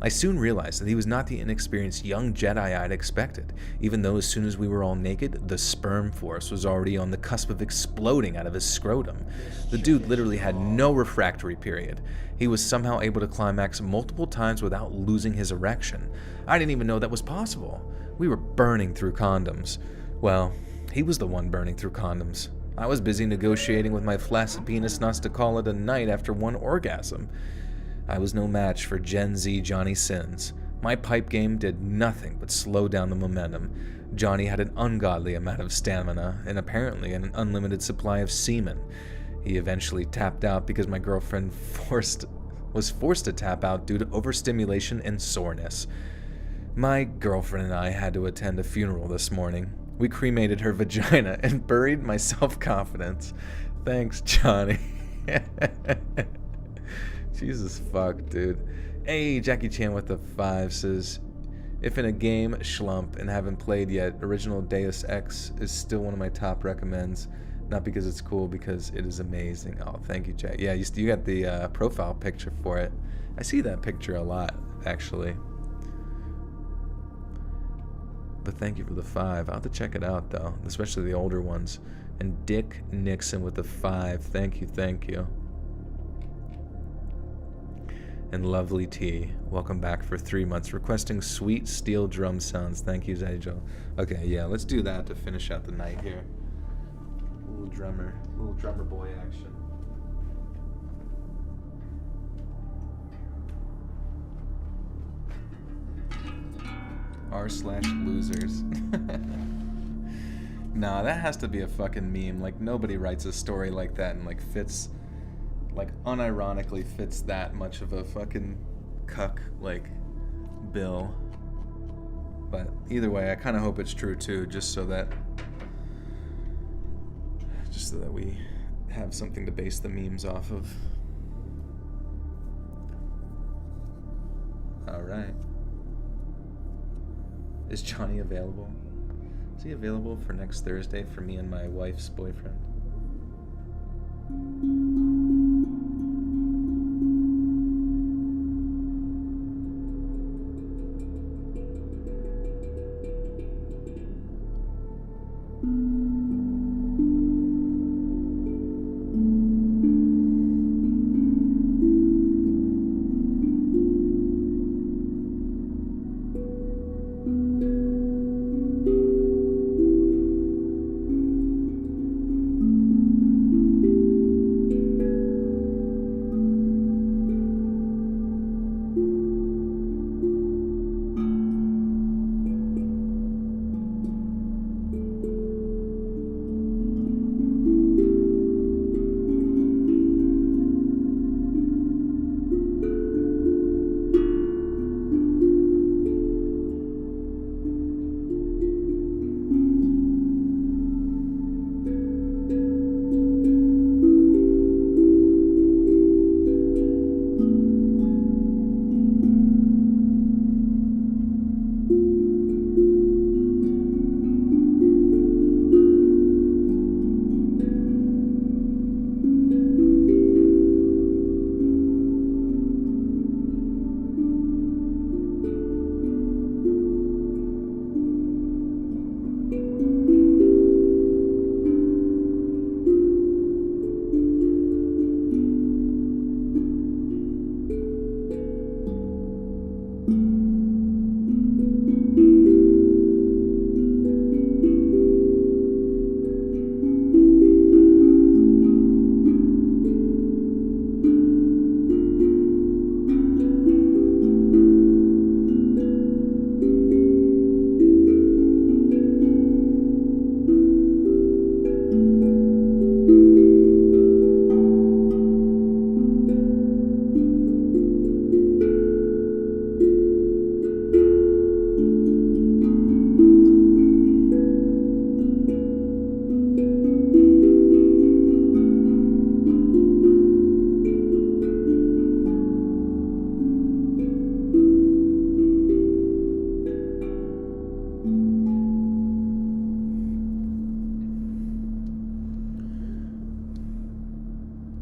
I soon realized that he was not the inexperienced young Jedi I'd expected, even though as soon as we were all naked, the sperm force was already on the cusp of exploding out of his scrotum. The dude literally had no refractory period. He was somehow able to climax multiple times without losing his erection. I didn't even know that was possible. We were burning through condoms. Well, he was the one burning through condoms. I was busy negotiating with my flaccid penis not to call it a night after one orgasm. I was no match for Gen Z Johnny Sins. My pipe game did nothing but slow down the momentum. Johnny had an ungodly amount of stamina and apparently an unlimited supply of semen. He eventually tapped out because my girlfriend was forced to tap out due to overstimulation and soreness. My girlfriend and I had to attend a funeral this morning. We cremated her vagina and buried my self-confidence. Thanks, Johnny. Jesus fuck, dude. Hey, Jackie Chan with the 5 says, if in a game, schlump, and haven't played yet, original Deus Ex is still one of my top recommends. Not because it's cool, because it is amazing. Oh, thank you, Jack. Yeah, you got the profile picture for it. I see that picture a lot, actually. But thank you for the 5. I'll have to check it out, though, especially the older ones. And Dick Nixon with the 5. Thank you, thank you. And Lovely T, welcome back for 3 months, requesting sweet steel drum sounds. Thank you, Zaijo. Okay, yeah, let's do that to finish out the night here. Little drummer boy action. r/losers. Nah, that has to be a fucking meme. Like, nobody writes a story like that and like fits, like unironically fits that much of a fucking cuck like bill. But either way, I kind of hope it's true too, just so that we have something to base the memes off of. All right. Is Johnny available? Is he available for next Thursday for me and my wife's boyfriend?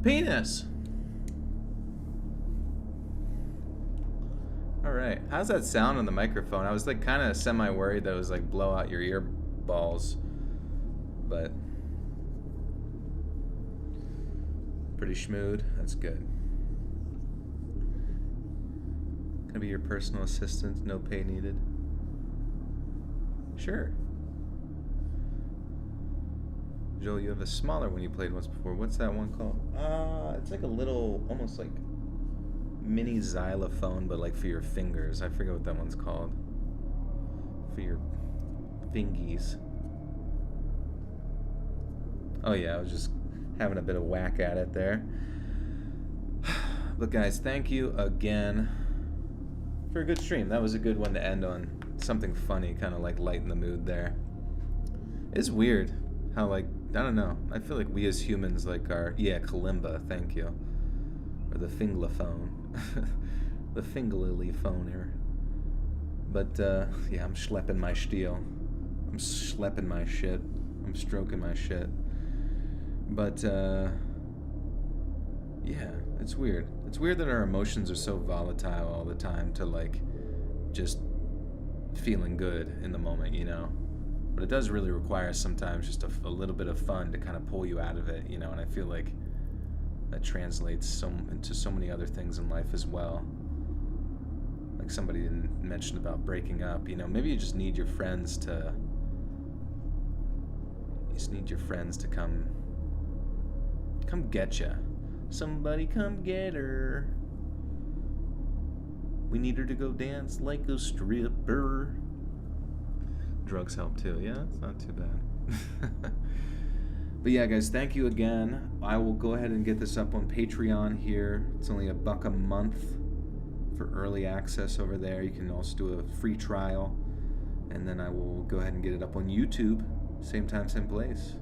Penis. All right. How's that sound on the microphone? I was like kind of semi-worried that it was like blow out your ear balls, but pretty schmood. That's good. Gonna be your personal assistant. No pay needed. Sure. Joel, you have a smaller one you played once before. What's that one called? It's like a little, almost like mini xylophone, but like for your fingers. I forget what that one's called. For your fingies. Oh yeah, I was just having a bit of whack at it there. But guys, thank you again for a good stream. That was a good one to end on. Something funny, kind of like lighten the mood there. It's weird how like, I don't know. I feel like we as humans like are, yeah, kalimba, thank you. Or the finglophone. The finglily phone here. But, yeah, I'm schlepping my steel. I'm schlepping my shit. I'm stroking my shit. But, yeah, it's weird. It's weird that our emotions are so volatile all the time to, like, just feeling good in the moment, you know? But it does really require sometimes just a little bit of fun to kind of pull you out of it, you know, and I feel like that translates into so many other things in life as well. Like somebody mentioned about breaking up, you know, maybe you just need your friends to, just need your friends to come get ya. Somebody come get her. We need her to go dance like a stripper. Drugs help too. Yeah, it's not too bad. But yeah, guys, thank you again. I will go ahead and get this up on Patreon here. It's only $1 a month for early access over there. You can also do a free trial. And then I will go ahead and get it up on YouTube. Same time, same place.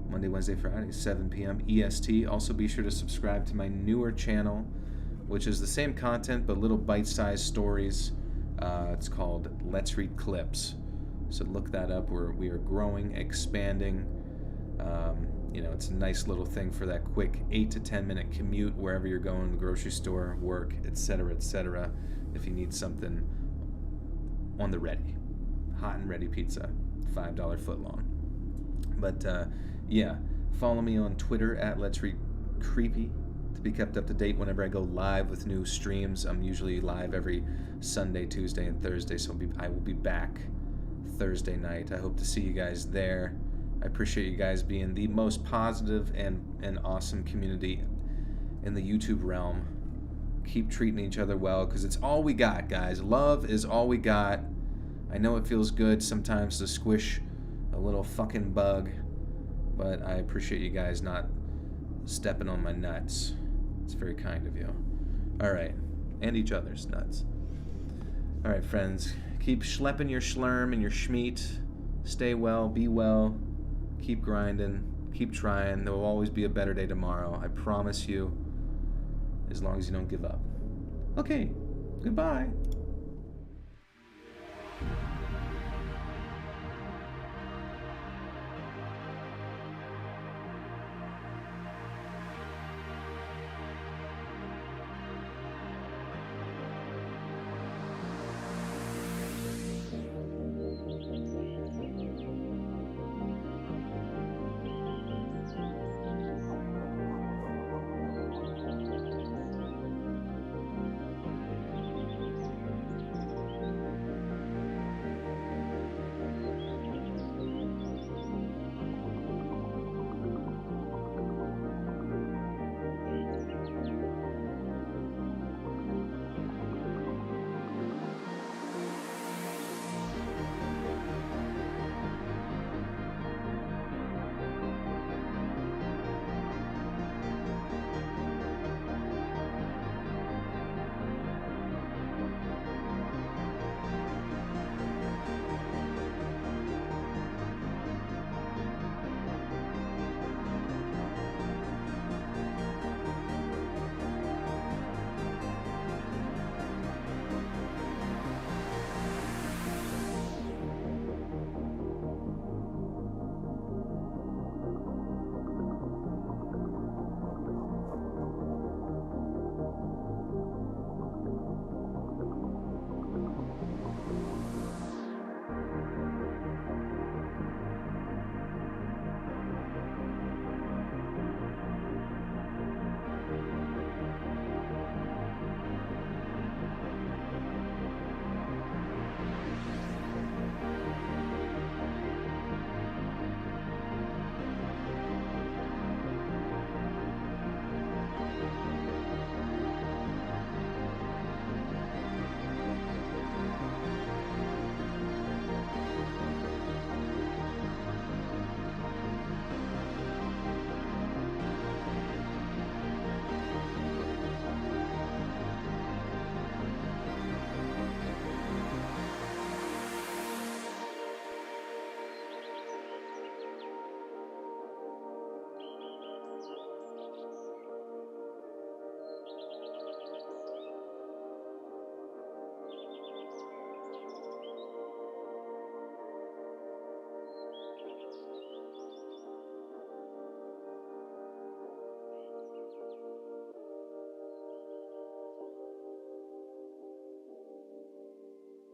Monday, Wednesday, Friday, 7 p.m. EST. Also be sure to subscribe to my newer channel, which is the same content but little bite-sized stories. It's called Let's Read Clips. So look that up. We are growing, expanding. It's a nice little thing for that quick 8 to 10 minute commute wherever you're going, the grocery store, work, etc., etc. If you need something on the ready. Hot and ready pizza, $5 footlong. But yeah, follow me on Twitter at Let's Read Creepy to be kept up to date whenever I go live with new streams. I'm usually live every Sunday, Tuesday, and Thursday, so I will be back Thursday night. I hope to see you guys there. I appreciate you guys being the most positive and awesome community in the YouTube realm. Keep treating each other well, because it's all we got, guys. Love is all we got. I know it feels good sometimes to squish a little fucking bug, but I appreciate you guys not stepping on my nuts. It's very kind of you. All right. And each other's nuts. All right, friends. Keep schlepping your schlurm and your schmeat. Stay well. Be well. Keep grinding. Keep trying. There will always be a better day tomorrow. I promise you. As long as you don't give up. Okay. Goodbye.